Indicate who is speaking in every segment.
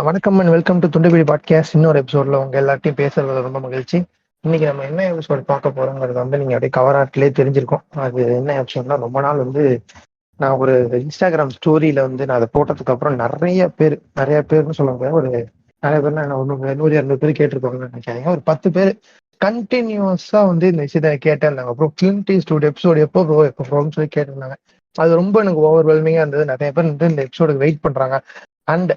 Speaker 1: வணக்கம் and welcome to துண்டுபிடி podcast. இன்னொரு எபிசோட்ல உங்க எல்லாத்தையும் பேசுறது ரொம்ப மகிழ்ச்சி. இன்னைக்கு நம்ம என்ன எபிசோட் பார்க்க போறோங்கிறது நீங்க அப்படியே கவர் ஆர்ட்லயே தெரிஞ்சிருக்கோம். அது என்ன எபிசோட்னா, ரொம்ப நாள் நான் ஒரு இன்ஸ்டாகிராம் ஸ்டோரியில நான் அதை போட்டதுக்கு அப்புறம் நிறைய பேர்னு சொல்ல முடியாது, ஒரு நிறைய பேர்னா என்ன 100 200 பேர் கேட்டிருப்பாங்கன்னு நினைக்காதீங்க. ஒரு 10 பேர் கண்டினியூஸா இந்த விஷயத்த கேட்டிருந்தாங்க. அப்புறம் கிளின்ட் ஈஸ்ட்வுட் எபிசோடு எப்போ ப்ரோ எப்போ ப்ரோன்னு சொல்லி கேட்டிருந்தாங்க. அது ரொம்ப எனக்கு ஓவர்வெல்மிங்கா இருந்தது. நிறைய பேர் இந்த எபிசோடுக்கு வெயிட் பண்றாங்க. அண்ட்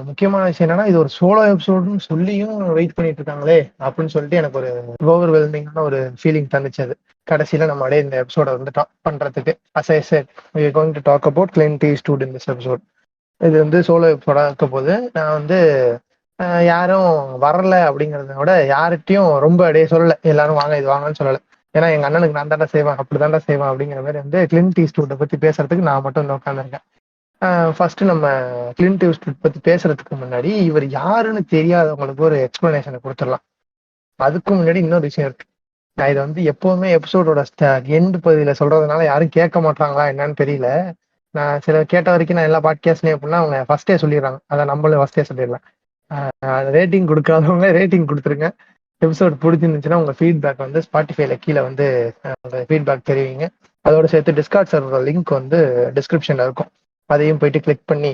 Speaker 1: முக்கியமான விஷயம் என்னன்னா, இது ஒரு சோலோ எபிசோடுன்னு சொல்லியும் வெயிட் பண்ணிட்டு இருக்காங்களே அப்படின்னு சொல்லிட்டு எனக்கு ஒரு ஓவர்வெல்மிங்கான ஒரு ஃபீலிங் தந்துச்சு. அது கடைசியில நம்ம அப்படியே இந்த எபிசோட டாக் பண்றதுக்கு as I said, we are going to talk about Clint Eastwood in this episode. இது சோலோ எபிசோடா இருக்க போது நான் யாரும் வரல அப்படிங்கறத விட யார்கிட்டயும் ரொம்ப அப்படியே சொல்லல, எல்லாரும் வாங்க இது வாங்கன்னு சொல்லல. ஏன்னா எங்க அண்ணனுக்கு நான் தாண்டா செய்வேன், அப்படிதாண்டா செய்வேன் அப்படிங்கிற மாதிரி கிளின்ட் ஈஸ்ட்வுட்டை பத்தி பேசுறதுக்கு நான் மட்டும் உட்காந்துருக்கேன். ஃபர்ஸ்ட் நம்ம கிளின்ட் ஈஸ்ட்வுட் பத்தி பேசுறதுக்கு முன்னாடி இவர் யாருன்னு தெரியாதவங்களுக்கு ஒரு எக்ஸ்பிளனேஷனை கொடுத்துடலாம். அதுக்கு முன்னாடி இன்னொரு விஷயம் இருக்கு. நான் இதை எப்பவுமே எபிசோடோட எண்டு பகுதியில சொல்றதுனால யாரும் கேட்க மாட்டாங்களா என்னன்னு தெரியல. நான் சில கேட்ட வரைக்கும் நான் எல்லா பாட்காஸ்ட்லயும் அப்படின்னா அவங்க ஃபர்ஸ்டே சொல்லிடுறாங்க. அதை நம்மளும் ஃபர்ஸ்டே சொல்லிடலாம். ரேட்டிங் கொடுக்காதவங்க ரேட்டிங் கொடுத்துருங்க. எபிசோட் பிடிச்சிருந்துச்சுன்னா உங்க ஃபீட்பேக் ஸ்பாட்டிஃபைல கீழே உங்க ஃபீட்பேக் தெரிவிங்க. அதோட சேர்த்து டிஸ்கார்ட் சர்வர் லிங்க் டிஸ்கிரிப்ஷன்ல இருக்கும். அதையும் போயிட்டு கிளிக் பண்ணி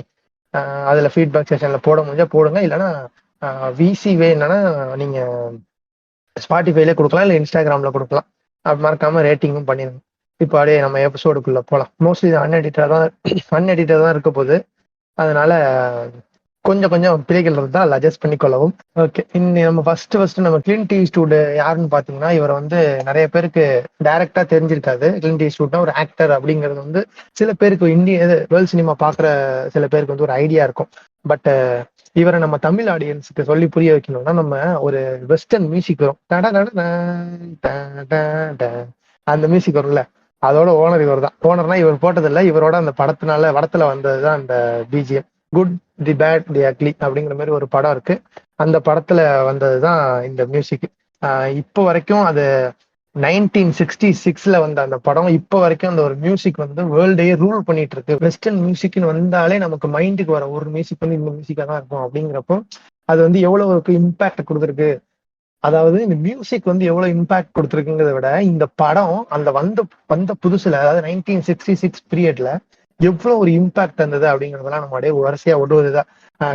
Speaker 1: அதுல ஃபீட்பேக் செஷன்ல போட முடிஞ்சா போடுங்க. இல்லைன்னா விசி வேணும்னா நீங்க ஸ்பாட்டிஃபைல கொடுக்கலாம், இல்லை இன்ஸ்டாகிராம்ல கொடுக்கலாம். அப்படி மறக்காம ரேட்டிங்கும் பண்ணிடுங்க. இப்போ அப்படியே நம்ம எபிசோடுக்குள்ள போகலாம். மோஸ்ட்லி இது அன்எடிட்டர் தான் இருக்க போகுது. அதனால கொஞ்சம் கொஞ்சம் பிழைகள் இருந்தால் அதில் அட்ஜஸ்ட் பண்ணிக்கொள்ளவும். ஓகே, இன்னும் நம்ம ஃபர்ஸ்ட் நம்ம கிளின்ட் ஈஸ்ட்வுட் யாருன்னு பார்த்தீங்கன்னா, இவர் நிறைய பேருக்கு டைரக்டா தெரிஞ்சிருக்காது. கிளின்ட் ஈஸ்ட்வுட்னா ஒரு ஆக்டர் அப்படிங்கிறது சில பேருக்கு இந்திய வேர்ல்ட் சினிமா பார்க்குற சில பேருக்கு ஒரு ஐடியா இருக்கும். பட் இவரை நம்ம தமிழ் ஆடியன்ஸுக்கு சொல்லி புரிய வைக்கணும்னா, நம்ம ஒரு வெஸ்டர்ன் மியூசிக் வரும், அந்த மியூசிக் வரும்ல, அதோட ஓனர் இவர் தான். ஓனர்னா இவர் போட்டதில்லை, இவரோட அந்த படத்துல வந்ததுதான் அந்த BGM. Good the bad the ugly அப்படிங்கிற மாதிரி ஒரு படம் இருக்கு. அந்த படத்துல வந்ததுதான் இந்த மியூசிக். இப்போ வரைக்கும் அது 1966 வந்த அந்த படம் இப்போ வரைக்கும் அந்த ஒரு மியூசிக் வேர்ல்டையே ரூல் பண்ணிட்டு இருக்கு. வெஸ்டர்ன் மியூசிக்னு வந்தாலே நமக்கு மைண்டுக்கு வர ஒரு மியூசிக் இந்த மியூசிக்கா தான் இருக்கும். அப்படிங்கிறப்போ அது எவ்வளவு இம்பாக்ட் கொடுத்துருக்கு. அதாவது இந்த மியூசிக் எவ்வளவு இம்பாக்ட் கொடுத்துருக்குங்கிறத விட இந்த படம் அந்த வந்த புதுசுல, அதாவது 1966 பீரியட்ல எவ்வளவு ஒரு இம்பாக்ட் இருந்தது அப்படிங்கறதெல்லாம் நம்ம அப்படியே வரிசையா ஒடுவதுதான்.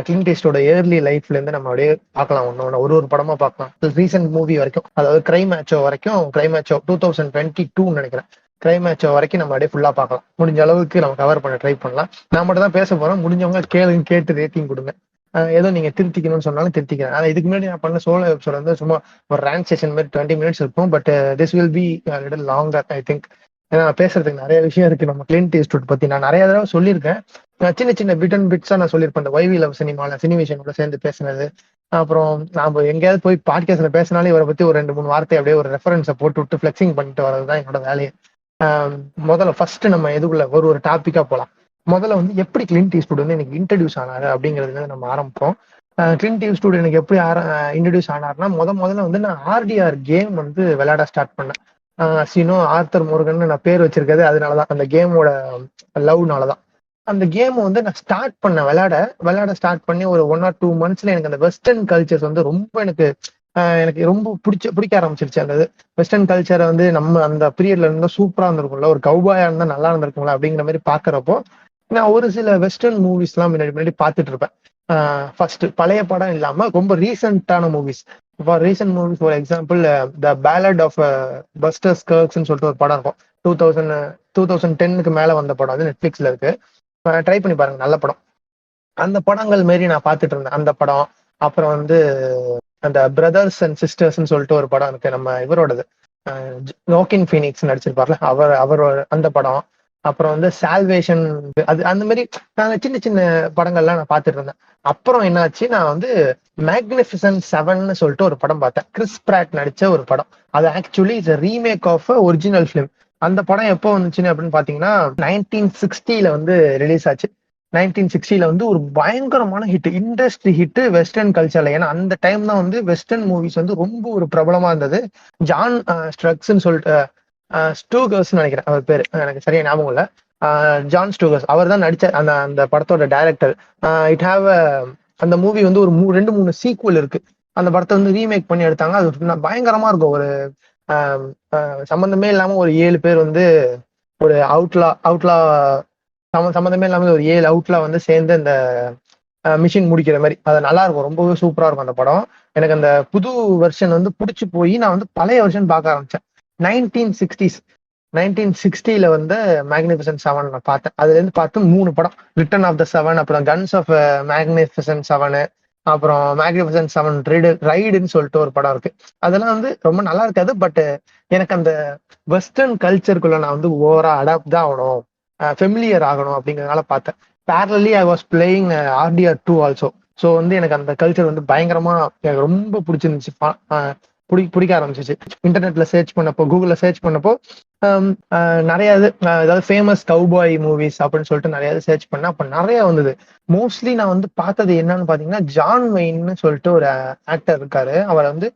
Speaker 1: கிளின்ட் ஈஸ்ட்வுட் ஏர்லி லைஃப்ல இருந்து நம்ம அப்படியே பார்க்கலாம், ஒரு படமா பார்க்கலாம். ரீசெண்ட் மூவி வரைக்கும், அதாவது கிரைம் மேட்சோ வரைக்கும், கிரைம் மேட்சோ 2022 நினைக்கிறேன், கிரைம் மேட்சோ வரைக்கும் நம்ம அப்படியே ஃபுல்லா பார்க்கலாம். முடிஞ்ச அளவுக்கு நம்ம கவர் பண்ண ட்ரை பண்ணலாம். நான் மட்டும் தான் பேச போறோம். முடிஞ்சவங்க கேட்டு ரேட்டிங் கொடுங்க. ஏதோ நீங்க திருத்திக்கணும்னு சொன்னாலும் திருத்திக்கிறேன். ஆனா இதுக்கு முன்னாடி நான் பண்ண சோலோ எபிசோட் சும்மா ஒரு ரேங்க் செஷன் மாதிரி 20 minutes இருக்கும். But this will be little longer I think. ஏன்னா பேசுறதுக்கு நிறைய விஷயம் இருக்கு நம்ம கிளின்ட் ஈஸ்ட்வுட் பத்தி. நான் நிறைய தடவை சொல்லியிருக்கேன். சின்ன சின்ன பிட்ஸா நான் சொல்லியிருப்பேன். இந்த வைவி லவ் சினிமால சினிவிஷனோட சேர்ந்து பேசினது. அப்புறம் நாம எங்கேயாவது போய் பாட்காஸ்ட்ல பேசினாலே இவரை பத்தி ஒரு 2 3 வார்த்தை அப்படியே ஒரு ரெஃபரன்ஸை போட்டு விட்டு ஃபிளெக்சிங் பண்ணிட்டு வரதுதான் என்னோட வேலையை. முதல்ல ஃபர்ஸ்ட் நம்ம எதுக்குள்ள ஒரு டாபிக்கா போலாம். முதல்ல எப்படி கிளின்ட் ஈஸ்ட்வுட் எனக்கு இன்ட்ரடியூஸ் ஆனாரு அப்படிங்கிறது நம்ம ஆரம்பிப்போம். கிளின்ட் ஈஸ்ட்வுட் எனக்கு எப்படி இன்ட்ரடியூஸ் ஆனார்னா, முதல்ல நான் ஆர்டிஆர் கேம் விளையாட ஸ்டார்ட் பண்ணேன். சீனோ ஆர்த்தர் மோர்கன் நான் பேர் வச்சிருக்கிறது அதனாலதான், அந்த கேமோட லவ்னாலதான். அந்த கேம் நான் ஸ்டார்ட் பண்ண விளையாட ஸ்டார்ட் பண்ணி ஒரு 1 or 2 monthsல எனக்கு அந்த வெஸ்டர்ன் கல்ச்சர்ஸ் ரொம்ப எனக்கு ரொம்ப பிடிக்க ஆரம்பிச்சிருச்சு. அந்த வெஸ்டர்ன் கல்ச்சரை நம்ம அந்த பீரியட்ல இருந்தா சூப்பரா இருந்திருக்கும்ல, ஒரு கௌபாயா இருந்தா நல்லா இருந்திருக்கும்ல அப்படிங்கிற மாதிரி பாக்குறப்போ நான் ஒரு சில வெஸ்டர்ன் மூவிஸ் எல்லாம் முன்னாடி பார்த்துட்டு இருப்பேன். ஃபர்ஸ்ட் பழைய படம் இல்லாம ரொம்ப ரீசெண்டான movies. For recent movies for example the Ballad of Buster ஸ்கர்க்ஸ்ன்னு சொல்லிட்டு ஒரு படம் இருக்கும். 2010 மேல வந்த படம், நெட்ஃபிளிக்ஸ்ல இருக்கு. ட்ரை பண்ணி பாருங்க, நல்ல படம். அந்த படங்கள் மாரி நான் பார்த்துட்டு இருந்தேன் அந்த படம். அப்புறம் அந்த பிரதர்ஸ் அண்ட் சிஸ்டர்ஸ்ன்னு சொல்லிட்டு ஒரு படம் இருக்கு, நம்ம இவரோடது, ஜோக்கின் ஃபீனிக்ஸ் நடிச்சிருப்பார்ல, அவர் அந்த படம். அப்புறம் சால்வேஷன், அது அந்த மாதிரி நான் சின்ன சின்ன படங்கள்லாம் நான் பார்த்துட்டு இருந்தேன். அப்புறம் என்னாச்சு, நான் மேக்னிஃபிசன்ட் 7ன்னு சொல்லிட்டு ஒரு படம் பார்த்தேன். கிறிஸ் பிராட் நடிச்ச ஒரு படம். அது actually is remake of original film. அந்த படம் எப்போ வந்துச்சுன்னு அப்படின்னு பாத்தீங்கன்னா 1960 ரிலீஸ் ஆச்சு. 1960 ஒரு பயங்கரமான ஹிட், இண்டஸ்ட்ரி ஹிட் வெஸ்டர்ன் கல்ச்சர்ல. ஏன்னா அந்த டைம் தான் வெஸ்டர்ன் மூவிஸ் ரொம்ப ஒரு பிரபலமா இருந்தது. ஜான் ஸ்ட்ரக்ஸ்ன்னு சொல்லிட்டு ஸ்டூகர்ஸ் நினைக்கிறேன் அவர் பேரு, எனக்கு சரியா ஞாபகம் இல்ல. ஜான் ஸ்டூகர்ஸ் அவர் தான் நடிச்ச அந்த படத்தோட டைரக்டர். இட் ஹாவ் அந்த மூவி வந்து ஒரு 2-3 சீக்குவல் இருக்கு. அந்த படத்தை வந்து ரீமேக் பண்ணி எடுத்தாங்க. அது பயங்கரமா இருக்கும். ஒரு சம்பந்தமே இல்லாம ஒரு 7 பேர் வந்து ஒரு அவுட்லா சம்பந்தமே இல்லாம ஒரு 7 அவுட்லா வந்து சேர்ந்து அந்த மிஷின் முடிக்கிற மாதிரி. அது நல்லா இருக்கும். ரொம்பவே சூப்பரா இருக்கும் அந்த படம். எனக்கு அந்த புது வெர்ஷன் வந்து பிடிச்சி போய் நான் வந்து பழைய வெர்ஷன் பார்க்க ஆரம்பிச்சேன். 1960s 1960ல வந்து மேக்னிஃபிசன்ட் செவன் நான் பார்த்தேன். அதுல இருந்து பார்த்து 3 படம், ரிட்டர்ன் ஆஃப் த செவன், அப்புறம் கன்ஸ் ஆஃப் மேக்னிஃபிசன்ட் செவனு, அப்புறம் மேக்னிஃபிசன்ட் செவன் ரைடுன்னு சொல்லிட்டு ஒரு படம் இருக்கு. அதெல்லாம் வந்து ரொம்ப நல்லா இருக்காது. பட் எனக்கு அந்த வெஸ்டர்ன் கல்ச்சருக்குள்ள நான் வந்து ஓவரா அடாப்ட் தான் ஆகணும், ஃபெமிலியர் ஆகணும் அப்படிங்கிறதுனால பார்த்தேன். Parallelly I was playing RDR 2 also. So வந்து எனக்கு அந்த கல்ச்சர் வந்து பயங்கரமா எனக்கு ரொம்ப பிடிச்சிருந்துச்சு. பிடிக்க ஆரம்பிச்சிச்சு. இன்டர்நெட்ல சர்ச் பண்ணப்போ, கூகுள்ல சர்ச் பண்ணப்போ நிறைய இது, அதாவது ஃபேமஸ் கவுபாய் மூவிஸ் அப்படின்னு சொல்லிட்டு நிறைய இது சர்ச் பண்ணேன். அப்ப நிறைய வந்தது. மோஸ்ட்லி நான் வந்து பார்த்தது என்னன்னு பாத்தீங்கன்னா, ஜான் வெயின்னு சொல்லிட்டு ஒரு ஆக்டர் இருக்காரு. அவரை வந்து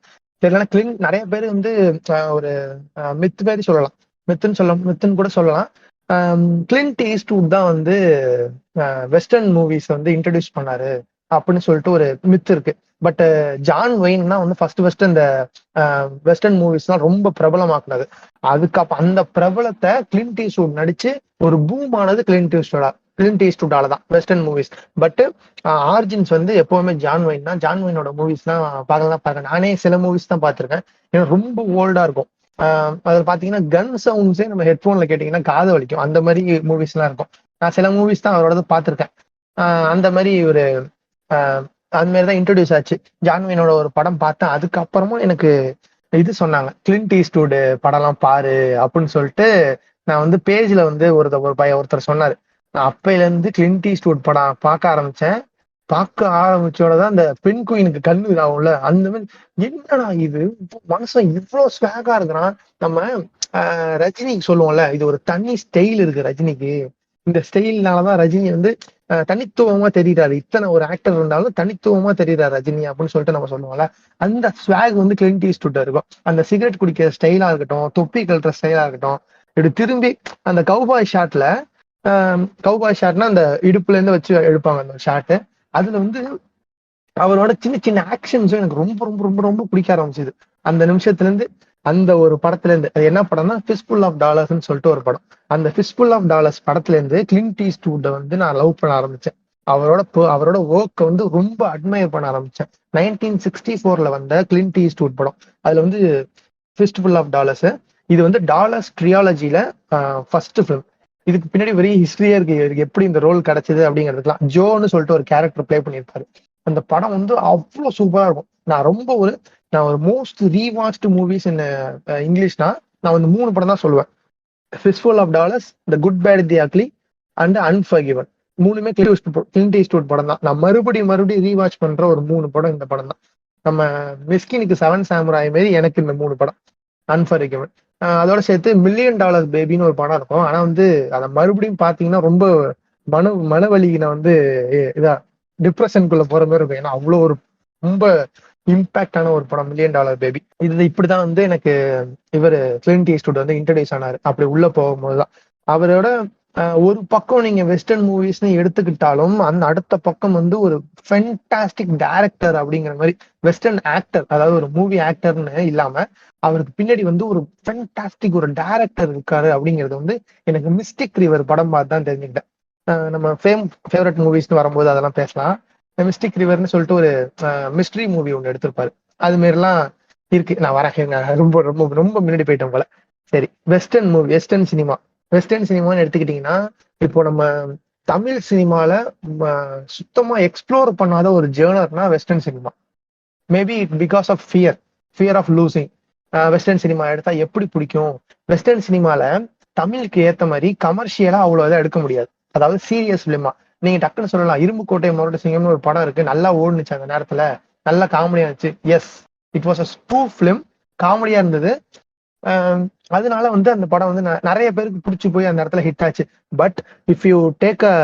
Speaker 1: தெரியல, நிறைய பேர் வந்து ஒரு மித் மாதிரி சொல்லலாம், மித்துன்னு கூட சொல்லலாம். கிளின்ட் ஈஸ்ட்வுட் தான் வந்து வெஸ்டர்ன் மூவிஸ் வந்து இன்ட்ரடியூஸ் பண்ணாரு அப்படின்னு சொல்லிட்டு ஒரு மித் இருக்கு. பட் ஜான் வெயின்னா வந்து ஃபர்ஸ்ட் இந்த வெஸ்டர்ன் மூவிஸ் தான் ரொம்ப பிரபலமாக்குனது. அதுக்கப்புறம் அந்த பிரபலத்தை கிளின்ட் ஈஸ்ட்வுட் நடிச்சு ஒரு பூம் ஆனது கிளின்ட் ஈஸ்ட்வுடால தான் வெஸ்டர்ன் மூவிஸ். பட் ஆர்ஜின்ஸ் வந்து எப்பவுமே ஜான் வெயின் தான். ஜான் வெயினோட மூவிஸ் எல்லாம் பார்க்க நானே சில மூவிஸ் தான் பார்த்திருக்கேன். ஏன்னா ரொம்ப ஓல்டா இருக்கும். அதில் பாத்தீங்கன்னா கன் சவுண்ட்ஸே நம்ம ஹெட்போன்ல கேட்டீங்கன்னா காது வலிக்கும். அந்த மாதிரி மூவிஸ் எல்லாம் இருக்கும். நான் சில மூவிஸ் தான் அவரோட பார்த்திருக்கேன். அந்த மாதிரி ஒரு அது மாதிரிதான் இன்ட்ரடியூஸ் ஆச்சு. ஜான்வினோட ஒரு படம் பார்த்தேன். அதுக்கப்புறமும் எனக்கு இது சொன்னாங்க, கிளின்ட் ஈஸ்ட்வுட் படம்லாம் பாரு அப்படின்னு சொல்லிட்டு. நான் வந்து பேஜ்ல வந்து ஒருத்தர் சொன்னாரு. நான் அப்பையில இருந்து கிளின்ட் ஈஸ்ட்வுட் படம் பார்க்க ஆரம்பிச்சேன். பார்க்க ஆரம்பிச்சோட தான் அந்த பெண் குயினுக்கு கண்ணு இதாகும்ல, அந்த மாதிரி என்னடா இது மனுஷன் இவ்வளவு ஸ்வாகா இருக்கிறான். நம்ம ரஜினிக்கு சொல்லுவோம்ல, இது ஒரு தனி ஸ்டைல் இருக்கு ரஜினிக்கு. இந்த ஸ்டைல்னாலதான் ரஜினி வந்து தனித்துவமா தெரியுறாரு. இத்தனை ஒரு ஆக்டர் இருந்தாலும் தனித்துவமா தெரியுறாரு ரஜினி அப்படின்னு சொல்லிட்டு நம்ம சொல்லுவோம்ல. அந்த ஸ்வாக் வந்து கிளின்ட் ஈஸ்ட்வுட் இருக்கும். அந்த சிகரெட் குடிக்கிற ஸ்டைலா இருக்கட்டும், தொப்பி கழட்டுற ஸ்டைலா இருக்கட்டும், இப்படி திரும்பி அந்த கவுபாய் ஷாட்னா அந்த இடுப்புல இருந்து வச்சு எடுப்பாங்க அந்த ஷாட்டு. அதுல வந்து அவரோட சின்ன சின்ன ஆக்ஷன்ஸும் எனக்கு ரொம்ப ரொம்ப ரொம்ப ரொம்ப பிடிக்க ஆரம்பிச்சது. அந்த நிமிஷத்துல இருந்து, அந்த ஒரு படத்துல இருந்து. அது என்ன படம்னா ஃபிஷ்ஃபுல் ஆஃப் டாலர்ஸ்ன்னு சொல்லிட்டு ஒரு படம். அந்த ஃபிஷ்ஃபுல் ஆஃப் டாலர்ஸ் படத்துல இருந்து கிளின்ட் ஈஸ்ட்வுட் வந்து நான் லவ் பண்ண ஆரம்பிச்சேன். அவரோட ஒர்க்கை வந்து ரொம்ப அட்மையர் பண்ண ஆரம்பிச்சேன். 1964ல வந்த கிளின்ட் ஈஸ்ட்வுட் படம். அதுல வந்து ஃபிஷ்ஃபுல் ஆஃப் டாலர்ஸ், இது வந்து டாலர்ஸ் ட்ரியாலஜில ஃபர்ஸ்ட் ஃபிலிம். இதுக்கு பின்னாடி வெறும் ஹிஸ்டரியா இருக்கு, இவருக்கு எப்படி இந்த ரோல் கிடைச்சது அப்படிங்கிறதுக்குலாம். ஜோன்னு சொல்லிட்டு ஒரு கேரக்டர் பிளே பண்ணியிருப்பாரு. அந்த படம் வந்து அவ்வளவு சூப்பரா இருக்கும். நான் ஒரு மோஸ்ட் ரீவாச்டு மூவிஸ் இன் இங்கிலீஷ்னா நான் வந்து 3 படம் தான் சொல்லுவேன். Fistful of dollars, the good bad the ugly and Unforgiven. 3மே கிளின்ட் ஈஸ்ட்வுட் படம் தான். நான் மறுபடியும் ரீவாச் பண்ற ஒரு 3 படம் இந்த படம் தான். நம்ம மிஸ்கினுக்கு 7 சாமுராய் மாரி எனக்கு இந்த 3 படம். அன்ஃபர்கிவன், அதோட சேர்த்து $1,000,000 பேபின்னு ஒரு படம் இருக்கும். ஆனா வந்து அதை மறுபடியும் பாத்தீங்கன்னா ரொம்ப மனவலி, நான் வந்து இதா டிப்ரெஷனுக்குள்ள போற மாதிரி இருக்கும். ஏன்னா அவ்வளவு ஒரு ரொம்ப இம்பாக்டான ஒரு படம் $1,000,000 பேபி. இது இப்படிதான் வந்து எனக்கு இவர் கிளின்ட் ஈஸ்ட்வுட் வந்து இன்ட்ரடியூஸ் ஆனாரு. அப்படி உள்ள போகும்போதுதான் அவரோட ஒரு பக்கம் நீங்க வெஸ்டர்ன் மூவிஸ்னு எடுத்துக்கிட்டாலும், அந்த அடுத்த பக்கம் வந்து ஒரு ஃபென்டாஸ்டிக் டைரக்டர் அப்படிங்கிற மாதிரி. வெஸ்டர்ன் ஆக்டர், அதாவது ஒரு மூவி ஆக்டர்னு இல்லாம அவருக்கு பின்னாடி வந்து ஒரு ஃபென்டாஸ்டிக் ஒரு டைரக்டர் இருக்காரு அப்படிங்கிறது வந்து எனக்கு மிஸ்டிக் ரிவர் படம் பார்த்து தான் தெரிஞ்சுக்கிட்டேன். நம்ம ஃபேவரட் மூவிஸ்னு வரும்போது அதெல்லாம் பேசலாம். மிஸ்டிக் ரிவர்னு சொல்லிட்டு ஒரு மிஸ்ட்ரி மூவி ஒன்று எடுத்திருப்பாரு. அது மாதிரிலாம் இருக்கு. நான் வரேன், ரொம்ப ரொம்ப ரொம்ப முன்னாடி போயிட்டோம் போல. சரி, வெஸ்டர்ன் சினிமான்னு எடுத்துக்கிட்டீங்கன்னா, இப்போ நம்ம தமிழ் சினிமால சுத்தமா எக்ஸ்ப்ளோர் பண்ணாத ஒரு ஜேர்னர்னா western cinema. Maybe because of fear of losing. Western cinema எடுத்தா எப்படி பிடிக்கும்? வெஸ்டர்ன் சினிமால தமிழுக்கு ஏத்த மாதிரி கமர்ஷியலா அவ்வளவு இதை எடுக்க முடியாது. அதாவது சீரியஸ் பிலிமா நீங்க டக்குன்னு சொல்லலாம். இரும்பு கோட்டை மறுபடி சிங்கம்னு ஒரு படம் இருக்கு, நல்லா ஓடுனுச்சு அந்த நேரத்துல, நல்லா காமெடியா இருந்துச்சு. Yes, it was a spoof film, காமெடியா இருந்தது. அதனால வந்து அந்த படம் வந்து நிறைய பேருக்கு பிடிச்சி போய் அந்த இடத்துல ஹிட் ஆச்சு. But if you take a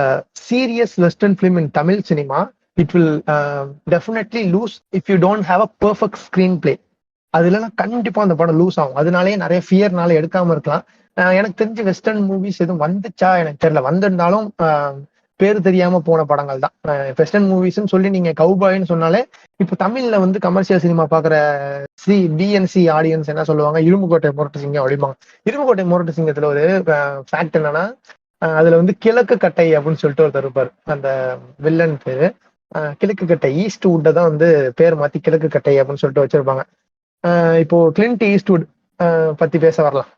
Speaker 1: serious western film in Tamil cinema, it will definitely lose if you don't have a perfect screenplay. அதுல கண்டிப்பா அந்த படம் லூஸ் ஆகும். அதனாலேயே நிறைய ஃபியர்னால எடுக்காம இருக்கலாம். எனக்கு தெரிஞ்சு வெஸ்டர்ன் மூவிஸ் எதுவும் வந்துச்சா எனக்கு தெரியல. வந்திருந்தாலும் பேர் தெரியாம போன படங்கள் தான் வெஸ்டர்ன் மூவிஸ்ன்னு சொல்லி நீங்க கவுபாய்ன்னு சொன்னாலே இப்போ தமிழ்ல வந்து கமர்ஷியல் சினிமா பாக்குற பிஎன்சி ஆடியன்ஸ் என்ன சொல்லுவாங்க, இரும்புக்கோட்டை முரட்டு சிங்கம் அப்படிம்பாங்க. இரும்புக்கோட்டை முரட்டு சிங்கத்துல ஒரு ஃபேக்ட் என்னன்னா, அதுல வந்து கிழக்கு கட்டை அப்படின்னு சொல்லிட்டு ஒருத்தர் இருப்பாரு, அந்த வில்லன் பேரு. கிழக்கு கட்டை ஈஸ்ட் வுட்டை தான் வந்து பேர் மாத்தி கிழக்கு கட்டை அப்படின்னு சொல்லிட்டு வச்சிருப்பாங்க. இப்போ கிளின்ட் ஈஸ்ட்வுட் பத்தி பேச வரலாம்.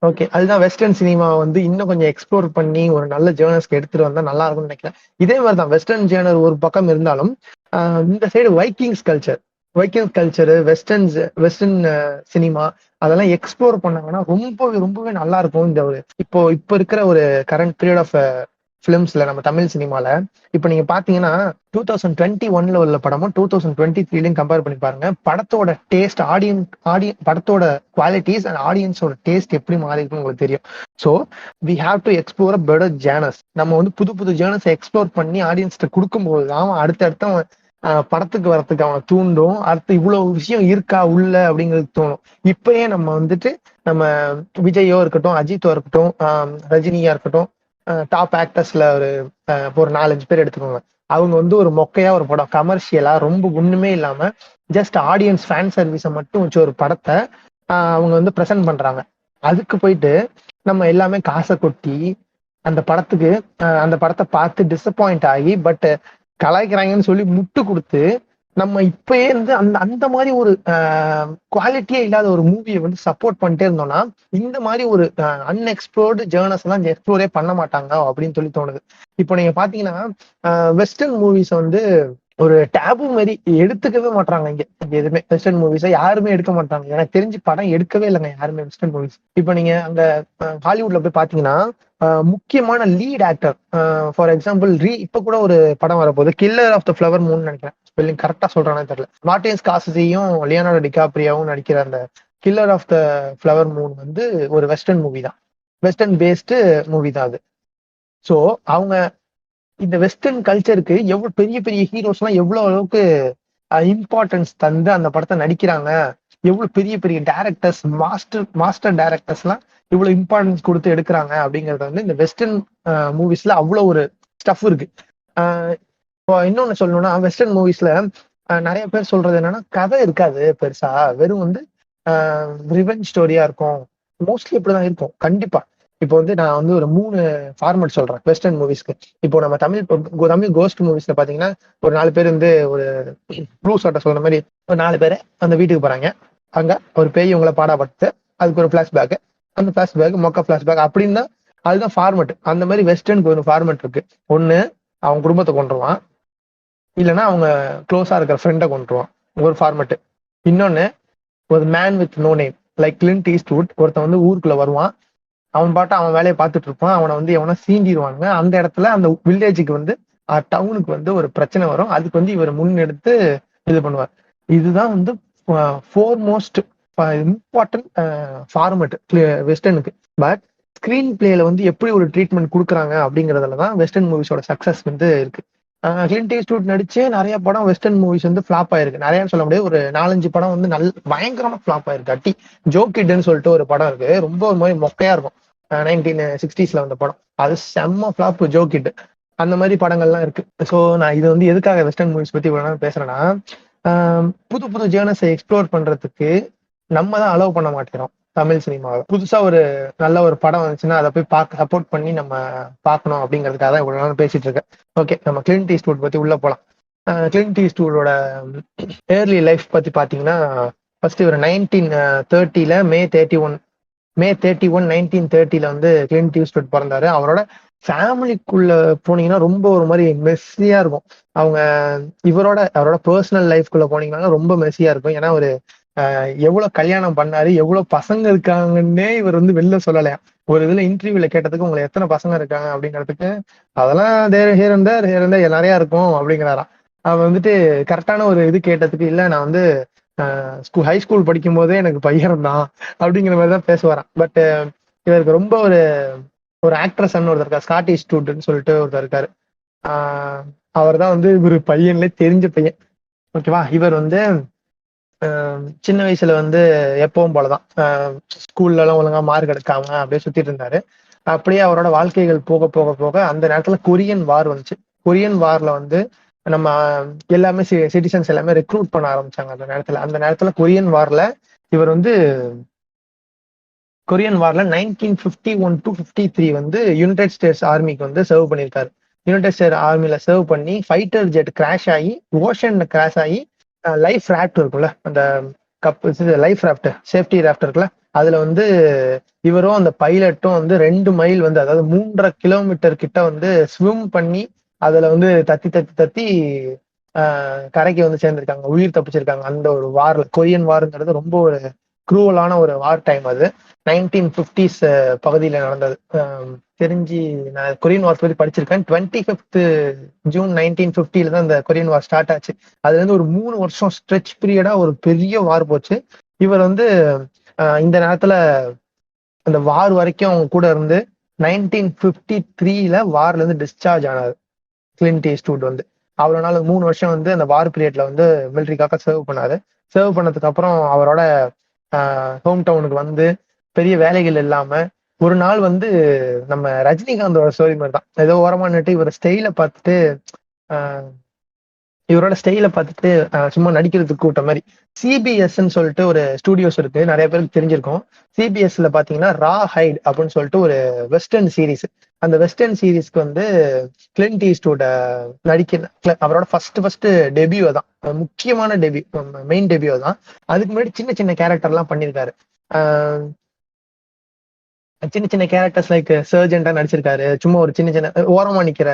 Speaker 1: ஓகே, அதுதான் வெஸ்டர்ன் சினிமா வந்து இன்னும் கொஞ்சம் எக்ஸ்ப்ளோர் பண்ணி ஒரு நல்ல ஜேர்னல்ஸ்க்கு எடுத்துட்டு வந்தா நல்லா இருக்கும்னு நினைக்கிறேன். இதே மாதிரி தான் வெஸ்டர்ன் ஜேர்னர் ஒரு பக்கம் இருந்தாலும் இந்த side Vikings culture western cinema அதெல்லாம் எக்ஸ்ப்ளோர் பண்ணாங்கன்னா ரொம்பவே நல்லா இருக்கும். இந்த ஒரு இப்போ இருக்கிற ஒரு கரண்ட் பீரியட் ஆஃப் பிலிம்ஸ்ல நம்ம தமிழ் சினிமால இப்ப நீங்க பாத்தீங்கன்னா 2021 உள்ள படமும் 2023 கம்பேர் பண்ணி பாருங்க. படத்தோட டேஸ்ட் படத்தோட குவாலிட்டிஸ் அண்ட் ஆடியன்ஸோட டேஸ்ட் எப்படி மாறி இருக்குன்னு உங்களுக்கு தெரியும். So we have to explore better genres. நம்ம வந்து புது ஜேர்னஸ் எக்ஸ்ப்ளோர் பண்ணி ஆடியன்ஸ்ட கொடுக்கும்போது தான் அடுத்தடுத்த படத்துக்கு வரத்துக்கு அவனை தூண்டும். அடுத்து இவ்வளவு விஷயம் இருக்கா உள்ள அப்படிங்கிறது தோணும். இப்பயே நம்ம வந்துட்டு நம்ம விஜயோ இருக்கட்டும், அஜித்தோ இருக்கட்டும், ரஜினியா இருக்கட்டும், டாப் ஆக்டர்ஸ்ல ஒரு 4-5 பேர் எடுத்துக்கோங்க. அவங்க வந்து ஒரு மொக்கையா ஒரு படம் கமர்ஷியலா ரொம்ப ஒண்ணுமே இல்லாம ஜஸ்ட் ஆடியன்ஸ் ஃபேன் சர்வீஸை மட்டும் வச்சு ஒரு படத்தை அவங்க வந்து ப்ரெசென்ட் பண்றாங்க. அதுக்கு போயிட்டு நம்ம எல்லாமே காசை கொட்டி அந்த படத்தை பார்த்து டிசப்பாயிண்ட் ஆகி பட் கலாய்க்கிறாங்கன்னு சொல்லி முட்டு கொடுத்து நம்ம இப்பயே இருந்து அந்த மாதிரி ஒரு குவாலிட்டியே இல்லாத ஒரு மூவியை வந்து சப்போர்ட் பண்ணிட்டே இருந்தோம்னா இந்த மாதிரி ஒரு அன்எக்ஸ்ப்ளோர்டு ஜேர்னஸ் எல்லாம் எக்ஸ்ப்ளோரே பண்ண மாட்டாங்க அப்படின்னு சொல்லி தோணுது. இப்போ நீங்க பாத்தீங்கன்னா வெஸ்டர்ன் மூவிஸ் வந்து ஒரு டேபு மாதிரி எடுத்துக்கவே மாட்டாங்க. இங்க எதுவுமே வெஸ்டர்ன் மூவிஸை யாருமே எடுக்க மாட்டாங்க. எனக்கு தெரிஞ்சு படம் எடுக்கவே இல்லைங்க யாருமே வெஸ்டர்ன் மூவிஸ். இப்போ நீங்க அங்க ஹாலிவுட்ல போய் பாத்தீங்கன்னா முக்கியமான லீட் ஆக்டர், ஃபார் எக்ஸாம்பிள் இப்ப கூட ஒரு படம் வரப்போகுது, killer of the flower moon நினைக்கிறேன், ஸ்பெல்லிங் கரெக்டா சொல்றானே தெரியல. மார்டின் ஸ்கார்செஸியும் லியோனார்டோ டிகாப்ரியாவும் நடிக்கிற அந்த killer of the flower moon வந்து ஒரு வெஸ்டர்ன் மூவி தான், வெஸ்டர்ன் பேஸ்டு மூவி தான் அது. ஸோ அவங்க இந்த வெஸ்டர்ன் கல்ச்சருக்கு எவ்வளவு பெரிய பெரிய ஹீரோஸ் எல்லாம் எவ்வளவு அளவுக்கு இம்பார்ட்டன்ஸ் தந்து அந்த படத்தை நடிக்கிறாங்க, எவ்வளவு பெரிய பெரிய டைரக்டர்ஸ் மாஸ்டர் டைரக்டர்ஸ் எல்லாம் இவ்வளவு இம்பார்ட்டன்ஸ் கொடுத்து எடுக்கிறாங்க அப்படிங்கறது வந்து இந்த வெஸ்டர்ன் மூவிஸ்ல அவ்வளவு ஒரு ஸ்டஃப் இருக்கு. இப்போ இன்னொன்னு சொல்லணும்னா வெஸ்டர்ன் மூவிஸ்ல நிறைய பேர் சொல்றது என்னன்னா கதை இருக்காது பெருசா, வெறும் வந்து ரிவெஞ்ச் ஸ்டோரியா இருக்கும். மோஸ்ட்லி இப்படிதான் இருக்கும் கண்டிப்பா. இப்போ வந்து நான் வந்து ஒரு 3 ஃபார்மேட் சொல்றேன் வெஸ்டர்ன் மூவிஸ்க்கு. இப்போ நம்ம தமிழ் கோஸ்ட் மூவிஸ்ல பாத்தீங்கன்னா ஒரு 4 பேர் வந்து ஒரு ப்ளூ சட்டை சொல்ற மாதிரி ஒரு 4 பேர் அந்த வீட்டுக்கு போறாங்க. அங்க ஒரு பேய் உங்களை பாடாப்பட்டு அதுக்கு ஒரு பிளாஷ்பேக், அந்த பிளாஷ்பேக் மொக்க பிளாஷ்பேக் அப்படின்னு தான், அதுதான் ஃபார்மெட். அந்த மாதிரி வெஸ்டர்னுக்கு ஒரு ஃபார்மெட் இருக்கு. ஒண்ணு அவன் குடும்பத்தை கொண்டுருவான், இல்லைன்னா அவங்க க்ளோஸா இருக்கிற ஃப்ரெண்டை கொண்டுருவான், ஒரு ஃபார்மெட். இன்னொன்னு ஒரு man with no name like Clint Eastwood, ஒருத்தன் வந்து ஊருக்குள்ள வருவான், அவன் பாட்டு அவன் வேலையை பார்த்துட்டு இருப்பான், அவனை வந்து எவனா சீண்டிடுவாங்க. அந்த இடத்துல அந்த வில்லேஜுக்கு வந்து டவுனுக்கு வந்து ஒரு பிரச்சனை வரும், அதுக்கு வந்து இவர் முன்னெடுத்து இது பண்ணுவார். இதுதான் வந்து ஃபோர்மோஸ்ட் இம்பார்ட்டன்ட் ஃபார்மெட் வெஸ்டர்னுக்கு. பட் ஸ்கிரீன் பிளேல வந்து எப்படி ஒரு ட்ரீட்மெண்ட் கொடுக்குறாங்க அப்படிங்கறதுலதான் வெஸ்டர்ன் மூவிஸோட சக்சஸ் வந்து இருக்கு. கிளின்ட் ஈஸ்ட்வுட் நடிச்சு நிறைய படம் வெஸ்டர்ன் மூவிஸ் வந்து ஃபிளாப் ஆயிருக்கு. நிறைய சொல்ல முடியாது, ஒரு 4-5 படம் வந்து பயங்கரமா ஃபிளாப் ஆயிருக்கு. அட்டி ஜோக்கிட்னு சொல்லிட்டு ஒரு படம் இருக்கு, ரொம்ப ஒரு மாதிரி மொக்கையா இருக்கும், 1960s வந்த படம், அது செம்ம ஃபிளாப் ஜோக்கிட். அந்த மாதிரி படங்கள்லாம் இருக்கு. ஸோ நான் இது வந்து எதுக்காக வெஸ்டர்ன் மூவிஸ் பத்தி இவ்வளவு நேரம் பேசுறேன்னா, புது ஜேர்னஸை எக்ஸ்ப்ளோர் பண்றதுக்கு நம்ம தான் அலோவ் பண்ண மாட்டேங்கிறோம். தமிழ் சினிமாவை புதுசா ஒரு நல்ல ஒரு படம் வந்துச்சுன்னா அதை போய் சப்போர்ட் பண்ணி நம்ம பார்க்கணும் அப்படிங்கிறதுக்காக தான் இவ்வளவு நேரம் பேசிட்டு இருக்கேன். ஓகே, நம்ம கிளின்ட் ஈஸ்ட்வுட் பத்தி உள்ள போலாம். கிளின்ட் ஈஸ்ட்வுடோட ஏர்லி லைஃப் பத்தி பாத்தீங்கன்னா, ஃபர்ஸ்ட் இவர் 1930 மே 31 1930 வந்து கிளின்ட் ஈஸ்ட்வுட் பிறந்தாரு. அவரோட ஃபேமிலிக்குள்ள போனீங்கன்னா ரொம்ப ஒரு மாதிரி மெஸ்ஸியா இருக்கும். அவரோட பர்சனல் லைஃப்குள்ள போனீங்கன்னா ரொம்ப மெஸ்ஸியா இருக்கும். ஏன்னா ஒரு எவ்வளவு கல்யாணம் பண்ணாரு, எவ்வளவு பசங்க இருக்காங்கன்னே இவர் வந்து வெளில சொல்லலையா. ஒரு இதுல இன்டர்வியூல கேட்டதுக்கு உங்களுக்கு எத்தனை பசங்க இருக்காங்க அப்படிங்கிறதுக்கு, அதெல்லாம் ஹேர் இருந்தா நிறைய இருக்கும் அப்படிங்கிறாராம். அவன் வந்துட்டு கரெக்டான ஒரு இது கேட்டதுக்கு, இல்ல நான் வந்து ஹை ஸ்கூல் படிக்கும் போதே எனக்கு பையன் தான் அப்படிங்கிற மாதிரிதான் பேசுவாராம். பட் இவருக்கு ரொம்ப ஒரு ஆக்ட்ரஸ் ஒருத்தர் இருக்காரு, ஸ்காட் ஈஸ்ட்வுட்னு சொல்லிட்டு ஒருத்தர் இருக்காரு. அவர் தான் வந்து இவர் பையன்ல தெரிஞ்ச பையன். ஓகேவா, இவர் வந்து சின்ன வயசுல வந்து எப்பவும் போலதான் ஸ்கூல்ல எல்லாம் ஒழுங்கா மார்க் எடுக்காம அப்படியே சுத்திட்டு இருந்தாரு. அப்படியே அவரோட வாழ்க்கைகள் போக போக போக அந்த நேரத்துல கொரியன் வார் வந்துச்சு. கொரியன் வார்ல வந்து நம்ம எல்லாமே சிட்டிசன்ஸ் எல்லாமே ரெக்ரூட் பண்ண ஆரம்பிச்சாங்க அந்த நேரத்துல கொரியன் வார்ல இவர் வந்து கொரியன் வார்ல 1951 to 1953 வந்து யுனைடெட் ஸ்டேட்ஸ் ஆர்மிக்கு வந்து சர்வ் பண்ணியிருக்காரு. யுனைடெட் ஸ்டேட்ஸ் ஆர்மில சர்வ் பண்ணி ஃபைட்டர் ஜெட் கிராஷ் ஆகி ஓஷன்ல கிராஷ் ஆகி லைஃப் ராஃப்ட் இருக்குல்ல, அந்த cup life raft safety raft இருக்குல்ல, அதுல வந்து இவரும் அந்த பைலட்டும் வந்து 2 மைல் வந்து அதாவது 3.5 கிலோமீட்டர் கிட்ட வந்து ஸ்விம் பண்ணி அதுல வந்து தத்தி தத்தி தத்தி கரைக்கு வந்து சேர்ந்திருக்காங்க, உயிர் தப்பிச்சிருக்காங்க. அந்த ஒரு வார்ல கொரியன் வாருங்கிறது ரொம்ப ஒரு குரூவலான ஒரு வார் டைம் அது. 1950s பகுதியில் நடந்தது. தெரிஞ்சு நான் கொரியன் வார் பத்தி படிச்சிருக்கேன். 25 ஜூன் 1950 தான் இந்த கொரியன் வார் ஸ்டார்ட் ஆச்சு. அதுல இருந்து ஒரு 3 வருஷம் ஸ்ட்ரெச் பீரியடா ஒரு பெரிய வார் போச்சு. இவர் வந்து இந்த நேரத்துல அந்த வார் வரைக்கும் அவங்க கூட இருந்து 1953 வார்ல இருந்து டிஸ்சார்ஜ் ஆனார் கிளின்ட் ஈஸ்ட்வுட் வந்து. அவ்வளவு நாள் 3 வருஷம் வந்து அந்த வார் பீரியட்ல வந்து மிலிட்ரிக்காக சர்வ் பண்ணாரு. சர்வ் பண்ணதுக்கு அப்புறம் அவரோட ஹோம் டவுனுக்கு வந்து பெரிய வேலைகள் இல்லாம ஒரு நாள் வந்து நம்ம ரஜினிகாந்தோட ஸ்டோரி மாதிரி தான், ஏதோ ஓரமா நின்று இவரோட ஸ்டைல பார்த்துட்டு சும்மா நடிக்கிறதுக்கு கூட்ட மாதிரி. சிபிஎஸ்ன்னு சொல்லிட்டு ஒரு ஸ்டூடியோஸ் இருக்கு, நிறைய பேருக்கு தெரிஞ்சிருக்கும். சிபிஎஸ்ல பாத்தீங்கன்னா ரா ஹைட் அப்படின்னு சொல்லிட்டு ஒரு வெஸ்டர்ன் சீரிஸ். அந்த வெஸ்டர்ன் சீரிஸ்க்கு வந்து கிளின்ட் ஈஸ்ட்வுட் அவரோட ஃபர்ஸ்ட் டெபியூ தான், முக்கியமான டெபியூ, மெயின் டெபியூ தான். அதுக்கு முன்னாடி சின்ன சின்ன கேரக்டர் எல்லாம் பண்ணியிருக்காரு. சின்ன சின்ன கேரக்டர்ஸ் லைக் சர்ஜென்டா நடிச்சிருக்காரு. சும்மா ஒரு சின்ன சின்ன ஓரமா நிக்கிற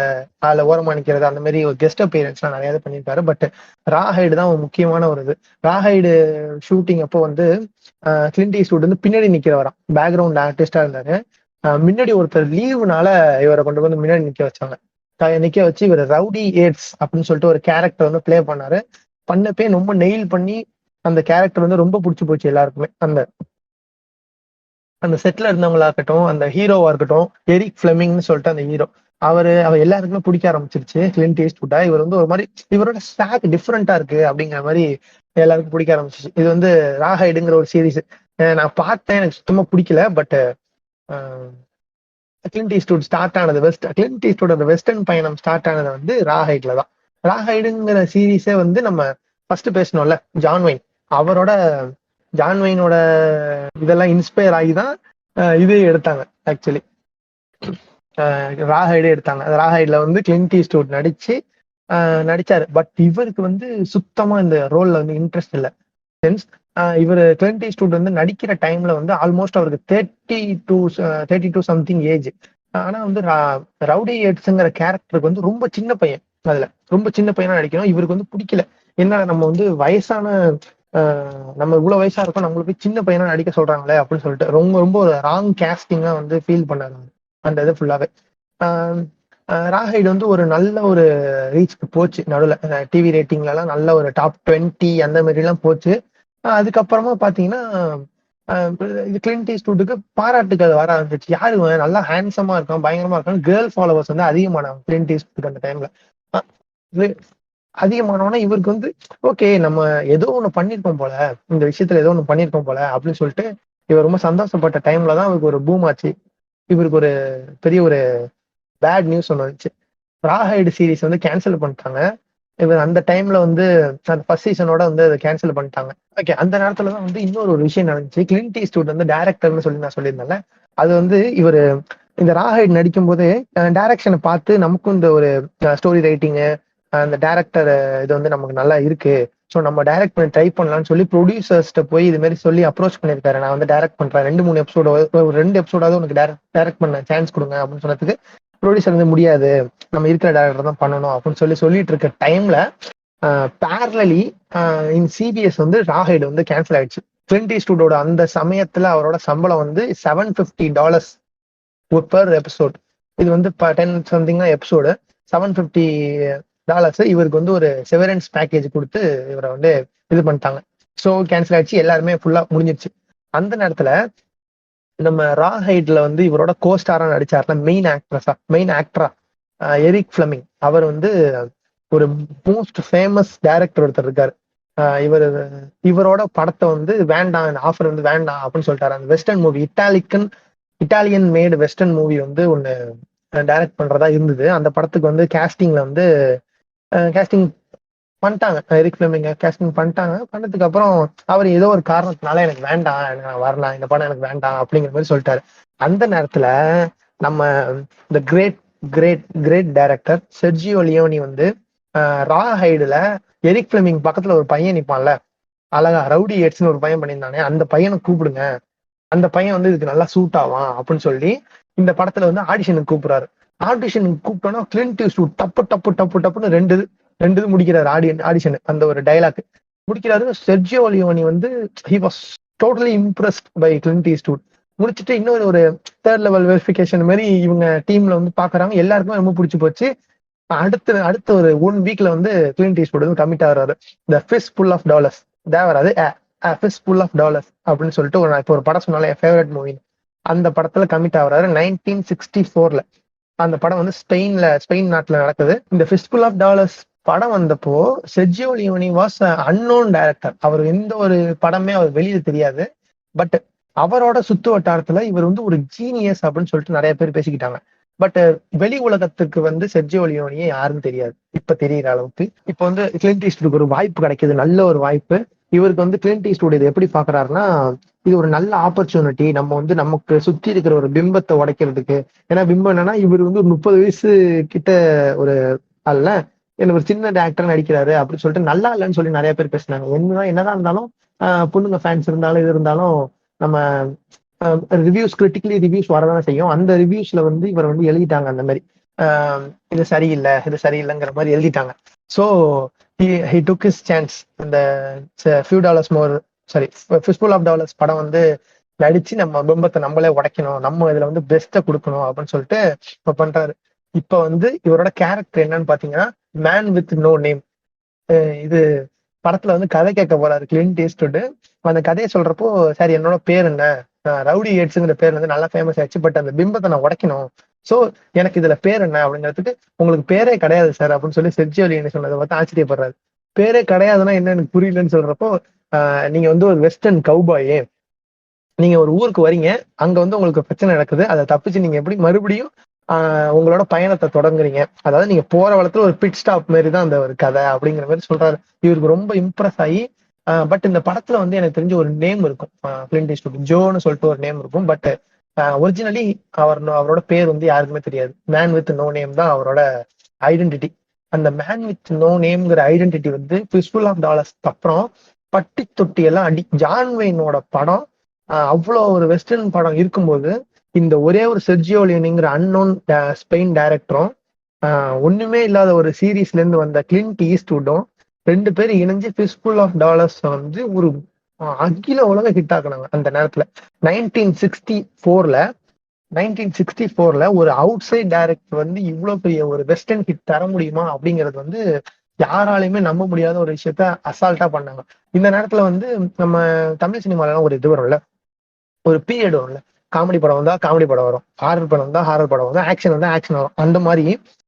Speaker 1: ஓரமா நிக்கிறது அந்த மாதிரி ஒரு கெஸ்ட் அப்பியரன்ஸ் எல்லாம் நிறைய பண்ணியிருக்காரு. பட் ராஹைடு தான் ஒரு முக்கியமான ஒரு இது. ராஹைடு ஷூட்டிங் அப்போ வந்து கிளின்ட் ஈஸ்ட்வுட் வந்து பின்னாடி நிக்கிறவராம், பேக்ரவுண்ட் ஆர்டிஸ்டா இருந்தாரு. முன்னாடி ஒருத்தர் லீவுனால இவரை கொண்டு வந்து முன்னாடி நிக்க வச்சாங்க. நிக்க வச்சு இவர் ரவுடி ஏட்ஸ் அப்படின்னு சொல்லிட்டு ஒரு கேரக்டர் வந்து பிளே பண்ணாரு. பண்ணப்பே ரொம்ப நெயில் பண்ணி அந்த கேரக்டர் வந்து ரொம்ப பிடிச்சி போச்சு எல்லாருக்குமே. அந்த அந்த செட்ல இருந்தவங்களா இருக்கட்டும், அந்த ஹீரோவா இருக்கட்டும், எரிக் ஃபிளெமிங்னு சொல்லிட்டு அந்த ஹீரோ, அவர் எல்லாருக்குமே பிடிக்க ஆரம்பிச்சிருச்சு கிளின்ட் ஈஸ்ட்வுட்டா. இவர் வந்து ஒரு மாதிரி இவரோட ஸ்டாக் டிஃப்ரெண்டா இருக்கு அப்படிங்கிற மாதிரி எல்லாருக்கும் பிடிக்க ஆரம்பிச்சிச்சு. இது வந்து ராஹைடுங்கிற ஒரு சீரீஸ் நான் பார்த்தேன், எனக்கு சுத்தமா பிடிக்கல. பட் கிளின்ட் ஈஸ்ட்வுட் ஸ்டார்ட் ஆனது கிளின்ட் ஈஸ்ட்வுட் வெஸ்டர்ன் பயணம் ஸ்டார்ட் ஆனது வந்து ராஹைட்ல தான். ராஹைடுங்கிற சீரீஸே வந்து நம்ம ஃபர்ஸ்ட் பேசணும்ல, ஜான் வைன், அவரோட ஜான் வைனோட இதெல்லாம் இன்ஸ்பயர் ஆகி தான் இதே எடுத்தாங்க. ஆக்சுவலி ராஹைடே எடுத்தாங்க. ராஹைட்ல வந்து கிளின்ட் ஈஸ்ட்வுட் நடிச்சாரு. பட் இவருக்கு வந்து சுத்தமா இந்த ரோல்ல வந்து இன்ட்ரெஸ்ட் இல்லை. சென்ஸ் இவர் கிளின்ட் ஈஸ்ட்வுட் வந்து நடிக்கிற டைம்ல வந்து ஆல்மோஸ்ட் அவருக்கு 32 சம்திங் ஏஜ். ஆனா வந்து ரவுடி ஏட்ஸ்ங்கிற கேரக்டருக்கு வந்து ரொம்ப சின்ன பையன், அதுல ரொம்ப சின்ன பையனா நடிக்கணும். இவருக்கு வந்து பிடிக்கல. என்ன நம்ம வந்து வயசான நம்ம இவ்வளவு வயசா இருக்கோம், நம்மளுக்கு சின்ன பையனா நடிக்க சொல்றாங்களே அப்படின்னு சொல்லிட்டு ரொம்ப ரொம்ப ஒரு ராங் கேஸ்டிங்கா வந்து ஃபீல் பண்ணாரு அந்த இது ஃபுல்லாவே. ராஹைடு வந்து ஒரு நல்ல ஒரு ரீச்க்கு போச்சு, நடுவில் டிவி ரேட்டிங்ல எல்லாம் நல்ல ஒரு டாப் 20 அந்த மாதிரி எல்லாம் போச்சு. அதுக்கப்புறமா பாத்தீங்கன்னா இது கிளின்ட் ஈஸ்ட்வுட்டுக்கு பாராட்டுகள் வர ஆரம்பிச்சிச்சு. யாரு நல்லா ஹேண்ட்ஸமா இருக்கான், பயங்கரமா இருக்கான், கேர்ள் ஃபாலோவர்ஸ் வந்து அதிகமானாங்க கிளின்ட் ஈஸ்ட்வுட் அந்த டைம்ல. அதிகமானோன்னா இவருக்கு வந்து ஓகே நம்ம ஏதோ ஒண்ணு பண்ணிருக்கோம் போல, இந்த விஷயத்துல ஏதோ ஒண்ணு பண்ணிருக்கோம் போல அப்படின்னு சொல்லிட்டு இவர் ரொம்ப சந்தோஷப்பட்ட டைம்ல தான் இவருக்கு ஒரு பூம் ஆச்சு. இவருக்கு ஒரு பெரிய ஒரு பேட் நியூஸ் ஒன்று வந்துச்சு. ராஹைடு சீரிஸ் வந்து கேன்சல் பண்ணிட்டாங்க. இவர் அந்த டைம்ல வந்து அந்த ஃபர்ஸ்ட் சீசனோட வந்து அதை கேன்சல் பண்ணிட்டாங்க. ஓகே, அந்த நேரத்துலதான் வந்து இன்னொரு ஒரு விஷயம் நடந்துச்சு. கிளின்ட் ஈஸ்ட்வுட் வந்து டைரக்டர்னு சொல்லி நான் சொல்லியிருந்தேன்ல, அது வந்து இவர் இந்த ராஹைடு நடிக்கும் போதே டைரக்ஷனை பார்த்து நமக்கும் இந்த ஒரு ஸ்டோரி ரைட்டிங்கு அந்த டைரக்டர் இது வந்து நமக்கு நல்லா இருக்கு, ஸோ நம்ம டைரக்ட் பண்ணி ட்ரை பண்ணலாம்னு சொல்லி ப்ரொடியூசர்ஸ்ட்ட போய் இது மாதிரி சொல்லி அப்ரோச் பண்ணியிருக்காரு. நான் வந்து டைரக்ட் பண்றேன், 2-3 எபிசோட ஒரு 2 எபிசோடாவது உனக்கு டைரக்ட் பண்ண சான்ஸ் கொடுங்க அப்படின்னு சொன்னதுக்கு ப்ரொடியூசர் வந்து முடியாது, நம்ம இருக்கிற டைரக்டர் தான் பண்ணணும் அப்படின்னு சொல்லிட்டு இருக்க டைம்ல பேரலி இன் சிபிஎஸ் வந்து ராஹைடு வந்து கேன்சல் ஆயிடுச்சு. கிளின்ட் ஈஸ்ட்வுட்டோட அந்த சமயத்துல அவரோட சம்பளம் வந்து $750 பெர் எபிசோட். இது வந்து 10 சம்திங் எபிசோடு, $750. இவருக்கு வந்து ஒரு செவரன்ஸ் பேக்கேஜ் கொடுத்து இவரை வந்து இது பண்ணிட்டாங்க. ஷோ கேன்சல் ஆயிடுச்சு, எல்லாருமே ஃபுல்லா முடிஞ்சிருச்சு. அந்த நேரத்துல நம்ம ராஹைட்ல வந்து இவரோட கோஸ்டாரா நடிச்சாருல மெயின் ஆக்டரா எரிக் ஃபிளெமிங், அவர் வந்து ஒரு மோஸ்ட் ஃபேமஸ் டைரக்டர் ஒருத்தர் இருக்காரு. இவரோட படத்தை வந்து வேண்டாம், ஆஃபர் வந்து வேண்டாம் அப்படின்னு சொல்லிட்டாரு. அந்த வெஸ்டர்ன் மூவி இட்டாலியன் மேடு வெஸ்டர்ன் மூவி வந்து ஒன்னு டைரக்ட் பண்றதா இருந்தது. அந்த படத்துக்கு வந்து கேஸ்டிங்ல வந்து கேஸ்டிங் பண்ணிட்டாங்க. எரிக் ஃபிளெமிங்க கேஸ்டிங் பண்ணிட்டாங்க. பண்ணதுக்கு அப்புறம் அவர் ஏதோ ஒரு காரணத்தினால எனக்கு வேண்டாம், எனக்கு நான் வரலாம், இந்த படம் எனக்கு வேண்டாம் அப்படிங்கிற மாதிரி சொல்லிட்டாரு. அந்த நேரத்துல நம்ம இந்த great great great director Sergio Leone வந்து ரா ஹைடுல எரிக் ஃபிளெமிங் பக்கத்துல ஒரு பையன் நிப்பான்ல, அழகா ரவுடி எட்ஸ்னு ஒரு பையன் பண்ணியிருந்தானே, அந்த பையனை கூப்பிடுங்க, அந்த பையன் வந்து இதுக்கு நல்லா சூட் ஆவான் அப்படின்னு சொல்லி இந்த படத்துல வந்து ஆடிஷனுக்கு கூப்பிடுறாரு. ஆடிஷனுக்கு கூப்பிட்டோன்னா கிளின்ட் ஈஸ்ட்வுட் டப்பு டப்பு டப்பு டப்புன்னு ரெண்டு இது முடிக்கிறாரு. ஆடிஷன் அந்த ஒரு டைலாக் முடிக்கிறாரு. செர்ஜியோ லியோனி வந்து he was totally impressed by Clint Eastwood. முடிச்சுட்டு இன்னொரு ஒரு தேர்ட் லெவல் வெரிஃபிகேஷன் மாதிரி இவங்க டீம்ல வந்து பாக்குறாங்க. எல்லாருக்குமே ரொம்ப பிடிச்சி போச்சு. அடுத்த ஒரு 1 வீக்ல வந்து கிளின்ட் ஈஸ்ட்வுட் வந்து கமிட் ஆகுறாரு. The fistful of dollars தேவராது ஃபிஷ் ஃபுல் ஆஃப் டாலர்ஸ் அப்படின்னு சொல்லிட்டு இப்போ ஒரு படம் சொன்னாலே என் ஃபேவரட் மூவி, அந்த படத்துல கமிட் ஆகுறாரு 1964. அந்த படம் வந்து ஸ்பெயின் நாட்டுல நடக்குது. இந்த ஃபிஷ் ஃபுல் ஆஃப் டாலர்ஸ் படம் வந்தப்போ Sergio Leone was unknown director. அவர் எந்த ஒரு படமே அவர் வெளியில தெரியாது. பட் அவரோட சுத்து வட்டாரத்துல இவர் வந்து ஒரு ஜீனியஸ் அப்படின்னு சொல்லிட்டு நிறைய பேர் பேசிக்கிட்டாங்க. பட் வெளி உலகத்துக்கு வந்து செர்ஜியோ லியோனியே யாருன்னு தெரியாது இப்ப தெரியற அளவுக்கு. இப்ப வந்து கிளின்ட் ஈஸ்ட்வுட்க்கு ஒரு வாய்ப்பு கிடைக்குது, நல்ல ஒரு வாய்ப்பு. இவருக்கு வந்து கிளின்ட் ஈஸ்ட்வுட் இது எப்படி பாக்குறாருன்னா, இது ஒரு நல்ல ஆப்பர்ச்சுனிட்டி, நம்ம வந்து நமக்கு சுத்தி இருக்கிற ஒரு பிம்பத்தை உடைக்கிறதுக்கு. ஏன்னா பிம்பம் என்னன்னா, இவர் வந்து ஒரு 30 வயசு கிட்ட ஒரு அல்ல, என்ன ஒரு சின்ன ஆக்டர் நடிக்கிறாரு அப்படின்னு சொல்லிட்டு நல்லா இல்லைன்னு சொல்லி நிறைய பேர் பேசினாங்க. என்னதான் இருந்தாலும் பொண்ணுங்க ஃபேன்ஸ் இருந்தாலும் இது இருந்தாலும் நம்ம ரிவ்யூஸ் கிரிட்டிக்கலி ரிவ்யூஸ் வரதானே செய்யும். அந்த ரிவ்யூஸ்ல வந்து இவர் வந்து எழுதிட்டாங்க அந்த மாதிரி இது சரியில்லை இது சரியில்லைங்கிற மாதிரி எழுதிட்டாங்க. So he took his chance. இந்த few dollars more sorry fistful of dollars படம் வந்து நடிச்சு நம்ம பிம்பத்தை நம்மளே உடைக்கணும், நம்ம இதுல வந்து பெஸ்ட்டை கொடுக்கணும் அப்படின்னு சொல்லிட்டு இப்ப பண்றாரு. இப்ப வந்து இவரோட கேரக்டர் என்னன்னு பாத்தீங்கன்னா மேன் வித் நோ நேம். இது படத்துல வந்து கதை கேட்க போறாரு கிளின்ட் ஈஸ்ட்வுட். அந்த கதையை சொல்றப்போ சார் என்னோட பேர் என்ன, ரவுடி ஏட்ஸுங்கிற பேர் வந்து நல்லா ஃபேமஸ் ஆயிடுச்சு, பட் அந்த பிம்பத்தை நான் உடைக்கணும், சோ எனக்கு இதுல பேர் என்ன அப்படிங்கிறதுக்கு உங்களுக்கு பேரே கிடையாது சார் அப்படின்னு சொல்லி செர்ஜியோ லியோனி சொன்னதை பார்த்து ஆச்சரியப்படுறாரு. பேரே கிடையாதுன்னா என்ன எனக்கு புரியலன்னு சொல்றப்போ நீங்க வந்து ஒரு வெஸ்டர்ன் கவுபாயே, நீங்க ஒரு ஊருக்கு வரீங்க, அங்க வந்து உங்களுக்கு பிரச்சனை நடக்குது, அதை தப்பிச்சு நீங்க எப்படி மறுபடியும் உங்களோட பயணத்தை தொடங்குறீங்க, அதாவது நீங்க போற வளத்துல ஒரு பிட் ஸ்டாப் மாதிரி தான் அந்த ஒரு கதை அப்படிங்கிற மாதிரி சொல்றாரு. இவருக்கு ரொம்ப இம்ப்ரெஸ் ஆகி பட் இந்த படத்துல வந்து எனக்கு தெரிஞ்ச ஒரு நேம் இருக்கும், கிளின்ட் ஈஸ்ட்வுட் ஜோன்னு சொல்லிட்டு ஒரு நேம் இருக்கும். பட் ஒரிஜினலி அவரோட பேர் வந்து யாருக்குமே தெரியாது. மேன் வித் நோ நேம் தான் அவரோட ஐடென்டிட்டி. அந்த மேன் வித் நோ நேம்ங்கிற ஐடென்டிட்டி வந்து ஃபிஷ்ஃபுல் ஆஃப் டாலர்ஸ்க்கு அப்புறம் பட்டி தொட்டி எல்லாம் அடி. ஜான் வெயினோட படம் அவ்வளோ ஒரு வெஸ்டர்ன் படம் இருக்கும்போது இந்த ஒரே ஒரு செர்ஜியோ லியோனிங்கிற அன்னோன் ஸ்பெயின் டைரக்டரும் ஒண்ணுமே இல்லாத ஒரு சீரீஸ்ல இருந்து வந்த கிளின்ட் ஈஸ்ட்வுட்டும் 2 பேரும் இணைஞ்சு ஃபிஷ்ஃபுல் ஆஃப் டாலர்ஸ் வந்து ஒரு அகில உலக ஹிட் ஆக்குனாங்க அந்த நேரத்துல. 1964ல ஒரு அவுட் சைட் டைரக்டர் வந்து இவ்வளவு பெரிய ஒரு வெஸ்டர்ன் ஹிட் தர முடியுமா அப்படிங்கிறது வந்து யாராலையுமே நம்ப முடியாத ஒரு விஷயத்த அசால்ட்டா பண்ணாங்க. இந்த நேரத்துல வந்து நம்ம தமிழ் சினிமால ஒரு இது வரும்ல, ஒரு பீரியட் வரும்ல, காமெடி படம் வந்தா காமெடி படம் வரும், ஹாரர் படம் வந்தா ஹாரர் படம் வரும், ஆக்ஷன் வந்தா ஆக்ஷன் வரும். அந்த மாதிரி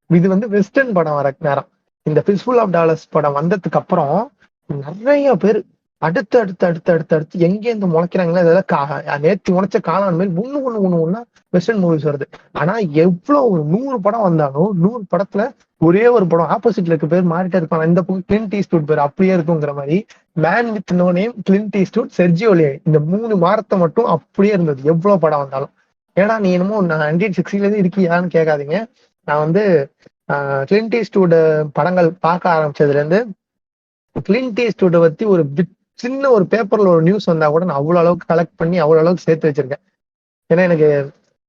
Speaker 1: இது வந்து வெஸ்டர்ன் படம் வர நேரம். இந்த ஃபிஷ்ஃபுல் ஆஃப் டாலர்ஸ் படம் வந்ததுக்கு அப்புறம் நிறைய பேர் அடுத்து அடுத்து அடுத்து அடுத்து அடுத்து எங்கேருந்து முளைக்கிறாங்களோ அதெல்லாம் நேற்று முளைச்ச காளான் மாதிரி ஒண்ணு வெஸ்டர்ன் மூவிஸ் வருது. ஆனா எவ்வளவு ஒரு 100 படம் வந்தாலும் 100 படத்துல ஒரே ஒரு படம் ஆப்போசிட்ல இருக்க பேர் மாறிட்டே இருப்பாங்க. இந்த பக்கம் கிளின்ட் ஈஸ்ட்வுட் பேர் அப்படியே இருக்குங்கிற மாதிரி man with no name, Clint Eastwood, Sergio Leone இந்த 3 வாரத்தை மட்டும் அப்படியே இருந்தது எவ்வளவு படம் வந்தாலும். ஏன்னா நீ என்னமோ 1960ல இருந்து இருக்கியான்னு கேட்காதீங்க. நான் வந்து கிளின்ட் ஈஸ்ட்வுட் படங்கள் பார்க்க ஆரம்பிச்சதுல இருந்து கிளின்ட் ஈஸ்ட்வுட் பத்தி ஒரு சின்ன ஒரு பேப்பர்ல ஒரு நியூஸ் வந்தா கூட நான் அவ்வளவு அளவுக்கு கலெக்ட் பண்ணி அவ்வளவு அளவுக்கு சேர்த்து வச்சிருக்கேன். ஏன்னா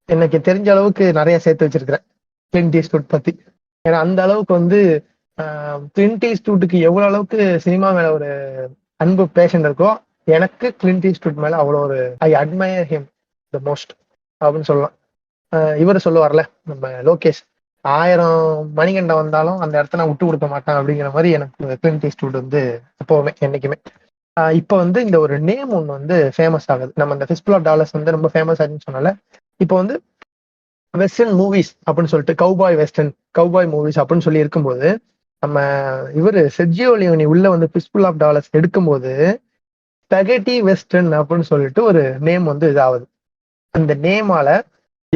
Speaker 1: எனக்கு தெரிஞ்ச அளவுக்கு நிறைய சேர்த்து வச்சிருக்கிறேன் கிளின்ட் ஈஸ்ட்வுட் பத்தி. ஏன்னா அந்த அளவுக்கு வந்து கிளின்ட் ஈஸ்ட்வுட்டுக்கு எவ்வளவு அளவுக்கு சினிமா மேல ஒரு அன்பு பேஷன் இருக்கோ, எனக்கு கிளின்ட் ஈஸ்ட்வுட் மேல அவ்வளோ ஒரு ஐ அட்மயர் ஹிம் த மோஸ்ட் அப்படின்னு சொல்லலாம். இவர் சொல்லுவார்ல நம்ம லோகேஷ், 1000 மணிகண்டம் வந்தாலும் அந்த இடத்த நான் விட்டு கொடுக்க மாட்டேன் அப்படிங்கிற மாதிரி எனக்கு கிளின்ட் ஈஸ்ட்வுட் வந்து எப்பவுமே என்னைக்குமே. இப்ப வந்து இந்த ஒரு நேம் ஒண்ணு வந்து ஃபேமஸ் ஆகுது. நம்ம இந்த ஃபிஷ்ஃபுல் ஆஃப் டாலர்ஸ் வந்து ரொம்ப ஃபேமஸ் ஆகுதுன்னு சொன்னால, இப்போ வந்து வெஸ்டர்ன் மூவிஸ் அப்படின்னு சொல்லிட்டு கவுபாய் மூவிஸ் அப்படின்னு சொல்லி இருக்கும்போது நம்ம இவரு செர்ஜியோ லியோனி உள்ள வந்து ஃபிஷ்ஃபுல் ஆஃப் டாலர்ஸ் எடுக்கும்போது ஸ்பெகட்டி வெஸ்டர்ன் அப்படின்னு சொல்லிட்டு ஒரு நேம் வந்து இதாகுது. அந்த நேமால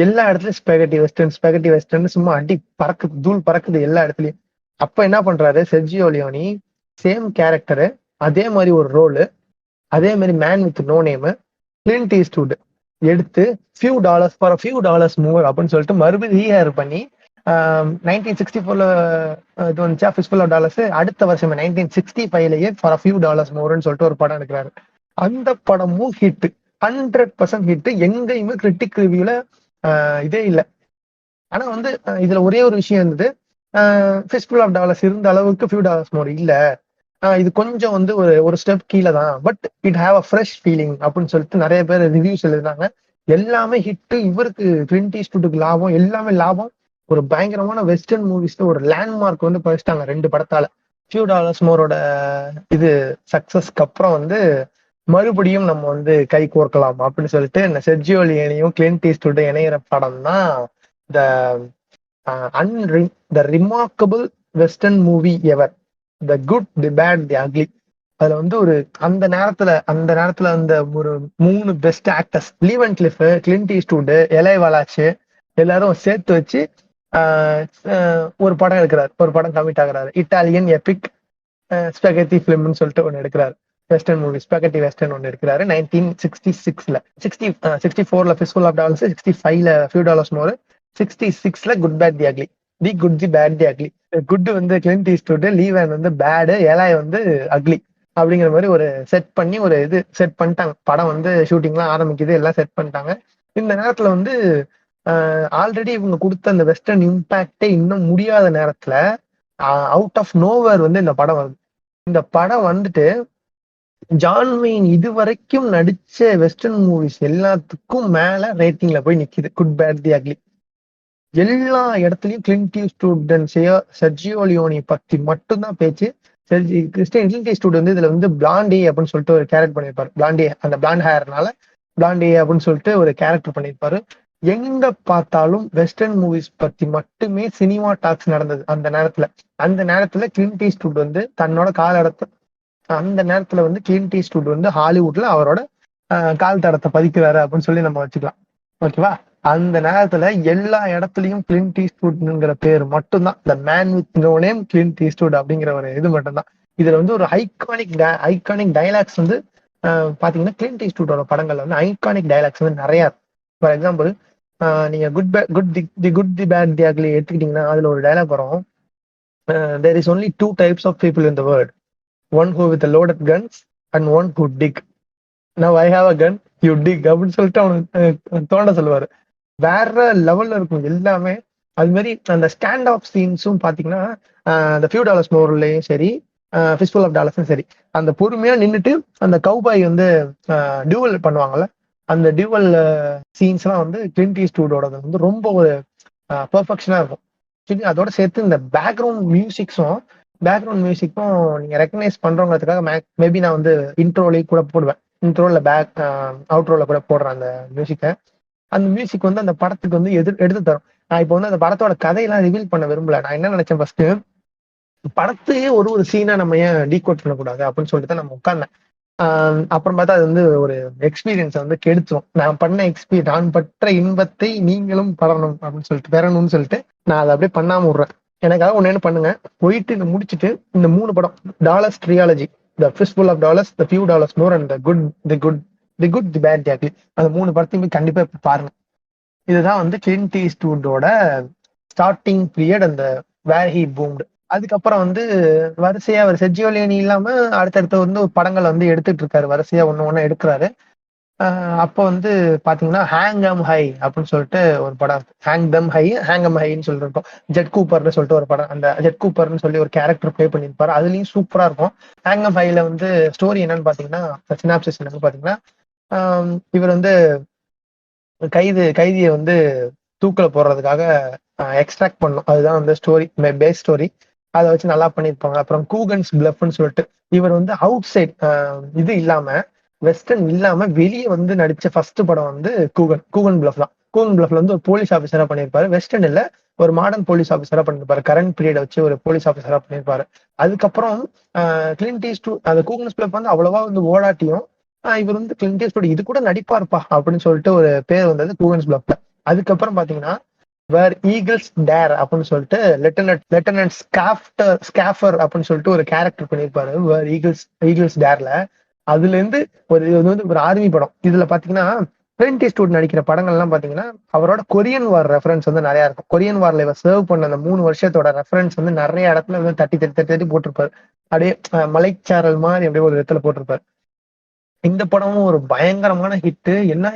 Speaker 1: எல்லா இடத்துலயும் ஸ்பெகட்டி வெஸ்டர்ன் சும்மா அடி பறக்குது, தூள் பறக்குது எல்லா இடத்துலயும். அப்ப என்ன பண்றாரு செர்ஜியோ லியோனி, சேம் கேரக்டரு, அதே மாதிரி ஒரு ரோலு, அதே மாதிரி man with no name, Clint Eastwood எடுத்து ஃபியூ டாலர்ஸ் மூவர் அப்படின்னு சொல்லிட்டு மறுபடியும் ரீஹேர் பண்ணி 1964 இது வந்துச்சா ஃபிஸ்ஃபுல் ஆஃப் டாலர்ஸ். அடுத்த வருஷம் 1965லயே ஃபார் ஃபியூ டாலர்ஸ் மோர்னு சொல்லிட்டு ஒரு படம் எடுக்கிறாரு. அந்த படமும் ஹிட், 100% ஹிட். எங்கேயுமே கிரிட்டிக் ரிவ்யூல இதே இல்லை. ஆனா வந்து இதுல ஒரே ஒரு விஷயம் இருந்தது, ஃபிஸ்ஃபுல் ஆஃப் டாலர்ஸ் இருந்த அளவுக்கு ஃபியூ டாலர்ஸ் மோர் இல்ல. இது கொஞ்சம் வந்து ஒரு ஒரு ஸ்டெப் கீழே தான், but it have a fresh feeling அப்படின்னு சொல்லிட்டு நிறைய பேர் ரிவ்யூஸ் எழுதினாங்க. எல்லாமே ஹிட். இவருக்கு கிளின்ட் ஈஸ்ட்வுட்டுக்கு லாபம், எல்லாமே லாபம். ஒரு பயங்கரமான வெஸ்டர்ன் மூவிஸ்ல ஒரு லேண்ட்மார்க் வந்து பதிச்சிட்டாங்க 2 படத்தால. ஃபியூ டாலர்ஸ் மோரோட இது சக்சஸ்க்கு அப்புறம் வந்து மறுபடியும் நம்ம வந்து கை கோர்க்கலாம் அப்படின்னு சொல்லிட்டு இந்த செர்ஜியோ லியோனியும் கிளின்ட் ஈஸ்ட்வுட் இணையிற படம் தான் the the remarkable western movie ever, the good the bad the ugly. அதுல வந்து ஒரு அந்த நேரத்துல அந்த ஒரு 3 best actors, Lee Van Cleef, Clint Eastwood, Eli Wallach எல்லாரும் சேர்த்து வச்சு ஒரு படம் எடுக்கிறாரு, ஒரு படம் கமிட் ஆகுறாரு. இட்டாலியன் எபிக் ஸ்பெகட்டி பிலிம்னு சொல்லிட்டு ஒன்னு எடுக்கிறாரு. வெஸ்டர்ன் மூவி ஸ்பெகட்டி வெஸ்டர்ன் ஒன்னு எடுக்கிறாரு 1966ல. 64ல ஃபிஸ்ஃபுல் ஆஃப் டாலர்ஸ், 65ல ஃபியூ டாலர்ஸ் மோர், 66ல good bad the ugly. The good the bad the ugly. Good வந்து கிளின்ட் ஈஸ்ட்வுட், லீவன் வந்து பேடு, ஏலாய் வந்து அக்லி அப்படிங்கிற மாதிரி ஒரு செட் பண்ணி ஒரு இது செட் பண்ணிட்டாங்க. படம் வந்து ஷூட்டிங்லாம் ஆரம்பிக்குது, எல்லாம் செட் பண்ணிட்டாங்க. இந்த நேரத்துல வந்து ஆல்ரெடி இவங்க கொடுத்த அந்த வெஸ்டர்ன் இம்பாக்டே இன்னும் முடியாத நேரத்துல அவுட் ஆஃப் நோவேர் வந்து இந்த படம் வருது. இந்த படம் வந்துட்டு ஜான் வெயின் இதுவரைக்கும் நடிச்ச வெஸ்டர்ன் மூவிஸ் எல்லாத்துக்கும் மேல ரேட்டிங்ல போய் நிக்குது குட் பேட் தி அக்லி. எல்லா இடத்துலயும் Clint Eastwood and Sergio Leone பத்தி மட்டும்தான் பேச்சு. கிளின்ட் ஈஸ்ட்வுட் வந்து இதுல வந்து பிளாண்டி அப்படின்னு சொல்லிட்டு ஒரு கேரக்டர் பண்ணியிருப்பாரு. பிளாண்டி, அந்த பிளாண்ட் ஹேர்னால பிளாண்டி அப்படின்னு சொல்லிட்டு ஒரு கேரக்டர் பண்ணியிருப்பாரு. எங்க பார்த்தாலும் வெஸ்டர்ன் மூவிஸ் பத்தி மட்டுமே சினிமா டாக்ஸ் நடந்தது அந்த நேரத்துல கிளின்ட் ஈஸ்ட்வுட் வந்து தன்னோட அந்த நேரத்துல வந்து கிளின்ட் ஈஸ்ட்வுட் வந்து ஹாலிவுட்ல அவரோட கால் தடத்தை பதிக்கிறாரு அப்படின்னு சொல்லி நம்ம வச்சுக்கலாம். ஓகேவா? அந்த நேரத்துல எல்லா இடத்துலயும் கிளின்ட் ஈஸ்ட்வுட்ங்கிற பேர் மட்டும்தான், the man with no name Clint Eastwood அப்படிங்கிற ஒரு இது மட்டும்தான். இதுல வந்து ஒரு ஐகானிக் டைலாக்ஸ் வந்து பாத்தீங்கன்னா கிளின்ட் ஈஸ்ட்வுட்டோட படங்கள்ல வந்து ஐகானிக் டைலாக்ஸ் வந்து நிறைய. ஃபார் எக்ஸாம்பிள், நீங்க good the bad the ugly எடுத்துக்கிட்டீங்கன்னா அதுல ஒரு டைலாக் வரும், there is only 2 types of people in the world, one who with a loaded guns and one who dig. Now I have a gun, you dig அப்படின்னு சொல்லிட்டு அவனுக்கு தோண்ட சொல்லுவாரு. வேற லெவல்ல இருக்கும் எல்லாமே. அது மாதிரி அந்த ஸ்டாண்ட் ஆஃப் சீன்ஸும் பாத்தீங்கன்னா அந்த ஃபியூ டாலர்ஸ் மோர்லயும் சரி, ஃபிஸ்ஃபுல் ஆஃப் டாலர்ஸும் சரி, அந்த பொறுமையா நின்றுட்டு அந்த கவுபாய் வந்து டியூவல் பண்ணுவாங்கல்ல, அந்த டியூவல் சீன்ஸ் எல்லாம் வந்து கிளின்ட் ஈஸ்ட்வுட்டோட வந்து ரொம்ப ஒரு பெர்ஃபெக்ஷனா இருக்கும். சரி, அதோட சேர்த்து இந்த பேக்ரவுண்ட் மியூசிக்கும் நீங்க ரெக்கக்னைஸ் பண்றவங்கிறதுக்காக மேபி நான் வந்து இன்ட்ரோலி கூட போடுவேன், இன்ட்ரோல அவுட்ரோல கூட போடுறேன் அந்த மியூசிக்கை. அந்த மியூசிக் வந்து அந்த படத்துக்கு வந்து எடுத்து தரும். நான் இப்போ வந்து அந்த படத்தோட கதையெல்லாம் ரிவீல் பண்ண விரும்பல. நான் என்ன நினைச்சேன், ஃபர்ஸ்ட் படத்தையே ஒரு சீனா நம்ம ஏன் டீகோட் பண்ணக்கூடாது அப்படின்னு சொல்லிட்டு தான் நம்ம உட்கார்ந்தேன். அப்புறம் பார்த்தா அது வந்து ஒரு எக்ஸ்பீரியன்ஸை வந்து கெடுத்துரும். நான் பற்ற இன்பத்தை நீங்களும் பெறணும்னு சொல்லிட்டு நான் அதை அப்படியே பண்ணாம விடுறேன். எனக்காக ஒன்னு பண்ணுங்க, போயிட்டு இதை முடிச்சுட்டு இந்த 3 படம் dollars trilogy, the fistful of dollars, the few dollars more and the good the bad the ugly, அந்த 3 படத்தையுமே கண்டிப்பா பாருங்க. இதுதான் வந்து கிளின்ட் ஈஸ்ட்வுட்டோட ஸ்டார்டிங் பீரியட், அந்த வேர் ஹி பூம்டு. அதுக்கப்புறம் வந்து வரிசையா அவர் செர்ஜியோ லியோனி இல்லாம அடுத்தடுத்து வந்து படங்கள் வந்து எடுத்துட்டு இருக்காரு, வரிசையா ஒண்ணு எடுக்கிறாரு. அப்போ வந்து பாத்தீங்கன்னா ஹேங் எம் ஹை அப்படின்னு சொல்லிட்டு ஒரு படம், ஹேங் எம் ஹைன்னு சொல்லிட்டு இருக்கும். ஜெட் கூப்பர்னு சொல்லிட்டு ஒரு படம், அந்த ஜெட் கூப்பர்னு சொல்லி ஒரு கேரக்டர் பிளே பண்ணியிருப்பாரு, அதுலயும் சூப்பரா இருக்கும். ஹேங் எம் ஹைல வந்து ஸ்டோரி என்னன்னு பாத்தீங்கன்னா, சினாப்சிஸ் என்னன்னு பாத்தீங்கன்னா, இவர் வந்து கைதியை வந்து தூக்கல போடுறதுக்காக எக்ஸ்ட்ராக்ட் பண்ணும், அதுதான் வந்து ஸ்டோரி, பேஸ் ஸ்டோரி. அதை வச்சு நல்லா பண்ணியிருப்பாங்க. அப்புறம் கூகன்ஸ் பிளஃப்னு சொல்லிட்டு இவர் வந்து அவுட் சைட் இது இல்லாம, வெஸ்டர்ன் இல்லாம வெளியே வந்து நடிச்ச ஃபர்ஸ்ட் படம் வந்து கூகன் பிளஃப் தான். கூகன் பிளஃப்ல வந்து ஒரு போலீஸ் ஆஃபீஸரா பண்ணியிருப்பாரு. வெஸ்டர்ன் இல்ல, ஒரு மாடர்ன் போலீஸ் ஆஃபீஸரா பண்ணிருப்பாரு. கரண்ட் பீரியட் வச்சு ஒரு போலீஸ் ஆஃபீஸரா பண்ணியிருப்பாரு. அதுக்கப்புறம் கிளின்ட் ஈஸ்ட்வுட் அந்த கூகன்ஸ் பிளஃப் வந்து அவ்வளவா வந்து ஓடாட்டியும் இவர் வந்து கிளின்ட் ஈஸ்ட்வுட் இது கூட நடிப்பாருப்பா அப்படின்னு சொல்லிட்டு ஒரு பேர் வந்தது கூகன்ஸ் பிளஃப்ல. அதுக்கப்புறம் பாத்தீங்கன்னா வேர் ஈகிள்ஸ் டேர் அப்படின்னு சொல்லிட்டு லெப்டினன்ட் ஸ்காஃபர் அப்படின்னு சொல்லிட்டு ஒரு கேரக்டர் பண்ணியிருப்பாரு வேர் ஈகிள்ஸ் டேர்ல. அதுல இருந்து இது வந்து ஒரு ஆர்மி படம். இதுல பாத்தீங்கன்னா கிளின்ட் ஈஸ்ட்வுட் நடிக்கிற படங்கள் எல்லாம் பாத்தீங்கன்னா அவரோட கொரியன் வார் ரெஃபரன்ஸ் வந்து நிறைய இருக்கும். கொரியன் வார்ல இவர் சர்வ் பண்ண அந்த 3 வருஷத்தோட ரெஃபரன்ஸ் வந்து நிறைய இடத்துல வந்து தட்டி தட்டி தட்டி தட்டி போட்டிருப்பாரு. அப்படியே மலைச்சாரல் மாதிரி அப்படியே ஒரு இடத்துல போட்டிருப்பாரு. இந்த படமும் ஒரு பயங்கரமான ஹிட். என்ன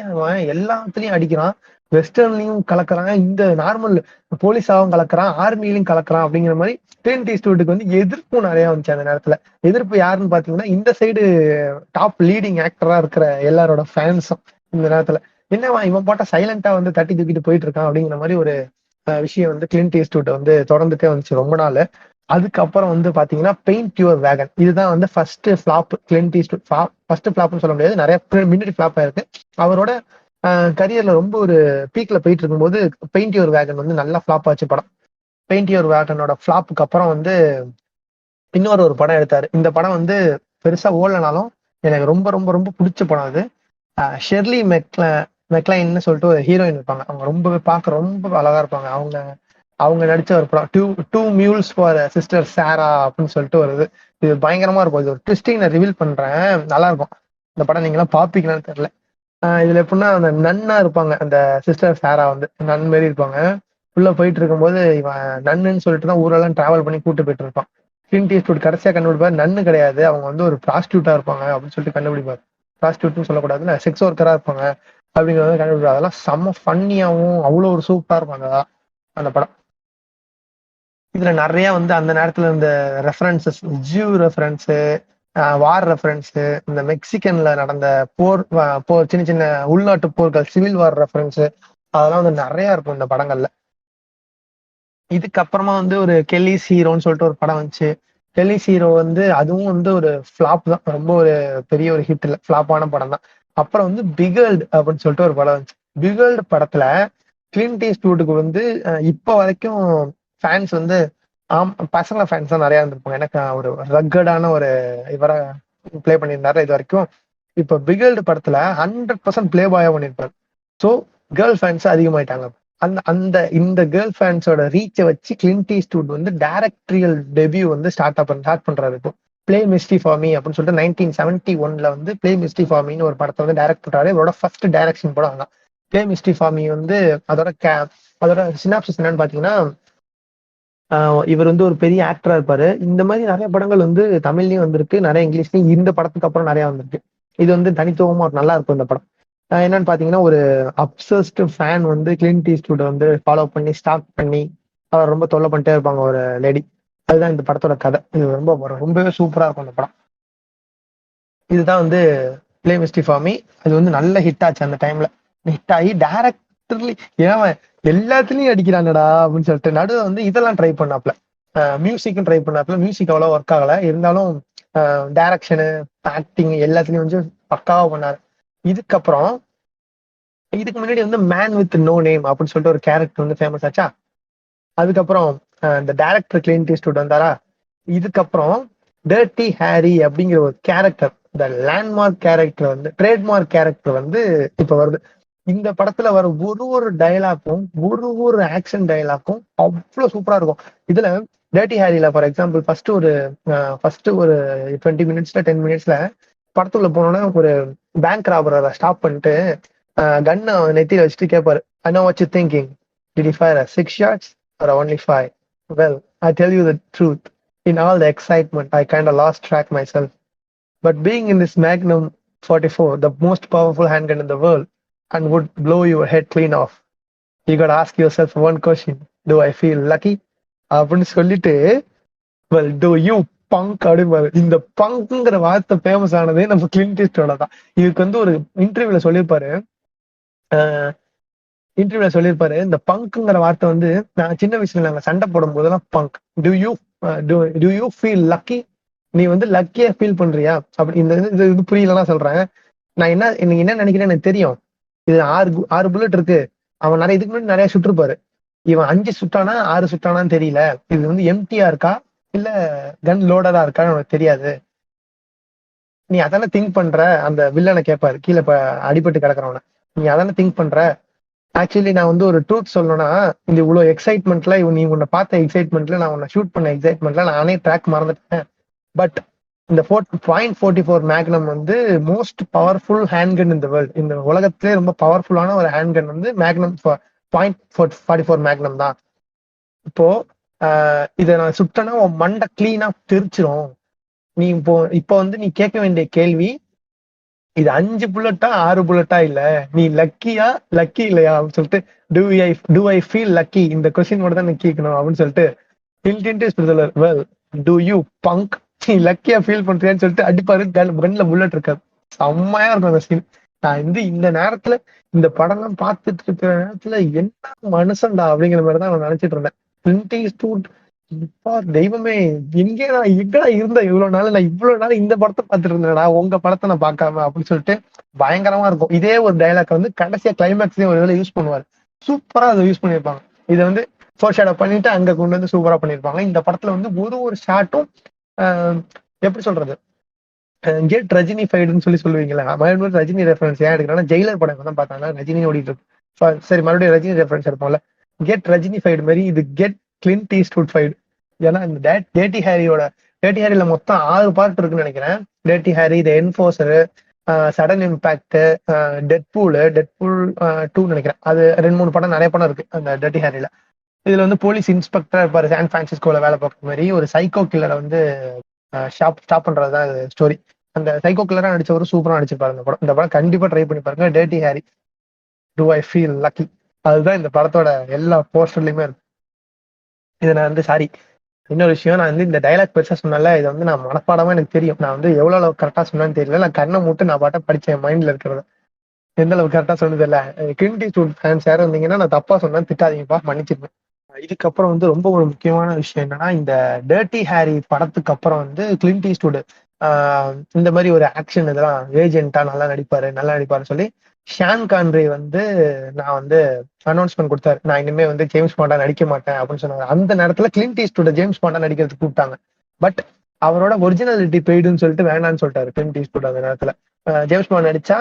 Speaker 1: எல்லாத்துலயும் அடிக்கிறான், வெஸ்டர்ன்லயும் கலக்குறான், இந்த நார்மல் போலீஸாவும் கலக்குறான், ஆர்மிலையும் கலக்குறான் அப்படிங்கிற மாதிரி கிளின்ட் ஈஸ்ட்வுட்டுக்கு வந்து எதிர்ப்பும் நிறைய வந்துச்சு அந்த நேரத்துல. எதிர்ப்பு யாருன்னு பாத்தீங்கன்னா இந்த சைடு டாப் லீடிங் ஆக்டரா இருக்கிற எல்லாரோட ஃபேன்ஸும் இந்த நேரத்துல என்னவா இவன் பாட்ட சைலண்டா வந்து தட்டி தூக்கிட்டு போயிட்டு இருக்கான் அப்படிங்கிற மாதிரி ஒரு விஷயம் வந்து கிளின்ட் ஈஸ்ட்வுட் வந்து தொடர்ந்துட்டே வந்துச்சு ரொம்ப நாள். அதுக்கப்புறம் வந்து பாத்தீங்கன்னா பெயிண்ட் யுவர் வேகன், இதுதான் வந்து first flop. Clint Eastwood first ஃபிளாப்னு சொல்ல முடியாது, நிறைய முன்னாடி ஃபிளாப் ஆயிருக்கு. அவரோட கரியர்ல ரொம்ப ஒரு பீக்ல போயிட்டு இருக்கும்போது பெயிண்ட் யுவர் வேகன் வந்து நல்லா ஃபிளாப் ஆச்சு படம். பெயிண்ட் யுவர் வேகனோட ஃபிளாப்புக்கு அப்புறம் வந்து இன்னொரு படம் எடுத்தாரு. இந்த படம் வந்து பெருசா ஓடலனாலும் எனக்கு ரொம்ப ரொம்ப ரொம்ப பிடிச்ச படம் அது. ஷெர்லி மெக்லைன்னு சொல்லிட்டு ஒரு ஹீரோயின் இருப்பாங்க. அவங்க ரொம்பவே பார்க்க ரொம்ப அழகா இருப்பாங்க. அவங்க அவங்க நடிச்ச ஒரு படம் டூ மியூல்ஸ் ஃபார் சிஸ்டர் சாரா அப்படின்னு சொல்லிட்டு வருது. இது பயங்கரமா இருக்கும். இது ஒரு ட்விஸ்டிங் நான் ரிவீல் பண்றேன், நல்லா இருக்கும். இந்த படம் நீங்க எல்லாம் பாப்பீங்களான்னு தெரியல. இதுல எப்படின்னா அந்த நன்னா இருப்பாங்க, அந்த சிஸ்டர் சாரா வந்து நன் மாரி இருப்பாங்க. உள்ள போயிட்டு இருக்கும்போது இவன் நன்னுன்னு சொல்லிட்டு தான் ஊரெல்லாம் டிராவல் பண்ணி கூட்டு போயிட்டு இருப்பான். கிளின்ட் ஈஸ்ட்வுட் கடைசியா கண்டுபிடிப்பாரு நன்னு கிடையாது, அவங்க வந்து ஒரு ப்ராஸ்டியூட்டா இருப்பாங்க அப்படின்னு சொல்லிட்டு கண்டுபிடிப்பாரு. ப்ராஸ்டியூட்னு சொல்லக்கூடாதுல்ல, செக்ஸ் ஒர்க்கரா இருப்பாங்க அப்படிங்கிறத கண்டுபிடிப்பாரு. அதெல்லாம் செம்ம ஃபன்னியாவும் அவ்வளோ ஒரு சூப்பரா இருப்பாங்க அந்த படம். இதுல நிறைய வந்து அந்த நேரத்துல இந்த ரெஃபரன்சஸ், ஜியூ ரெஃபரன்ஸ், வார் ரெஃபரன்ஸ், இந்த மெக்சிகன்ல நடந்த போர் சின்ன சின்ன உள்நாட்டு போர்கள், சிவில் வார் ரெஃபரன்ஸ், அதெல்லாம் வந்து நிறைய இருக்கும் இந்த படங்கள்ல. இதுக்கப்புறமா வந்து ஒரு கெல்லிஸ் ஹீரோன்னு சொல்லிட்டு ஒரு படம் வந்துச்சு. கெல்லிஸ் ஹீரோ வந்து அதுவும் வந்து ஒரு ஃபிளாப் தான், ரொம்ப ஒரு பெரிய ஒரு ஹிட் இல்லை, ஃபிளாப்பான படம் தான். அப்புறம் வந்து பிகல்ட் அப்படின்னு சொல்லிட்டு ஒரு படம் வந்துச்சு. பிகல்ட் படத்துல கிளின்ட் ஈஸ்ட்வுட்டுக்கு வந்து இப்போ வரைக்கும் ஃபேன்ஸ் வந்து பசங்க ஃபேன்ஸ் தான் நிறைய இருந்திருப்பாங்க. எனக்கு ஒரு ரக்கடான ஒரு இவரை பிளே பண்ணியிருந்தாரு இது வரைக்கும். இப்போ பிகல்டு படத்துல 100% பிளே பாயா பண்ணியிருப்பாரு. ஸோ கேர்ள் ஃபேன்ஸ் அதிகமாயிட்டாங்க. இந்த கேர்ள் ஃபேன்ஸோட ரீச்சை வச்சு கிளின்ட் ஈஸ்ட்வுட் வந்து டைரக்டரியல் டெபியூ வந்து ஸ்டார்ட் பண்றாரு இப்போ. பிளே மிஸ்டி ஃபார் மீ அப்படின்னு சொல்லிட்டு 1971 வந்து பிளே மிஸ்டி ஃபார் மீன்னு ஒரு படத்தை வந்து டைரக்ட் பண்றாரு. இவரோட ஃபர்ஸ்ட் டைரக்ஷன் படம் அதான் பிளே மிஸ்டி ஃபார் மீ வந்து. அதோட சினாப்சிஸ் என்னன்னு பாத்தீங்கன்னா, இவர் வந்து ஒரு பெரிய ஆக்டரா இருப்பாரு. இந்த மாதிரி நிறைய படங்கள் வந்து தமிழ்லயும் வந்திருக்கு, நிறைய இங்கிலீஷ்லயும் இந்த படத்துக்கு அப்புறம் நிறைய வந்திருக்கு. இது வந்து தனித்துவமா நல்லா இருக்கும் இந்த படம். என்னன்னு பாத்தீங்கன்னா, ஒரு அப்சஸ்ட் ஃபேன் வந்து கிளின்ட் ஈஸ்ட்வுட் வந்து ஃபாலோ பண்ணி ஸ்டாக் பண்ணி அவர் ரொம்ப தொல்லை பண்ணிட்டே இருப்பாங்க ஒரு லேடி. அதுதான் இந்த படத்தோட கதை. இது ரொம்பவே சூப்பரா இருக்கும் இந்த படம். இதுதான் வந்து பிளே மிஸ்டி ஃபார் மீ. அது வந்து நல்ல ஹிட் ஆச்சு அந்த டைம்ல. ஹிட் ஆகி டேரக்டர்லி ஏன் எல்லாத்துலயும் அடிக்கிறாங்கடா அப்படின்னு சொல்லிட்டு நடுவில் வந்து இதெல்லாம் ட்ரை பண்ணாப்ல, மியூசிக்கும் ட்ரை பண்ணாப்ல. மியூசிக் அவ்வளோ ஒர்க் ஆகல, இருந்தாலும் டைரக்ஷனு ஆக்டிங் எல்லாத்துலயும் வந்து பக்காவா பண்ணாரு. இதுக்கப்புறம் இதுக்கு முன்னாடி வந்து மேன் வித் நோ நேம் அப்படின்னு சொல்லிட்டு ஒரு கேரக்டர் வந்து ஃபேமஸ் ஆச்சா. அதுக்கப்புறம் இந்த டைரக்டர் கிளின்ட் ஈஸ்ட்வுட் வந்தாரா. இதுக்கப்புறம் டர்ட்டி ஹாரி அப்படிங்கிற ஒரு கேரக்டர், இந்த லேண்ட்மார்க் கேரக்டர் வந்து ட்ரேட்மார்க் கேரக்டர் வந்து இப்ப வருது. இந்த படத்துல வர ஒரு டயலாக்கும் ஒரு ஆக்ஷன் டயலாக்கும் அவ்வளவு சூப்பரா இருக்கும். இதுல டர்ட்டி ஹாரில ஃபார் எக்ஸாம்பிள் ஃபர்ஸ்ட் ஒரு 20 மினிட்ஸ்ல 10 மினிட்ஸ்ல படத்துக்குள்ள போனோன்னா ஒரு பேங்க் ராபரை ஸ்டாப் பண்ணிட்டு கன்னை நெத்தியில வச்சுட்டு கேட்பாரு, I know what you're thinking. Did he fire 6 shots or only 5? Well, I tell you the truth. In all the excitement, I kind of lost track myself. But being in this Magnum 44, the most powerful handgun in the world, and would blow your head clean off. You gotta ask yourself one question. Do I feel lucky? அப்படின்னு சொல்லிட்டு, well, do you punk அப்படிம்பாரு. இந்த பங்க்ங்கிற வார்த்தை famous ஆனதே நம்ம Clint Eastwood தான். இதுக்கு வந்து ஒரு இன்டர்வியூல சொல்லியிருப்பாரு. இந்த பங்க்ங்கிற வார்த்தை வந்து நான் சின்ன வயசுல நாங்க சண்டை போடும் போதெல்லாம் bunk. To you feel lucky? நீ வந்து லக்கியா ஃபீல் பண்றியா அப்படி? இந்த இது புரியலன்னா சொல்றேன். நான் நீங்க என்ன நினைக்கிறேன்னு எனக்கு தெரியும். இது 6 புல்லட் இருக்கு. அவன் நிறைய இதுக்கு முன்னாடி நிறைய சுட்டிருப்பாரு. இவன் 5 சுட்டானா 6 சுட்டானான்னு தெரியல. இது வந்து எம்டியா இருக்கா இல்ல கன் லோடரா இருக்கான்னு உனக்கு தெரியாது. நீ அதானே திங்க் பண்ற. அந்த வில்லனை கேட்பாரு கீழே அடிபட்டு கிடக்குறவன. நீ அதானே திங்க் பண்ற. ஆக்சுவலி நான் வந்து ஒரு ட்ரூத் சொல்லணும்னா, இந்த இவ்வளவு எக்ஸைட்மெண்ட்ல நீ உன்னை பார்த்த எக்ஸைட்மெண்ட்ல நான் உன்னை ஷூட் பண்ண எக்ஸைட்மெண்ட்ல நானே ட்ராக் மறந்துட்டேன். பட் இந்த 0.44 மேக்னம் வந்து மோஸ்ட் பவர்ஃபுல் ஹேண்ட்கன் இந்த வேர்ல்ட். இந்த உலகத்திலே ரொம்ப பவர்ஃபுல்லான ஒரு ஹேண்ட்கன் வந்து மேக்னம் 0.44 மேக்னம் தான். இப்போ இதை நான் சுட்டனா உன் மண்டை கிளீனா தெரிச்சிரும். நீ இப்போ வந்து நீ கேட்க வேண்டிய கேள்வி, இது 5 புல்லட்டா 6 புல்லட்டா இல்ல நீ லக்கியா லக்கி இல்லையா அப்படின்னு சொல்லிட்டு டூ ஐ ஃபீல் லக்கி இந்த கொஸ்டின் மட்டும் தான் நீ கேட்கணும் அப்படின்னு சொல்லிட்டு வெல் டூ யூ பங்க் நீ லக்கியா ஃபீல் பண்றியான்னு சொல்லிட்டு அடிப்பாரு. கன்ல புல்லட் இருக்காது. செம்மையா இருக்கும் அந்த சீன். நான் வந்து இந்த நேரத்துல இந்த படம் எல்லாம் பார்த்துட்டு இருக்கிற நேரத்துல என்ன மனுஷன்டா அப்படிங்கிற மாதிரி தான் நான் நினைச்சிட்டு இருந்தேன். கிளின்ட் ஈஸ்ட்வுட் தெய்வமே, எங்கடா இருந்த இவ்வளவு நாள், நான் இவ்வளவு நாள் இந்த படத்தை பார்த்துட்டு இருந்தேன்டா உங்க படத்தை நான் பார்க்காம அப்படின்னு சொல்லிட்டு பயங்கரமா இருக்கும். இதே ஒரு டைலாக் வந்து கடைசியா கிளைமேக்ஸ்லயும் ஒரு வேலை யூஸ் பண்ணுவாரு. சூப்பரா அதை யூஸ் பண்ணியிருப்பாங்க. இதை வந்து ஃபோர் ஷேடோ பண்ணிட்டு அங்க கொண்டு வந்து சூப்பரா பண்ணியிருப்பாங்க. இந்த படத்துல வந்து ஒரு ஷாட்டும் எப்படி சொல்றது, கெட் ரஜினிஃபைடுன்னு சொல்லுவீங்களா, மறுபடியும் ரஜினி ரெஃபரன்ஸ் ஏன் எடுக்கிறேன்னா ஜெயிலர் படம் தான் பார்த்தாங்க ரஜினி ஓடிட்டு இருக்கு. சரி மறுபடியும் ரஜினி ரெஃபரன்ஸ் எடுப்போம்ல, கெட் ரஜினிஃபைடு மாதிரி இது கெட் கிளின்ட் ஈஸ்ட்வுட் ஃபைடு. ஏன்னா இந்த டேட்டி ஹேரியில மொத்தம் 6 பார்ட் இருக்குன்னு நினைக்கிறேன். டேட்டி ஹேரி, த என்ஃபோர்சரு, சடன் இம்பாக்ட், டெட்பூல் 2 நினைக்கிறேன். அது 2-3 படம், நிறைய படம் இருக்கு அந்த டேட்டி ஹேரியில. இதுல வந்து போலீஸ் இன்ஸ்பெக்டரா இருப்பாரு, சான் பிரான்சிஸ்கோல வேலை பார்க்குற மாதிரி ஒரு சைக்கோ கில்லரை வந்து ஸ்டாப் பண்றதுதான் ஸ்டோரி. அந்த சைக்கோ கில்லரா நடிச்சவரும் சூப்பரா நடிச்சிருப்பாரு இந்த படம். இந்த படம் கண்டிப்பா ட்ரை பண்ணி பாருங்க, டேட்டி Harry do I feel lucky. அதுதான் இந்த படத்தோட எல்லா போஸ்டர்லயுமே இருக்கு. இதை நான் வந்து சாரி, இன்னொரு விஷயம், நான் வந்து இந்த டைலாக் பெருசா சொன்னால இதை வந்து நான் மனப்பாடமா எனக்கு தெரியும். நான் வந்து எவ்வளவு அளவு கரெக்டா சொன்னேன்னு தெரியல. நான் கண்ணை மூட்டு நான் பாட்ட படிச்சேன் மைண்ட்ல இருக்கிறத. எந்த அளவுக்கு கரெக்டா சொன்னது இல்ல. கிளின்ட் ஈஸ்ட்வுட் ஃபேன்ஸ் யாரும் இருந்தீங்கன்னா நான் தப்பா சொன்னேன்னு திட்டாதீங்கப்பா, மன்னிச்சிருப்பேன். இதுக்கப்புறம் வந்து ரொம்ப ஒரு முக்கியமான விஷயம் என்னன்னா, இந்த டர்ட்டி ஹேரி படத்துக்கு அப்புறம் வந்து கிளின்ட் ஈஸ்ட்வுட் இந்த மாதிரி ஒரு ஆக்ஷன் இதெல்லாம் ஏஜென்ட்டா நல்லா நடிப்பாருன்னு சொல்லி ஷான் கான்ரி வந்து நான் வந்து அனௌன்ஸ்மெண்ட் கொடுத்தாரு, நான் இனிமே வந்து ஜேம்ஸ் பாண்டா நடிக்க மாட்டேன் அப்படின்னு சொன்னாங்க. அந்த நேரத்துல கிளின்ட் ஈஸ்ட்வுட் ஜேம்ஸ் பாண்டா நடிக்கிறதுக்கு கூப்பிட்டாங்க. பட் அவரோட ஒரிஜினாலிட்டி போயிடுன்னு சொல்லிட்டு வேணான்னு சொல்லிட்டாரு கிளின்ட் ஈஸ்ட்வுட். அந்த நேரத்துல ஜேம்ஸ் பாண்ட் நடிச்சா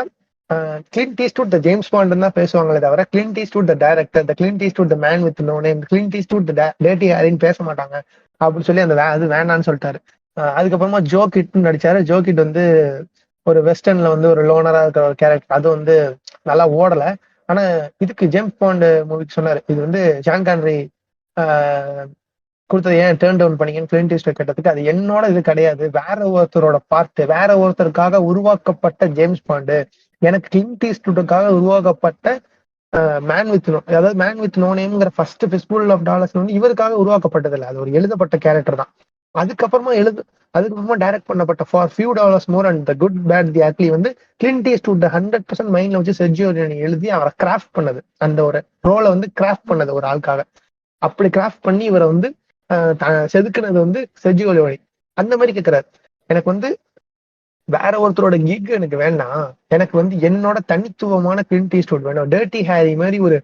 Speaker 1: Clint Eastwood the James Bond தான் பேசுவாங்களே தவிர Clint Eastwood the director, the Clint Eastwood the man with no name, Clint Eastwood டேட்டி ஹேரின்னு பேச மாட்டாங்க அப்படின்னு சொல்லி அது வேணான்னு சொல்லிட்டாரு. அதுக்கப்புறமா ஜோ கிட்னு நடிச்சாரு. ஜோ கிட் வந்து ஒரு வெஸ்டர்ன்ல வந்து ஒரு லோனரா இருக்கிற ஒரு கேரக்டர். அது வந்து நல்லா ஓடல. ஆனா இதுக்கு ஜேம்ஸ் பாண்ட் மூவிக்கு சொன்னாரு, இது வந்து ஷான் கான்ரி கொடுத்தது ஏன் டேர்ன் டவுன் பண்ணீங்கன்னு கிளின்ட் ஈஸ்ட்வுட் கேட்டதுக்கு, அது என்னோட இது கிடையாது, வேற ஒருத்தரோட பார்ட், வேற ஒருத்தருக்காக உருவாக்கப்பட்ட ஜேம்ஸ் பாண்டு, எனக்கு கிளின்ட் ஈஸ்ட்வுட்டுக்காக உருவாக்கப்பட்ட மேன் வித் நோ, அதாவது மேன் வித் நோ நேம்ங்கிற ஃபர்ஸ்ட் ஃபிஸ்ட்ஃபுல் ஆஃப் டாலர்ஸ் வந்து இவருக்காக உருவாக்கப்பட்டது இல்லை, அது ஒரு எழுதப்பட்ட கேரக்டர் தான். அதுக்கப்புறமா டைரக்ட் பண்ணப்பட்ட for few dollars more and the good bad the ugly வந்து கிளின்ட் ஈஸ்ட்வுட் 100% மைண்ட்ல வச்சு செர்ஜியோ லியோனி எழுதி அவரை கிராஃப்ட் பண்ணது, அந்த ஒரு ரோலை வந்து கிராஃப்ட் பண்ணது ஒரு ஆளுக்காக. அப்படி கிராஃப்ட் பண்ணி இவரை வந்து செதுக்குனது வந்து செர்ஜியோ லியோனி. அந்த மாதிரி கேட்கிறாரு, எனக்கு வந்து வேற ஒருத்தரோட கிக் எனக்கு வேண்டாம், எனக்கு வந்து என்னோட தனித்துவமான கிளின்ட் ஈஸ்ட்வுட் வேணும், டர்ட்டி ஹேரி மாதிரி ஒரு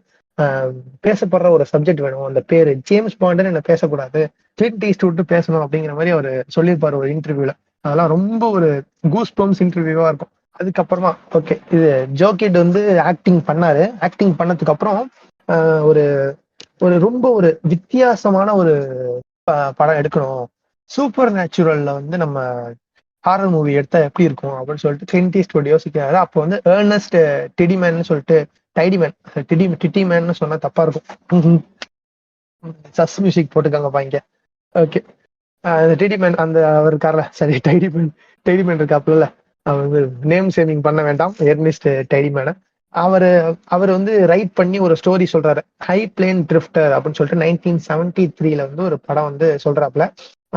Speaker 1: பேசப்படுற ஒரு சப்ஜெக்ட் வேணும், அந்த பேரு ஜேம்ஸ் பாண்டுன்னு என்ன பேசக்கூடாது, கிளின்ட் ஈஸ்ட்வுட் பேசணும் அப்படிங்கிற மாதிரி அவர் சொல்லியிருப்பாரு ஒரு இன்டர்வியூல. அதெல்லாம் ரொம்ப ஒரு கூஸ் பம்ப்ஸ் இன்டர்வியூவா இருக்கும். அதுக்கப்புறமா ஓகே, இது ஜோகிட் வந்து ஆக்டிங் பண்ணாரு. ஆக்டிங் பண்ணதுக்கு அப்புறம் ஒரு ஒரு ரொம்ப ஒரு வித்தியாசமான ஒரு படம் எடுக்கணும், சூப்பர் நேச்சுரல்ல வந்து நம்ம ஹாரர் மூவி எடுத்தா எப்படி இருக்கும் அப்படின்னு சொல்லிட்டு கிளின்ட் ஈஸ்ட்வுட் யோசிக்கிறாரு. அப்போ வந்து ஏர்னஸ்ட் டிடிமேன் சொல்லிட்டு, டிட்டிமேன்னு சொன்னா தப்பா இருக்கும், சஸ் மியூசிக் போட்டுக்காங்கப்பா இங்க. ஓகே, டிடிமேன் அந்த அவர் இருக்கார்ல, சரி டைடிமேன் இருக்காப்புல, அவர் வந்து நேம் சேவிங் பண்ண வேண்டாம், ஏர்னஸ்ட் டைடிமேன. அவர் வந்து ரைட் பண்ணி ஒரு ஸ்டோரி சொல்றாரு, ஹை பிளேன் ட்ரிஃப்டர் அப்படின்னு சொல்லிட்டு 1973 வந்து ஒரு படம் வந்து சொல்றாப்புல.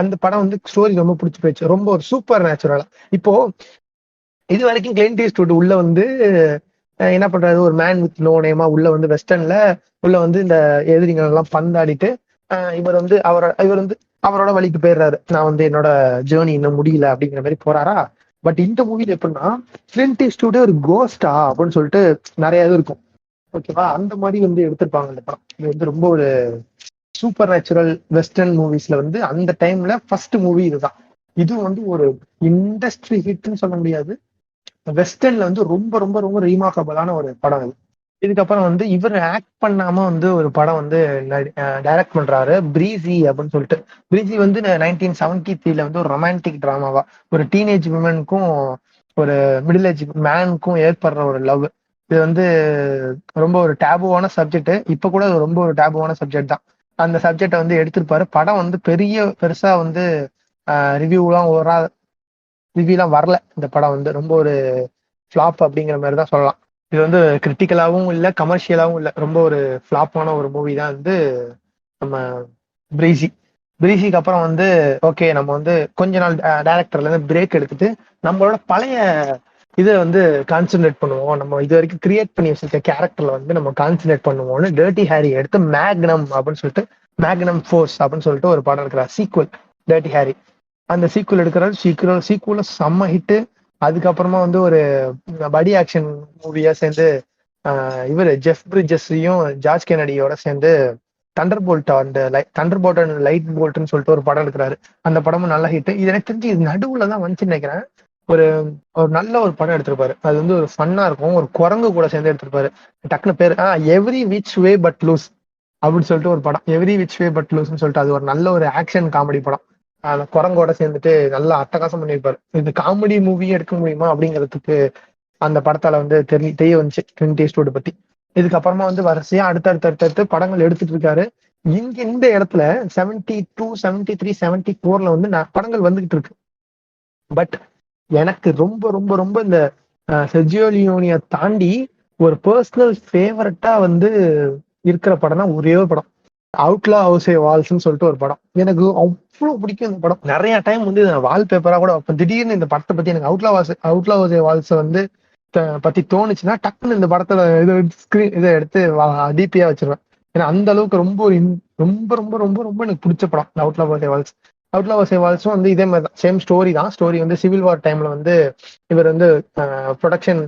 Speaker 1: அந்த படம் வந்து ஸ்டோரி ரொம்ப பிடிச்சி போயிடுச்சு, ரொம்ப ஒரு சூப்பர் நேச்சுரலா. இப்போ இது வரைக்கும் கிளின்ட் ஈஸ்ட்வுட் உள்ள வந்து என்ன பண்றாரு, ஒரு மேன் வித் நோ நேமா உள்ள வந்து வெஸ்டர்ன்ல உள்ள வந்து இந்த எதிரிகள் எல்லாம் பந்தாடிட்டு இவர் வந்து அவரோட வழிக்கு போயிடுறாரு, நான் வந்து என்னோட ஜேர்னி இன்னும் முடியல அப்படிங்கிற மாதிரி போறாரா. பட் இந்த மூவில எப்படின்னா கிளின்ட் ஈஸ்ட்வுட் ஒரு கோஸ்டா அப்படின்னு சொல்லிட்டு நிறைய இது இருக்கும். ஓகேவா, அந்த மாதிரி வந்து எடுத்திருப்பாங்க இந்த படம். இது வந்து ரொம்ப ஒரு சூப்பர் நேச்சுரல் வெஸ்டர்ன் மூவிஸ்ல வந்து அந்த டைம்ல ஃபர்ஸ்ட் மூவி இதுதான். இது வந்து ஒரு இண்டஸ்ட்ரி ஹிட்னு சொல்ல முடியாது, வெஸ்டர்ன்ல வந்து ரொம்ப ரொம்ப ரொம்ப ரீமார்க்கபிளான ஒரு படம் இது. இதுக்கப்புறம் வந்து இவர் ஆக்ட் பண்ணாம வந்து ஒரு படம் வந்து டைரக்ட் பண்றாரு, பிரீசி அப்படின்னு சொல்லிட்டு. பிரீசி வந்து 1973 வந்து ஒரு ரொமான்டிக் டிராமாவா, ஒரு டீனேஜ் விமனுக்கும் ஒரு மிடில் ஏஜ் மேனுக்கும் ஏற்படுற ஒரு லவ். இது வந்து ரொம்ப ஒரு டேபுவான சப்ஜெக்ட். இப்ப கூட அது ரொம்ப ஒரு டேபுவான சப்ஜெக்ட் தான். அந்த சப்ஜெக்டை வந்து எடுத்திருப்பாரு. படம் வந்து பெருசா வந்து ரிவ்யூலாம் ரிவ்யூலாம் வரல. இந்த படம் வந்து ரொம்ப ஒரு ஃபிளாப் அப்படிங்கிற மாதிரி தான் சொல்லலாம். இது வந்து கிரிட்டிக்கலாவும் இல்ல, கமர்ஷியலாவும் இல்ல. ரொம்ப ஒரு ஃபிளாப்பான ஒரு மூவி தான் வந்து நம்ம பிரீசி. பிரீசிக்கு அப்புறம் வந்து ஓகே, நம்ம வந்து கொஞ்ச நாள் டைரக்டர்ல இருந்து பிரேக் எடுத்துட்டு நம்மளோட பழைய இதை வந்து கான்சென்ட்ரேட் பண்ணுவோம். நம்ம இது வரைக்கும் கிரியேட் பண்ணி வச்சிருக்க கேரக்டர்ல வந்து நம்ம கான்சென்ட்ரேட் பண்ணுவோம்னு டர்ட்டி ஹாரி எடுத்து மேக்னம் அப்படின்னு சொல்லிட்டு, மேக்னம் ஃபோர்ஸ் அப்படின்னு சொல்லிட்டு ஒரு படம் இருக்கிறார், சீக்குவல், டர்ட்டி ஹாரி. அந்த சீக்குவல் எடுக்கிறாரு. சீக்குவல் செம்ம ஹிட். அதுக்கப்புறமா வந்து ஒரு படி ஆக்ஷன் மூவியா சேர்ந்து இவர் ஜெஃப் பிரிட்ஜஸையும் ஜார்ஜ் கென்னடியோட சேர்ந்து தண்டர் போல்ட் அந்த தண்டர் போல்ட் அண்ட் லைட் போல்ட்னு சொல்லிட்டு ஒரு படம் எடுக்கிறாரு. அந்த படமும் நல்ல ஹிட். இது எனக்கு தெரிஞ்சு இது நடுவுல தான் வந்துச்சுன்னு நினைக்கிறேன். ஒரு ஒரு நல்ல ஒரு படம் எடுத்திருப்பாரு. அது வந்து ஒரு ஃபன்னா இருக்கும். ஒரு குரங்கு கூட சேர்ந்து எடுத்திருப்பாரு. டக்குனு பேர் every which way but loose அப்படின்னு சொல்லிட்டு ஒரு படம், எவ்ரி விச் வே பட் லூஸ்ன்னு சொல்லிட்டு. அது ஒரு நல்ல ஒரு ஆக்ஷன் காமெடி படம். அந்த குரங்கோட சேர்ந்துட்டு நல்லா அட்டகாசம் பண்ணியிருப்பாரு. இது காமெடி மூவி எடுக்க முடியுமா அப்படிங்கிறதுக்கு அந்த படத்தால வந்து தெரிய வந்துச்சு கிளின்ட் ஈஸ்ட்வுட் பத்தி. இதுக்கப்புறமா வந்து வரிசையா அடுத்தடுத்து படங்கள் எடுத்துட்டு இருக்காரு. இந்த இடத்துல 72, 73, 74 வந்து படங்கள் வந்துகிட்டு இருக்கு. பட் எனக்கு ரொம்ப ரொம்ப ரொம்ப இந்த செர்ஜியோ லியோனிய தாண்டி ஒரு பர்சனல் ஃபேவரட்டா வந்து இருக்கிற படம் தான் ஒரே ஒரு படம், அவுட்லா ஹவுஸ் வால்ஸ்ன்னு சொல்லிட்டு ஒரு படம். எனக்கு அவ்வளவு பிடிக்கும் இந்த படம். நிறைய டைம் வந்து வால் பேப்பரா கூட வைப்பேன். திடீர்னு இந்த படத்தை பத்தி எனக்கு அவுட்லா ஹவுஸ் வால்ஸ் வந்து பத்தி தோணுச்சுன்னா டக்குன்னு இந்த படத்துல இதை எடுத்து டிபியா வச்சிருவேன். ஏன்னா அந்த அளவுக்கு ரொம்ப ரொம்ப ரொம்ப ரொம்ப ரொம்ப எனக்கு பிடிச்ச படம் அவுட்லா ஹவுஸ் வால்ஸ். அவுட்லா ஹவுஸ் வால்ஸும் வந்து இதே மாதிரி தான், சேம் ஸ்டோரி தான். ஸ்டோரி வந்து சிவில் வார் டைம்ல வந்து இவர் வந்து ப்ரொடக்ஷன்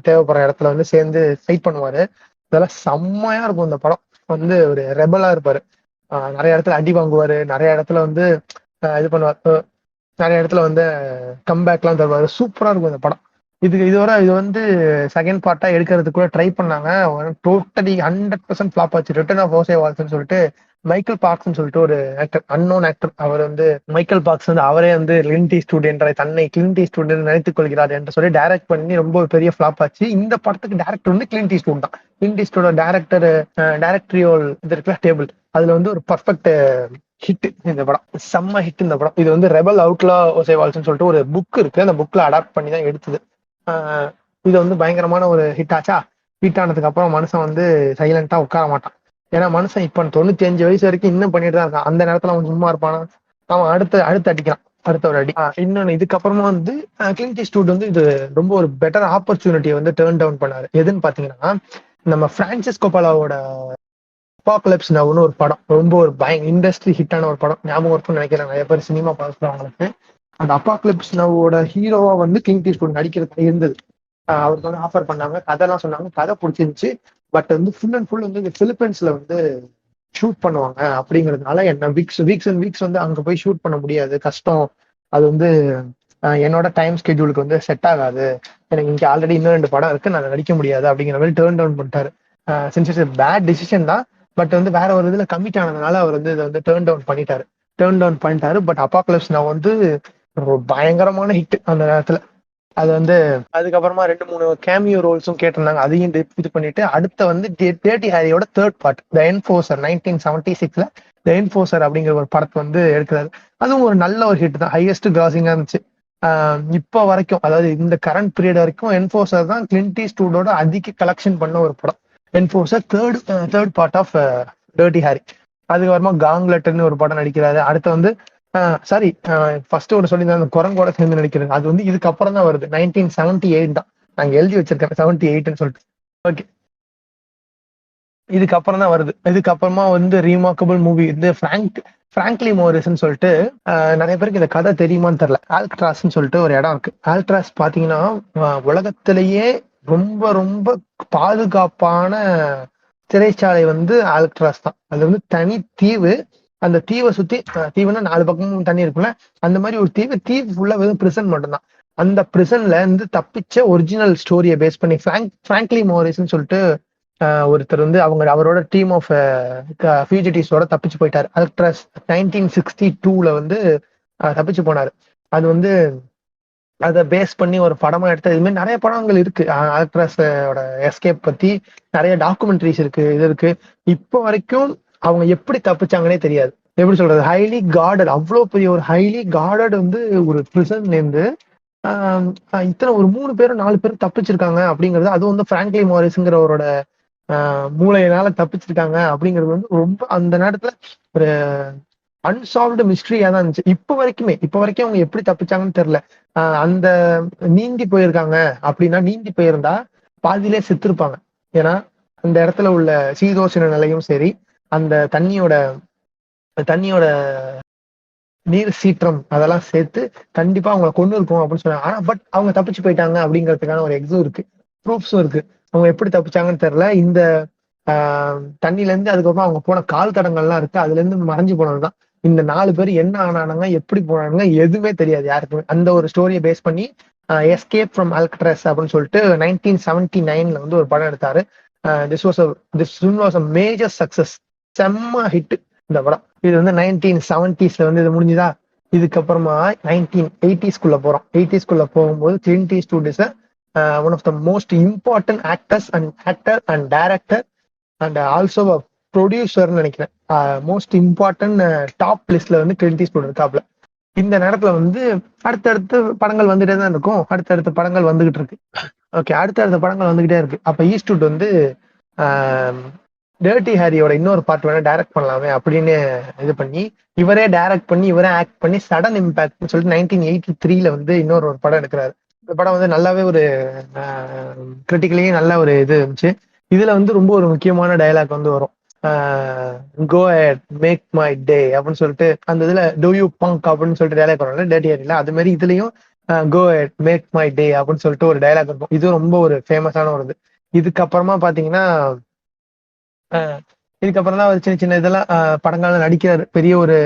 Speaker 1: தேவைப்படுற இடத்துல வந்து சேர்ந்து ஃபைட் பண்ணுவாரு. இதெல்லாம் செம்மையா இருக்கும். இந்த படம் வந்து ஒரு ரெபலா இருப்பாரு. நிறைய இடத்துல அடி வாங்குவாரு, நிறைய இடத்துல வந்து இது பண்ணுவார், நிறைய இடத்துல வந்து கம்பேக்லாம் தருவாரு. சூப்பரா இருக்கும் இந்த படம். இது வந்து செகண்ட் பார்ட்டா எடுக்கிறதுக்கு கூட ட்ரை பண்ணாங்க. டோட்டலி 100% ஃபிளாப் ஆச்சு. ரிட்டர்ன் ஆஃப் ஹோசே வால்ஸ்ன்னு சொல்லிட்டு மைக்கேல் பார்க்ஸ்ன்னு சொல்லிட்டு ஒரு ஆக்டர், அன்னோன் ஆக்டர். அவர் வந்து மைக்கேல் பார்க்ஸ் வந்து அவரே வந்து கிளின்ட் ஈஸ்ட்வுட் என்ற தன்னை கிளின்ட் ஈஸ்ட்வுட் நினைத்துக் கொள்கிறார் என்று சொல்லி டைரக்ட் பண்ணி ரொம்ப ஒரு பெரிய ஃபிளாப் ஆச்சு. இந்த படத்துக்கு டேரக்டர் வந்து கிளின்ட் ஈஸ்ட்வுட் தான். கிளின்ட் ஈஸ்ட்வுட் டைரக்டரியோல் இது இருக்குல்ல டேபிள், அதுல வந்து ஒரு பர்ஃபெக்ட் ஹிட் இந்த படம். செம்ம ஹிட் இந்த படம். இது வந்து ரெபல் அவுட்லா ஹோசே வால்ஸ்ன்னு சொல்லிட்டு ஒரு புக் இருக்கு. அந்த புக்ல அடாப்ட் பண்ணி தான் எடுத்தது. இது வந்து பயங்கரமான ஒரு ஹிட் ஆச்சா. ஹிட் ஆனதுக்கு அப்புறம் மனுஷன் வந்து சைலண்டா உட்கார மாட்டான். ஏன்னா மனுஷன் இப்ப 95 வயசு வரைக்கும் இன்னும் பண்ணிட்டு தான் இருக்கான். அந்த நேரத்துல அவன் சும்மா இருப்பானா? அவன் அடுத்து அடிக்கிறான், அடுத்த ஒரு அடி. இன்னொன்னு இதுக்கப்புறமா வந்து கிளின்ட் ஈஸ்ட்வுட் வந்து இது ரொம்ப ஒரு பெட்டர் ஆப்பர்ச்சுனிட்டியை வந்து டேர்ன் டவுன் பண்ணாரு. எதுன்னு பாத்தீங்கன்னா, நம்ம பிரான்சிஸ் கோபாலாவோட அப்பாகலிப்ஸ் நவ்னு ஒரு படம், ரொம்ப ஒரு இண்டஸ்ட்ரி ஹிட்டான ஒரு படம். ஞாபகம் இருக்கும்னு நினைக்கிறேன் நிறைய பேர் சினிமா பார்க்குறவங்களுக்கு. அந்த அப்பாகலிப்ஸ் நவ்வோட ஹீரோவா வந்து கிளின்ட் ஈஸ்ட்வுட் நடிக்கிறது இருந்தது. அவருக்கு வந்து ஆஃபர் பண்ணாங்க, கதைலாம் சொன்னாங்க. கதை பிடிச்சிருந்துச்சு. பட் வந்து ஃபுல் அண்ட் ஃபுல் வந்து இந்த பிலிப்பைன்ஸ்ல வந்து ஷூட் பண்ணுவாங்க அப்படிங்கிறதுனால என்ன வீக்ஸ் அண்ட் வீக்ஸ் வந்து அங்க போய் ஷூட் பண்ண முடியாது, கஷ்டம். அது வந்து என்னோட டைம் ஸ்கெட்யூலுக்கு வந்து செட் ஆகாது. எனக்கு இங்க ஆல்ரெடி இன்னும் 2 படம் இருக்கு, நான் நடிக்க முடியாது அப்படிங்கிற மாதிரி டேர்ன் டவுன் பண்ணிட்டாரு. சின்ஸ் பேட் டிசிஷன் தான். பட் வந்து வேற ஒரு இதுல கமிட் ஆனதுனால அவர் வந்து இதை வந்து டேர்ன் டவுன் பண்ணிட்டாரு. பட் அப்பாகலிப்ஸ் நான் வந்து ஒரு பயங்கரமான ஹிட் அந்த நேரத்துல. அது வந்து அதுக்கப்புறமா 2-3 கேமியோ ரோல்ஸும் கேட்டிருந்தாங்க. அதையும் இது பண்ணிட்டு அடுத்த வந்து டேர்ட்டி ஹாரியோட தேர்ட் பார்ட் த என்ஃபோர்சர் 1976 த என்ஃபோர்சர் அப்படிங்கிற ஒரு படத்தை வந்து எடுக்கிறாரு. அதுவும் ஒரு நல்ல ஒரு ஹிட் தான், ஹையஸ்ட் கிராசிங்கா இருந்துச்சு. இப்போ வரைக்கும், அதாவது இந்த கரண்ட் பீரியட் வரைக்கும் என்ஃபோர்சர் தான் கிளின்ட் ஈஸ்ட்வுட்டோட அதிக கலெக்ஷன் பண்ண ஒரு படம். Enforcer third part of Dirty Harry. அதுக்கப்புறமா காங்லெட்னு ஒரு படம் நடிக்கிறாரு. அடுத்து வந்து சாரி, ஃபர்ஸ்ட் ஒரு சொல்லி அந்த குரங்கோட சேர்ந்து நடிக்கிறது, அது வந்து இதுக்கப்புறம் தான் வருது. 1978 தான். நாங்க எழுதி வச்சிருக்கேன் 78ன்னு சொல்லிட்டு. ஓகே, இதுக்கப்புறம் தான் வருது. இதுக்கப்புறமா வந்து ரீமார்க்கபிள் மூவி வந்து பிராங்க்லி மோரிஸ்ன்னு சொல்லிட்டு, நிறைய பேருக்கு இந்த கதை தெரியுமான்னு தெரியல. ஆல்ட்ராஸ்ன்னு சொல்லிட்டு ஒரு இடம் இருக்கு. ஆல்ட்ராஸ் பாத்தீங்கன்னா உலகத்திலேயே ரொம்ப ரொம்ப பாதுகாப்பான சிறைச்சாலை வந்து ஆல்ட்ராஸ் தான். அது வந்து தனி தீவு. அந்த தீவை சுத்தி, தீவுனா 4 பக்கமும் தண்ணி இருக்குல்ல, அந்த மாதிரி ஒரு தீவு ஃபுல்லா வெறும் பிரிசன் மட்டும்தான். அந்த பிரிசன்ல இருந்து தப்பிச்ச ஒரிஜினல் ஸ்டோரியை பேஸ் பண்ணி பிராங்க்லி மோரிஸ்ன்னு சொல்லிட்டு ஒருத்தர் வந்து அவரோட டீம் ஆஃப் ஃபியூஜிட்டிவ்ஸோட தப்பிச்சு போயிட்டாரு. அல்ட்ராஸ் 1962ல வந்து தப்பிச்சு போனாரு. அது வந்து அதை பேஸ் பண்ணி ஒரு படமா எடுத்த இது மாதிரி நிறைய படங்கள் இருக்கு. அல்ட்ராஸோட எஸ்கேப் பத்தி நிறைய டாக்குமெண்ட்ரிஸ் இருக்கு, இது இருக்கு. இப்போ வரைக்கும் அவங்க எப்படி தப்பிச்சாங்கன்னே தெரியாது. எப்படி சொல்றது, ஹைலி கார்டட், அவ்வளவு பெரிய ஒரு ஹைலி கார்டட் வந்து ஒரு பிரிசன்ல இருந்து இத்தனை ஒரு 3 பேரும் 4 பேரும் தப்பிச்சிருக்காங்க அப்படிங்கிறது, அது வந்து பிராங்க்லின் மாரிஸ்ங்கிறவரோட மூளையினால தப்பிச்சிருக்காங்க அப்படிங்கிறது வந்து ரொம்ப அந்த நேரத்துல ஒரு அன்சால்வ்டு மிஸ்ட்ரியா தான் இருந்துச்சு. இப்போ வரைக்கும் அவங்க எப்படி தப்பிச்சாங்கன்னு தெரியல. அந்த நீந்தி போயிருக்காங்க அப்படின்னா, நீந்தி போயிருந்தா பாதியிலே செத்துருப்பாங்க. ஏன்னா அந்த இடத்துல உள்ள சீதோஷண நிலையும் சரி, அந்த தண்ணியோட தண்ணியோட நீர் சீற்றம் அதெல்லாம் சேர்த்து கண்டிப்பா அவங்களை கொண்டு இருக்கும் அப்படின்னு சொன்னாங்க. ஆனா பட் அவங்க தப்பிச்சு போயிட்டாங்க அப்படிங்கிறதுக்கான ஒரு எக்ஸும் இருக்கு, ப்ரூஃப்ஸும் இருக்கு. அவங்க எப்படி தப்பிச்சாங்கன்னு தெரியல. இந்த தண்ணில இருந்து அதுக்கப்புறம் அவங்க போன கால் தடங்கள்லாம் இருக்கு, அதுல இருந்து மறைஞ்சு போனதுதான். இந்த 4 பேர் என்ன ஆனானுங்க, எப்படி போனானுங்க, எதுவுமே தெரியாது யாருக்குமே. அந்த ஒரு ஸ்டோரியை பேஸ் பண்ணி எஸ்கேப் ஃப்ரம் அல்கட்ராஸ் அப்படின்னு சொல்லிட்டு 1979ல வந்து ஒரு படம் எடுத்தாரு. This was a major success, செம்ம ஹிட் இந்த படம். இது வந்து 1970ஸ்ல வந்து இது முடிஞ்சுதா. இதுக்கப்புறமா 1980ஸ்குள்ள போறோம். 80ஸ்குள்ள போகும்போது Clint Eastwood is one of the most important actor and director and also ப்ரொடியூசர்னு நினைக்கிறேன். மோஸ்ட் இம்பார்ட்டன்ட் டாப் லிஸ்ட்ல வந்து கிளின்ட் ஈஸ்ட்வுட் இருக்காப்ல. இந்த நேரத்துல வந்து அடுத்தடுத்து படங்கள் வந்துட்டே தான் இருக்கும். அடுத்தடுத்த படங்கள் வந்துகிட்டு இருக்கு. ஓகே, அடுத்தடுத்த படங்கள் வந்துகிட்டே இருக்கு. அப்ப ஈஸ்ட்வுட் வந்து டர்ட்டி ஹாரியோட இன்னொரு பார்ட் வேணா டைரக்ட் பண்ணலாமே அப்படின்னு இது பண்ணி, இவரே டைரக்ட் பண்ணி இவரே ஆக்ட் பண்ணி சடன் இம்பாக்ட்னு சொல்லிட்டு 1983ல வந்து இன்னொரு ஒரு படம் எடுக்கிறாரு. இந்த படம் வந்து நல்லாவே ஒரு கிரிட்டிக்கலையும் நல்ல ஒரு இது இருந்துச்சு. இதுல வந்து ரொம்ப ஒரு முக்கியமான டயலாக் வந்து வரும். Go ahead make my day அப்படின்னு சொல்லிட்டு, அந்த இதுல டூ யூ பங்க் அப்படின்னு சொல்லிட்டு டயலாக் வரும்ல டர்ட்டி ஹாரில, அது மாதிரி இதுலயும் go ahead make my day அப்படின்னு சொல்லிட்டு ஒரு டயலாக் இருக்கும். இது ரொம்ப ஒரு ஃபேமஸான ஒரு இது. இதுக்கப்புறமா பாத்தீங்கன்னா இதுக்கப்புறம் தான் ஒரு சின்ன சின்ன இதெல்லாம் படங்கள்ல நடிக்கிறாரு. பெரிய ஒரு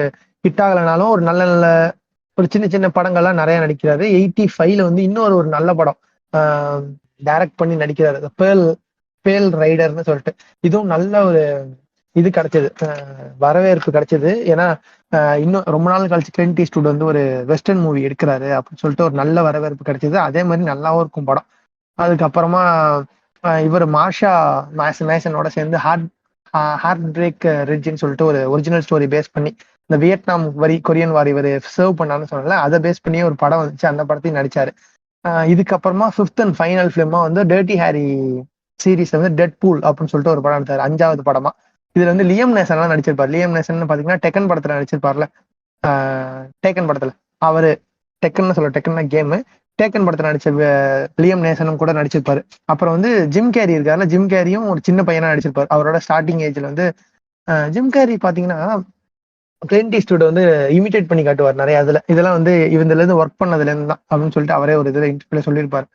Speaker 1: ஹிட் ஆகலைனாலும் ஒரு நல்ல நல்ல ஒரு சின்ன சின்ன படங்கள்லாம் நிறைய நடிக்கிறாரு. 85ல வந்து இன்னொரு ஒரு நல்ல படம் டைரக்ட் பண்ணி நடிக்கிறாரு, பேல் ரைடர்னு சொல்லிட்டு. இதுவும் நல்ல ஒரு இது கிடைச்சது, வரவேற்பு கிடைச்சது. ஏன்னா இன்னும் ரொம்ப நாள் கழிச்சு கிளின்ட் ஈஸ்ட்வுட் வந்து ஒரு வெஸ்டர்ன் மூவி எடுக்கிறாரு அப்படின்னு சொல்லிட்டு ஒரு நல்ல வரவேற்பு கிடைச்சது. அதே மாதிரி நல்லாவும் இருக்கும் படம். அதுக்கப்புறமா இவர் மார்ஷா மேசனோட சேர்ந்து ஹார்ட் பிரேக் ரிட்ஜ்னு சொல்லிட்டு ஒரு ஒரிஜினல் ஸ்டோரி பேஸ் பண்ணி, இந்த வியட்நாம் கொரியன் வார் இவர் சர்வ் பண்ணான்னு சொன்னால அதை பேஸ் பண்ணி ஒரு படம் வந்துச்சு. அந்த படத்தையும் நடிச்சாரு. இதுக்கப்புறமா 5th அண்ட் ஃபைனல் ஃபிலிமா வந்து டர்ட்டி ஹாரி சீரீஸ் வந்து டெட் பூல் அப்படின்னு சொல்லிட்டு ஒரு படம் எடுத்தாரு, 5வது படமா. இதுல வந்து லியம் நேசன் எல்லாம் நடிச்சிருப்பாரு. லியம் நேசன் பாத்தீங்கன்னா டெக்கன் படத்துல நடிச்சிருப்பார்ல. டேக்கன் படத்துல அவரு டெக்கன்னா கேமு, டேக்கன் படத்துல நடிச்ச லியம் நேசனும் கூட நடிச்சிருப்பாரு. அப்புறம் வந்து ஜிம் கேரி இருக்காருல்ல, ஜிம் கேரியும் ஒரு சின்ன பையனா நடிச்சிருப்பாரு. அவரோட ஸ்டார்டிங் ஏஜ்ல வந்து ஜிம் கேரி பாத்தீங்கன்னா கிளின்ட் ஈஸ்ட்வுட் வந்து இமிடேட் பண்ணி காட்டுவார் நிறைய. இதெல்லாம் வந்து இவந்துல இருந்து ஒர்க் பண்ணதுல இருந்து தான் அப்படின்னு சொல்லிட்டு அவரே ஒரு இதுல இன்டர்வியூல சொல்லியிருப்பாரு.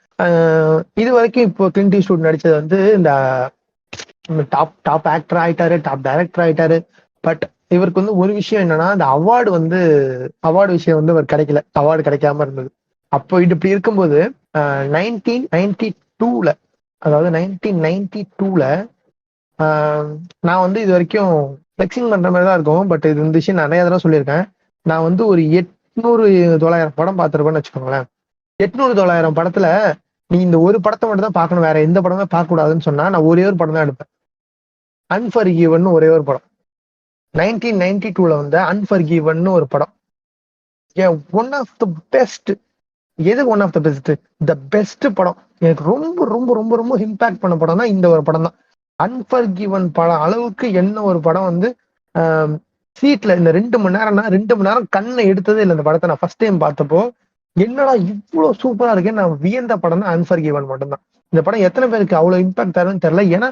Speaker 1: இது வரைக்கும் இப்போ கிளின்ட் ஈஸ்ட்வுட் நடிச்சது வந்து இந்த டாப் ஆக்டர் ஆயிட்டாரு, டாப் டைரக்டர் ஆயிட்டாரு. பட் இவருக்கு வந்து ஒரு விஷயம் என்னன்னா, அந்த அவார்டு விஷயம் வந்து அவர் கிடைக்கல, அவார்டு கிடைக்காம இருந்தது. அப்போ இது இப்படி இருக்கும்போது 1992ல, அதாவது 1992ல நான் வந்து இது வரைக்கும் ஃபிளெக்சிங் பண்ற மாதிரி தான் இருக்கும். பட் இது இந்த விஷயம் நிறைய தடவை சொல்லியிருக்கேன். நான் வந்து ஒரு 800-900 படம் பார்த்திருப்பேன்னு வச்சுக்கோங்களேன். 800-900 படத்துல நீ இந்த ஒரு படத்தை மட்டும் தான் பார்க்கணும், வேற எந்த படமே பார்க்க கூடாதுன்னு சொன்னா நான் ஒரே ஒரு படம் தான் எடுப்பேன். அன்ஃபர்கிவன் ஒரே ஒரு படம். 1992ல வந்து அன்ஃபர்கிவன் ஒரு படம். One of the best. எது one of the best? The best படம். எனக்கு ரொம்ப ரொம்ப ரொம்ப ரொம்ப இம்பாக்ட் பண்ண படம்னா இந்த ஒரு படம் தான். அன்ஃபர்கிவன் படம் அளவுக்கு என்ன ஒரு படம் வந்து சீட்ல இந்த 2 மணி நேரம்னா 2 மணி நேரம் கண்ணை எடுத்ததே இல்லை. இந்த படத்தை நான் ஃபர்ஸ்ட் டைம் பார்த்தப்போ என்னடா இவ்வளவு சூப்பரா இருக்கேன்னு நான் வியந்த படம் தான் அன்ஃபர்கிவன் மட்டும்தான். இந்த படம் எத்தனை பேருக்கு அவ்வளவு இம்பாக்ட் தரும்னு தெரியல. ஏன்னா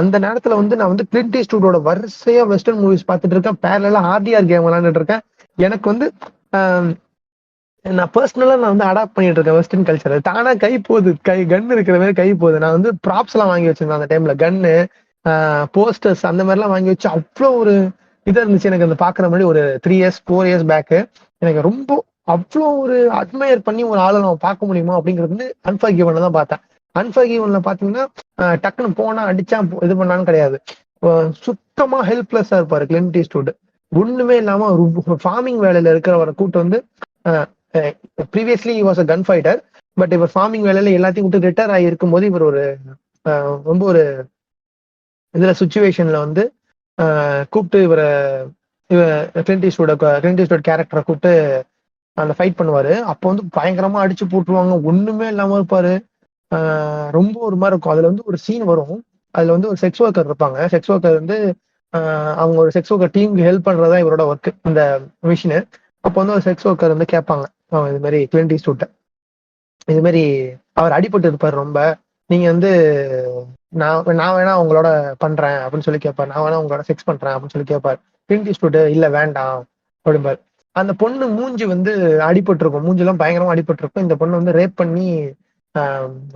Speaker 1: அந்த நேரத்துல வந்து நான் வந்து கிளின்ட் ஈஸ்ட்வுட்டோட வரிசையா வெஸ்டர்ன் மூவிஸ் பார்த்துட்டு இருக்கேன், பேரலா ஆர்டிஆர் கேம் விளையாண்டுட்டு இருக்கேன். எனக்கு வந்து நான் பர்சனலா நான் வந்து அடாப்ட் பண்ணிட்டு இருக்கேன் வெஸ்டர்ன் கல்ச்சர். தானா கை போகுது, கன் இருக்கிற மாதிரி கை போகுது. நான் வந்து ப்ராப்ஸ் எல்லாம் வாங்கி வச்சிருந்தேன் அந்த டைம்ல, கன்னு, போஸ்டர்ஸ் அந்த மாதிரி எல்லாம் வாங்கி வச்சு அவ்வளோ ஒரு இதா இருந்துச்சு எனக்கு. அந்த பாக்குற மாதிரி ஒரு 3 இயர்ஸ் 4 இயர்ஸ் பேக்கு எனக்கு ரொம்ப அவ்வளோ ஒரு அட்மையர் பண்ணி ஒரு ஆளை நம்ம பார்க்க முடியுமா அப்படிங்கிறது வந்து அன்ஃபர்கிவன்ல தான் பார்த்தேன். அன்ஃபர்கிவன்ல பாத்தீங்கன்னா டக்குன்னு போனா அடிச்சா இது பண்ணான்னு கிடையாது. சுத்தமா ஹெல்ப்லெஸ்ஸா இருப்பாரு கிளின்ட் ஈஸ்ட்வுட். ஒண்ணுமே இல்லாம ஒரு ஃபார்மிங் வேலையில இருக்கிறவரை கூட்டு வந்து previously was a gun fighter. But இவர் ஃபார்மிங் வேலையில எல்லாத்தையும் விட்டு ரிட்டையர் ஆகி இருக்கும்போது இவர் ஒரு ரொம்ப ஒரு இதுல சுச்சுவேஷன்ல வந்து கூப்பிட்டு இவரை கிளின்ட் ஈஸ்ட்வுட் கேரக்டரை கூப்பிட்டு அந்த ஃபைட் பண்ணுவாரு. அப்போ வந்து பயங்கரமா அடிச்சு போட்டுருவாங்க, ஒண்ணுமே இல்லாம இருப்பாரு. ரொம்ப ஒரு மாதிரி இருக்கும். அதுல வந்து ஒரு சீன் வரும். அதுல வந்து ஒரு செக்ஸ் ஒர்க்கர் இருப்பாங்க. செக்ஸ் ஒர்க்கர் வந்து அவங்க ஒரு செக்ஸ் ஒர்க்கர் டீமுக்கு ஹெல்ப் பண்றதா இவரோட ஒர்க் இந்த மிஷினு. அப்போ வந்து ஒரு செக்ஸ் ஒர்க்கர் வந்து கேட்பாங்க இது மாதிரி கிளின்ட் ஈஸ்ட்வுட், இது மாதிரி அவர் அடிபட்டு இருப்பாரு ரொம்ப, நீங்க வந்து நான் வேணா உங்களோட பண்றேன் அப்படின்னு சொல்லி கேட்பாரு. நான் வேணா உங்களோட செக்ஸ் பண்றேன் அப்படின்னு சொல்லி கேட்பாரு. கிளின்ட் ஈஸ்ட்வுட் இல்ல வேண்டாம் அப்படிம்பாரு. அந்த பொண்ணு மூஞ்சி வந்து அடிபட்டு இருக்கும், மூஞ்சிலாம் பயங்கரமா அடிபட்டு இருக்கும். இந்த பொண்ணு வந்து ரேப் பண்ணி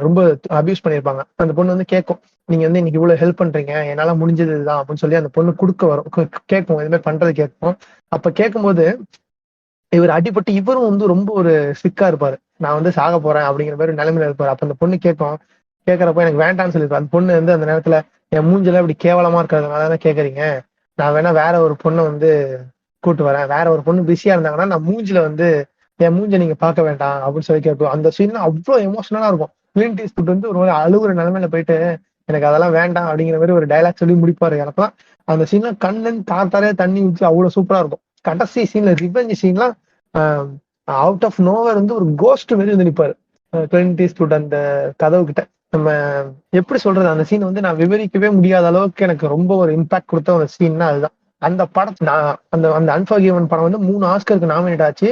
Speaker 1: ரொம்ப அபியூஸ் பண்ணியிருப்பாங்க. அந்த பொண்ணு வந்து கேட்கும், நீங்க வந்து இன்னைக்கு இவ்வளவு ஹெல்ப் பண்றீங்க, என்னால முடிஞ்சது இதுதான் அப்படின்னு சொல்லி அந்த பொண்ணு கொடுக்க வரும், கேட்கும், இது மாதிரி பண்றது கேட்கும். அப்ப கேட்கும்போது இவர் அடிபட்டு இவரும் வந்து ரொம்ப ஒரு சிக்கா இருப்பாரு, நான் வந்து சாக போறேன் அப்படிங்கிற மாதிரி நிலைமையில இருப்பாரு. அப்ப அந்த பொண்ணு கேட்கும், கேட்கறப்ப எனக்கு வேண்டாம்னு சொல்லியிருப்பாரு. அந்த பொண்ணு வந்து அந்த நேரத்துல என் மூஞ்சில இப்படி கேவலமா இருக்கிறதுனால கேக்குறீங்க, நான் வேணா வேற ஒரு பொண்ணை வந்து கூட்டு வரேன், வேற ஒரு பொண்ணு பிஸியா இருந்தாங்கன்னா நான் மூஞ்சில வந்து என் மூஞ்ச நீங்க பார்க்க வேண்டாம் அப்படின்னு சொல்லி கேட்போம். அந்த சீன்ல அவ்வளவு எமோஷனலா இருக்கும். கிளின்ட் ஈஸ்ட்வுட் வந்து ஒரு அழுகுற நிலைமையில போயிட்டு எனக்கு அதெல்லாம் வேண்டாம் அப்படிங்கிற மாதிரி ஒரு டைலாக் சொல்லி முடிப்பாரு. எனக்குலாம் அந்த சீன்ல கண்ணன் தாத்தாரே தண்ணி ஊற்றி அவ்வளவு சூப்பரா இருக்கும். கடைசி சீன்ல ரிவெஞ்ச் சீன்லாம் அவுட் ஆஃப் நோவர் வந்து ஒரு கோஸ்ட் மாதிரி வந்து நிப்பாரு கிளின்ட் ஈஸ்ட்வுட் அந்த கதவு கிட்ட. நம்ம எப்படி சொல்றது, அந்த சீன் வந்து நான் விவரிக்கவே முடியாத அளவுக்கு எனக்கு ரொம்ப ஒரு இம்பாக்ட் கொடுத்த ஒரு சீன்னா அதுதான். அந்த படத்தை நான் அந்த அந்த அன்ஃபர்கிவன் படம் வந்து 3 ஆஸ்கருக்கு நாமினேட் ஆச்சு.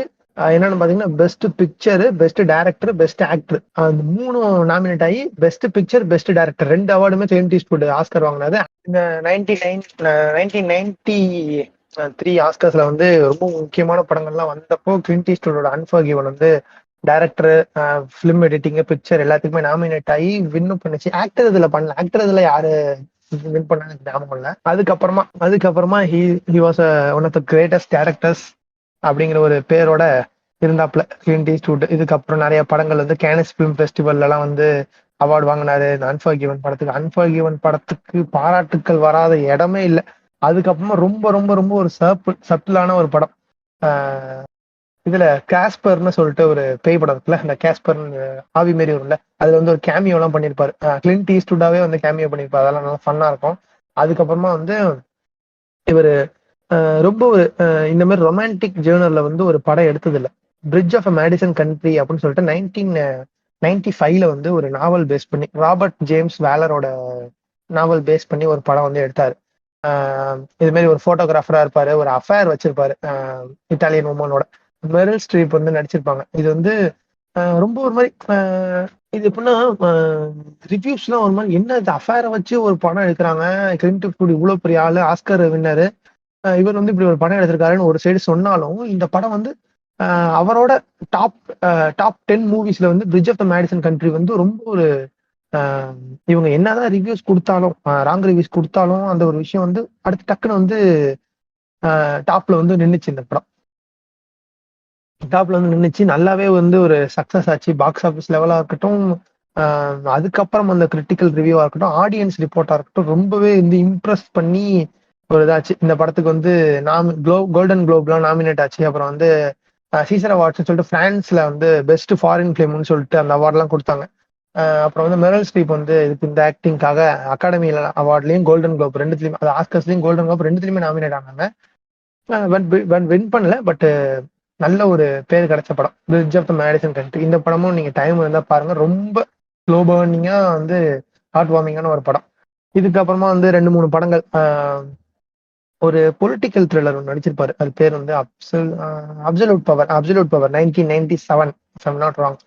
Speaker 1: என்னன்னு பாத்தீங்கன்னா best picture, best director, best actor, அந்த 3 நாமினேட் ஆகி பெஸ்ட் பிக்சர், பெஸ்ட் டைரக்டர் 2 அவார்டுமே கிளின்ட் ஈஸ்ட்வுட் ஆஸ்கர் வாங்கினது. இந்த 1993 ஆஸ்கர்ஸ்ல வந்து ரொம்ப முக்கியமான படங்கள்லாம் வந்தப்போ கிளின்ட் ஈஸ்ட்வுட்டோட அன்ஃபர்கிவன் வந்து டைரக்டர், பிலிம் எடிட்டிங், பிக்சர் எல்லாத்துக்குமே நாமினேட் ஆகி வின்னும் பண்ணுச்சு. ஆக்டர் இதுல பண்ணல, ஆக்டர் இதுல யாரு வின் பண்ணாங்க ஞாபகம் இல்ல. அதுக்கப்புறமா he was one of the greatest directors அப்படிங்கிற ஒரு பேரோட இருந்தாப்ல கிளின்ட் ஈஸ்ட்வுட். இதுக்கப்புறம் நிறைய படங்கள் வந்து கேனஸ் பிலிம் ஃபெஸ்டிவல்ல எல்லாம் வந்து அவார்டு வாங்கினாரு. இந்த அன்ஃபர்கிவன் படத்துக்கு பாராட்டுக்கள் வராத இடமே இல்லை. அதுக்கப்புறமா ரொம்ப ரொம்ப ரொம்ப ஒரு சப்டிலான ஒரு படம், இதுல காஸ்பர்னு சொல்லிட்டு ஒரு பேய் படம் இருக்குல்ல, அந்த காஸ்பர் ஆவி மாரி வரும்ல, அதுல வந்து ஒரு கேமியோ எல்லாம் பண்ணிருப்பாரு. கிளின்ட் ஈஸ்ட்வுட்டாவே வந்து கேமியோ பண்ணிருப்பாரு. அதெல்லாம் நல்லா ஃபன்னா இருக்கும். அதுக்கப்புறமா வந்து இவரு ரொம்ப ஒரு இந்த மாதிரி ரொமான்டிக் ஜேர்னர்ல வந்து ஒரு படம் எடுத்தது இல்லை. பிரிட்ஜ் ஆஃப் மேடிசன் கண்ட்ரி அப்படின்னு சொல்லிட்டு 1995ல வந்து ஒரு நாவல் பேஸ் பண்ணி, ராபர்ட் ஜேம்ஸ் வேலரோட நாவல் பேஸ் பண்ணி ஒரு படம் வந்து எடுத்தாரு. இது மாதிரி ஒரு போட்டோகிராஃபரா இருப்பாரு, ஒரு அஃபேர் வச்சிருப்பாரு இட்டாலியன் உமனோட. மெரில் ஸ்ட்ரீப் வந்து நடிச்சிருப்பாங்க. இது வந்து ரொம்ப ஒரு மாதிரி இது எப்படின்னா ரிவ்யூஸ் எல்லாம் ஒரு மாதிரி என்ன இந்த அஃபேரை வச்சு ஒரு படம் எடுக்கிறாங்க, கிளின்ட் ஈஸ்ட்வுட் இவ்வளவு பெரிய ஆளு, ஆஸ்கர் வின்னரு, இவர் வந்து இப்படி ஒரு படம் எடுத்திருக்காருன்னு ஒரு சைடு சொன்னாலும், இந்த படம் வந்து அவரோட டாப் டாப் 10 மூவிஸ்ல வந்து bridge of the Madison County வந்து ரொம்ப ஒரு இவங்க என்னதான் ரிவ்யூஸ் கொடுத்தாலும், ராங் ரிவ்யூஸ் கொடுத்தாலும் அந்த ஒரு விஷயம் வந்து அடுத்து டக்குன்னு வந்து டாப்ல வந்து நின்னுச்சு. இந்த படம் டாப்ல வந்து நின்னுச்சு, நல்லாவே வந்து ஒரு சக்சஸ் ஆச்சு. பாக்ஸ் ஆஃபீஸ் லெவலா இருக்கட்டும், அதுக்கப்புறம் அந்த கிரிட்டிக்கல் ரிவ்யூவா இருக்கட்டும், ஆடியன்ஸ் ரிப்போர்ட்டா இருக்கட்டும், ரொம்பவே வந்து இம்ப்ரெஸ் பண்ணி ஒரு இதாச்சு. இந்த படத்துக்கு வந்து கோல்டன் குளோப்லாம் நாமினேட் ஆச்சு. அப்புறம் வந்து சீசர் அவார்ட்ஸ் சொல்லிட்டு பிரான்ஸ்ல வந்து பெஸ்ட் ஃபாரின் பிலிம்னு சொல்லிட்டு அந்த அவார்ட்லாம் கொடுத்தாங்க. அப்புறம் வந்து மெரல் ஸ்ட்ரீப் வந்து இதுக்கு இந்த ஆக்டிங்காக அகாடமி அவார்ட்லயும் கோல்டன் குளோப் ரெண்டுத்துலயும், அது ஆஸ்கர்ஸ்லயும் கோல்டன் குளோப் ரெண்டுத்துலயுமே நாமினேட் ஆனாங்க. வின் பண்ணல, பட் நல்ல ஒரு பேர் கிடைச்ச படம் bridge of the Madison County. இந்த படமும் நீங்க டைம் இருந்தா பாருங்க, ரொம்ப ஸ்லோ பர்னிங்கா வந்து ஹார்ட் வார்மிங்கான ஒரு படம். இதுக்கப்புறமா வந்து 2-3 படங்கள், ஒரு பொலிட்டிக்கல் த்ரில்லர் ஒன்று நடிச்சிருப்பாரு, அது பேர் வந்து அப்சல்யூட் பவர் 1997, நாட் ராங்,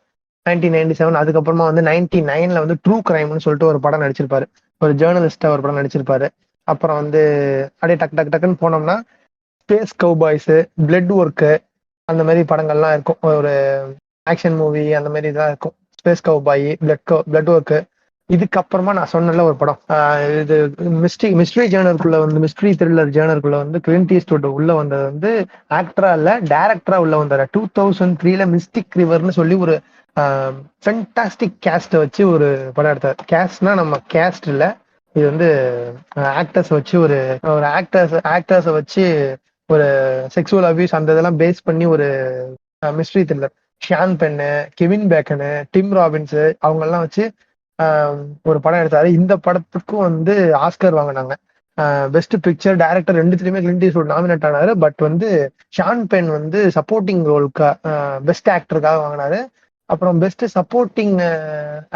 Speaker 1: 1997. அதுக்கப்புறமா வந்து 99ல வந்து ட்ரூ கிரைம்னு சொல்லிட்டு ஒரு படம் நடிச்சிருப்பாரு, ஒரு ஜேர்னலிஸ்டா ஒரு படம் நடிச்சிருப்பாரு. அப்புறம் வந்து அப்படியே டக்கு டக்கு டக்குன்னு போனோம்னா ஸ்பேஸ் கவுபாய்ஸ், பிளட் ஒர்க்கு, அந்த மாதிரி படங்கள்லாம் இருக்கும். ஒரு ஆக்ஷன் மூவி அந்த மாதிரி தான் இருக்கும். ஸ்பேஸ் கவுபாய், பிளட் ஒர்க்கு, இதுக்கப்புறமா நான் சொன்னல ஒரு படம், இது மிஸ்ட்ரி ஜேர்னருக்குள்ள வந்து, மிஸ்ட்ரி த்ரில்லர் ஜேர்னருக்குள்ள வந்து கிளின்ட் ஈஸ்ட்வுட் உள்ள வந்தது வந்து ஆக்டரா இல்ல டைரக்டரா உள்ள வந்தாரு. 2003ல மிஸ்டிக் ரிவர்னு சொல்லி ஒரு ஃபென்டாஸ்டிக் கேஸ்ட வச்சு ஒரு படம் எடுத்தார். கேஸ்ட்னா நம்ம கேஸ்ட் இல்ல, இது வந்து ஆக்டர்ஸ் வச்சு ஒரு ஒரு ஆக்டர்ஸை வச்சு ஒரு செக்ஸுவல் அபியூஸ் அந்த இதெல்லாம் பேஸ் பண்ணி ஒரு mystery thriller. Sean Penn, Kevin Bacon, Tim Robbins அவங்க எல்லாம் வச்சு ஒரு படம் எடுத்தாரு. இந்த படத்துக்கும் வந்து ஆஸ்கர் வாங்கினாங்க. பெஸ்ட் பிக்சர், டைரக்டர் ரெண்டுத்துலயுமே கிளின்ட் ஈஸ்ட்வுட் நாமினேட் ஆனாரு. பட் வந்து ஷான் பென் வந்து சப்போர்ட்டிங் ரோலுக்கு பெஸ்ட் ஆக்டருக்காக வாங்கினாரு. அப்புறம் பெஸ்ட் சப்போர்ட்டிங்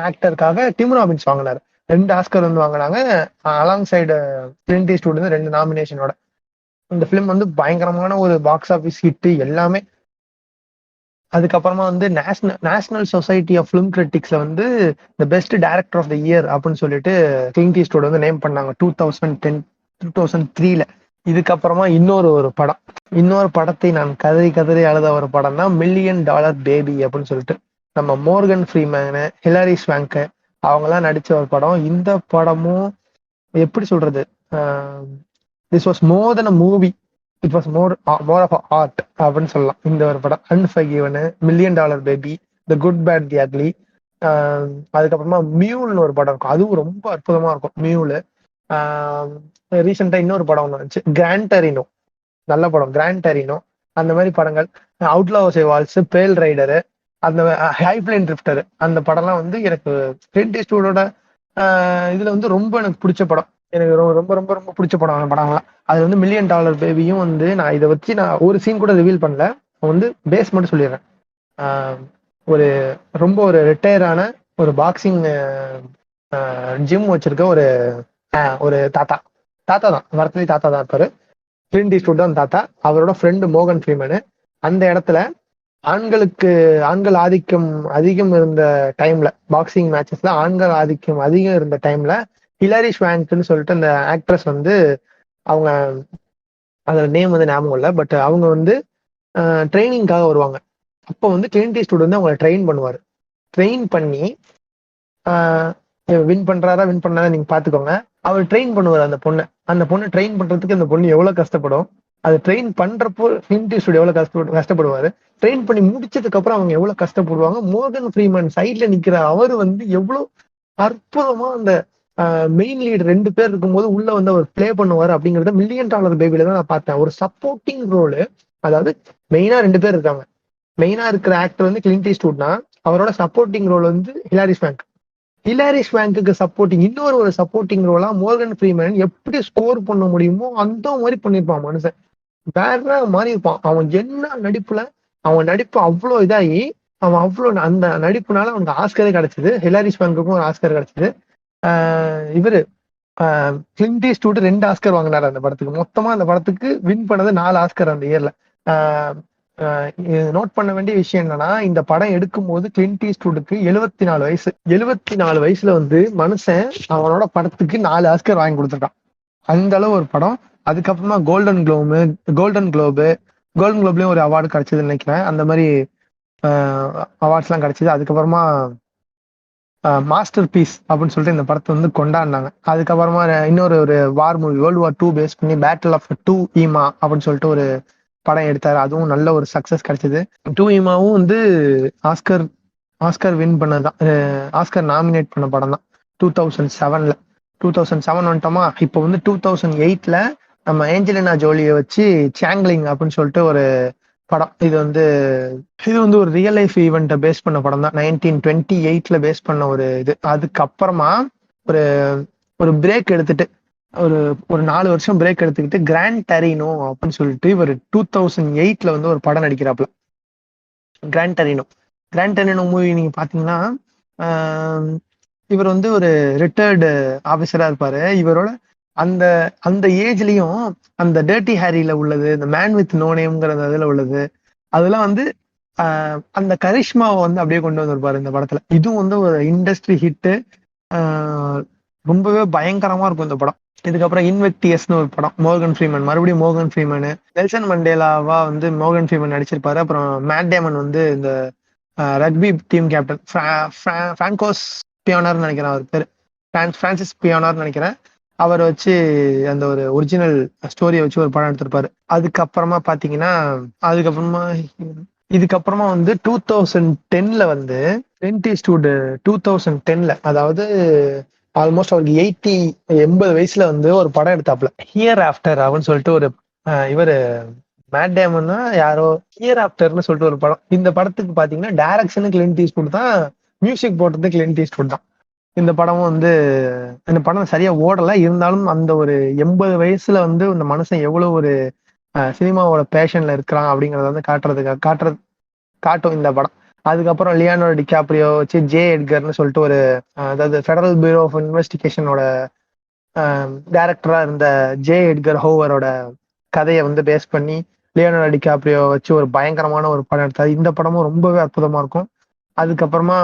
Speaker 1: ஆக்டருக்காக டிம் ராபின்ஸ் வாங்கினாரு. 2 ஆஸ்கர் வந்து வாங்கினாங்க. அலாங் சைடு கிளின்ட் ஈஸ்ட்வுட் வந்து 2 நாமினேஷனோட. இந்த பிலிம் வந்து பயங்கரமான ஒரு பாக்ஸ் ஆஃபீஸ் ஹிட் எல்லாமே. அதுக்கப்புறமா வந்து நேஷனல் சொசைட்டி ஆஃப் ஃபிலிம் கிரிட்டிக்ஸ்ல வந்து the best director of the year அப்படின்னு சொல்லிட்டு கிளின்ட் ஈஸ்ட்வுட் வந்து நேம் பண்ணாங்க 2003ல. இதுக்கப்புறமா இன்னொரு படத்தை நான் கதறி கதறி அழுத ஒரு படம் தான் மில்லியன் டாலர் பேபி அப்படின்னு சொல்லிட்டு, நம்ம மோர்கன் ஃப்ரீமேனு, ஹிலாரி ஸ்வாங்க் அவங்கெல்லாம் நடிச்ச ஒரு படம். இந்த படமும் எப்படி சொல்றது, this was more than a movie, it was more of art அப்படின்னு சொல்லலாம். இந்த ஒரு படம் Unforgiven, million dollar baby, the good bad the ugly. அதுக்கப்புறமா மியூல்னு ஒரு படம் இருக்கும், அதுவும் ரொம்ப அற்புதமா இருக்கும் மியூலு. ரீசெண்டா இன்னொரு படம் ஒன்று வந்துச்சு, கிராண்ட் டெரினோ, நல்ல படம் கிராண்ட் டெரினோ. அந்த மாதிரி படங்கள், அவுட்லா ஆஃப் வால்ஸ், பேல் ரைடரு, அந்த ஹைப்ளைன் ட்ரிஃப்டர், அந்த படம்லாம் வந்து எனக்கு கிளின்ட் ஈஸ்ட்வுட்டோட இதுல வந்து ரொம்ப எனக்கு பிடிச்ச படம். எனக்கு ரொம்ப ரொம்ப ரொம்ப பிடிச்ச படம் அந்த படம்லாம். அது வந்து மில்லியன் டாலர் பேபியும் வந்து நான் இதை வச்சு நான் ஒரு சீன் கூட ரிவீல் பண்ணல, வந்து பேஸ் மட்டும் சொல்லிடுறேன். ஒரு ரொம்ப ஒரு ரிட்டையரான ஒரு பாக்ஸிங் ஜிம் வச்சிருக்க ஒரு ஒரு தாத்தா தாத்தா தான், வரத்துலேயே தாத்தா தான் இருப்பாரு. கிளின்ட் ஈஸ்ட்வுட் தான் தாத்தா. அவரோட ஃப்ரெண்டு மோகன் ஃப்ரீமேனு. அந்த இடத்துல ஆண்கள் ஆதிக்கம் அதிகம் இருந்த டைம்ல, பாக்ஸிங் மேட்சஸ்ல ஆண்கள் ஆதிக்கம் அதிகம் இருந்த டைம்ல ஹிலாரி ஸ்வாங்க்னு சொல்லிட்டு அந்த ஆக்ட்ரஸ் வந்து, அவங்க அதோட நேம் வந்து ஞாபகம் இல்லை, பட் அவங்க வந்து ட்ரைனிங்காக வருவாங்க. அப்போ வந்து கிளின்ட் ஈஸ்ட்வுட் வந்து அவங்களை ட்ரெயின் பண்ணுவார். ட்ரெயின் பண்ணி வின் பண்றாரா வின் பண்ணாரா நீங்க பாத்துக்கோங்க. அவர் ட்ரெயின் பண்ணுவார் அந்த பொண்ணை ட்ரெயின் பண்றதுக்கு அந்த பொண்ணு எவ்வளவு கஷ்டப்படும். அது ட்ரெயின் பண்றப்போ கிளின்ட் ஈஸ்ட்வுட் எவ்வளவு கஷ்டப்படுவாரு. ட்ரெயின் பண்ணி முடிச்சதுக்கு அப்புறம் அவங்க எவ்வளவு கஷ்டப்படுவாங்க. மோர்கன் ஃப்ரீமேன் சைட்ல நிக்கிற அவர் வந்து எவ்வளவு அற்புதமா அந்த மெயின் லீட் 2 பேர் இருக்கும்போது உள்ள வந்து அவர் பிளே பண்ணுவார் அப்படிங்கறத மில்லியன் டாலர் பேபில தான் நான் பார்த்தேன். ஒரு சப்போர்ட்டிங் ரோலு, அதாவது மெயினா 2 பேர் இருக்காங்க. மெயினா இருக்கிற ஆக்டர் வந்து கிளின்ட் ஈஸ்ட்வுட்னா, அவரோட சப்போர்ட்டிங் ரோல் வந்து ஹிலாரி ஸ்வாங்க். ஹிலாரி ஸ்வாங்க்கு சப்போர்ட்டிங் இன்னொரு சப்போர்ட்டிங் ரோலா மோர்கன் ஃப்ரீமேன் எப்படி ஸ்கோர் பண்ண முடியுமோ அந்த மாதிரி பண்ணிருப்பான் மனுஷன். வேற மாதிரி இருப்பான் அவன். என்ன நடிப்புல அவன் நடிப்பு அவ்வளோ இதாகி, அவன் அவ்வளோ அந்த நடிப்புனால அவனுக்கு ஆஸ்கரே கிடைச்சது. ஹிலாரி ஸ்வாங்குக்கும் ஒரு ஆஸ்கர் கிடைச்சது. இவரு கிளின்ட் ஈஸ்ட்வுட் 2 ஆஸ்கர் வாங்கினாரு அந்த படத்துக்கு. மொத்தமா அந்த படத்துக்கு வின் பண்ணது 4 ஆஸ்கர் அந்த இயர்ல. நோட் பண்ண வேண்டிய விஷயம் என்னன்னா, இந்த படம் எடுக்கும் போது கிளின்ட் ஈஸ்ட்வுட்க்கு 74 வயசு. 74 வயசுல வந்து மனுஷன் அவனோட படத்துக்கு 4 ஆஸ்கர் வாங்கி கொடுத்துருக்கான். அந்த அளவு ஒரு படம். அதுக்கப்புறமா கோல்டன் குளோப்லயும் ஒரு அவார்டு கிடைச்சதுன்னு நினைக்கிறேன். அந்த மாதிரி அவார்ட்ஸ் எல்லாம் கிடைச்சது. அதுக்கப்புறமா மாஸ்டர் பீஸ் அப்படின்னு சொல்லிட்டு இந்த படத்தை வந்து கொண்டாடினாங்க. அதுக்கப்புறமா இன்னொரு ஒரு வார் மூவி, வேர்ல்டு வார் 2 பேஸ் பண்ணி பேட்டில் ஆஃப் 2 ஈமா அப்படின்னு சொல்லிட்டு ஒரு படம் எடுத்தாரு. அதுவும் நல்ல ஒரு சக்சஸ் கிடைச்சது. 2 ஈமாவும் வந்து ஆஸ்கர் ஆஸ்கர் வின் பண்ணதான், ஆஸ்கர் நாமினேட் பண்ண படம் தான் 2007ல. 2007 வந்துட்டோமா. இப்போ வந்து 2008ல நம்ம ஏஞ்சலினா ஜோலியை வச்சு சாங்லிங் அப்படின்னு சொல்லிட்டு ஒரு படம். இது வந்து ஒரு ரியல் லைஃப் ஈவெண்ட்டை பேஸ் பண்ண படம் தான். 1928ல பேஸ் பண்ண ஒரு இது. அதுக்கப்புறமா ஒரு ஒரு பிரேக் எடுத்துட்டு ஒரு ஒரு 4 வருஷம் பிரேக் எடுத்துக்கிட்டு கிராண்ட் டெரினோ அப்படின்னு சொல்லிட்டு இவர் 2008ல வந்து ஒரு படம் நடிக்கிறாப்புல. கிராண்ட் டெரினோ மூவி நீங்க பாத்தீங்கன்னா, இவர் வந்து ஒரு ரிட்டையர்டு ஆபீசரா இருப்பாரு. இவரோட அந்த அந்த ஏஜ்லயும் அந்த டர்ட்டி ஹேரியில உள்ளது, இந்த மேன் வித் நோ நேம்ங்கிற இதுல உள்ளது, அதெல்லாம் வந்து அந்த கரிஷ்மாவை வந்து அப்படியே கொண்டு வந்திருப்பாரு இந்த படத்துல. இதுவும் வந்து ஒரு இண்டஸ்ட்ரி ஹிட்டு. ரொம்பவே பயங்கரமா இருக்கும் இந்த படம். இதுக்கப்புறம் இன்வெக்டியஸ்னு ஒரு படம், மோர்கன் ஃப்ரீமன், மறுபடியும் மோர்கன் ஃப்ரீமனு, நெல்சன் மண்டேலாவா வந்து மோர்கன் ஃப்ரீமன் நடிச்சிருப்பாரு. அப்புறம் மேட் டேமன் வந்து இந்த ரக்பி டீம் கேப்டன், பிராங்கோஸ் பியோனர்னு நினைக்கிறேன் அவர் பேரு. பிரான்சிஸ் பியானார்னு நினைக்கிறேன். அவரை வச்சு அந்த ஒரு ஒரிஜினல் ஸ்டோரியை வச்சு ஒரு படம் எடுத்திருப்பாரு. அதுக்கப்புறமா பாத்தீங்கன்னா அதுக்கப்புறமா இதுக்கப்புறமா வந்து 2010ல வந்து கிளின்ட் ஈஸ்ட்வுட் 2010ல, அதாவது ஆல்மோஸ்ட் அவருக்கு 80 வயசுல வந்து ஒரு படம் எடுத்தாப்ல, ஹியர் ஆஃப்டர் அப்படின்னு சொல்லிட்டு ஒரு இவரு மேட் டேமன்னா யாரோ ஹியர் ஆஃப்டர்னு சொல்லிட்டு ஒரு படம். இந்த படத்துக்கு பாத்தீங்கன்னா டைரக்ஷனு கிளின்ட் ஈஸ்ட்வுட் தான், மியூசிக் போட்டது கிளின்ட் ஈஸ்ட்வுட் தான். இந்த படமும் வந்து இந்த படம் சரியா ஓடல, இருந்தாலும் அந்த ஒரு 80 வயசுல வந்து இந்த மனுஷன் எவ்வளவு ஒரு சினிமாவோட பேஷன்ல இருக்கிறான் அப்படிங்கறத வந்து காட்டும் இந்த படம். அதுக்கப்புறம் லியோனார்டோ டிகாப்ரியோ வச்சு ஜே எட்கர்னு சொல்லிட்டு ஒரு அதாவது ஃபெடரல் பியூரோ ஆஃப் இன்வெஸ்டிகேஷனோட டைரக்டரா இருந்த ஜே எட்கர் ஹோவரோட கதையை வந்து பேஸ் பண்ணி லியோனார்டோ டிகாப்ரியோ வச்சு ஒரு பயங்கரமான ஒரு படம் எடுத்தாரு. இந்த படமும் ரொம்பவே அற்புதமா இருக்கும். அதுக்கப்புறமா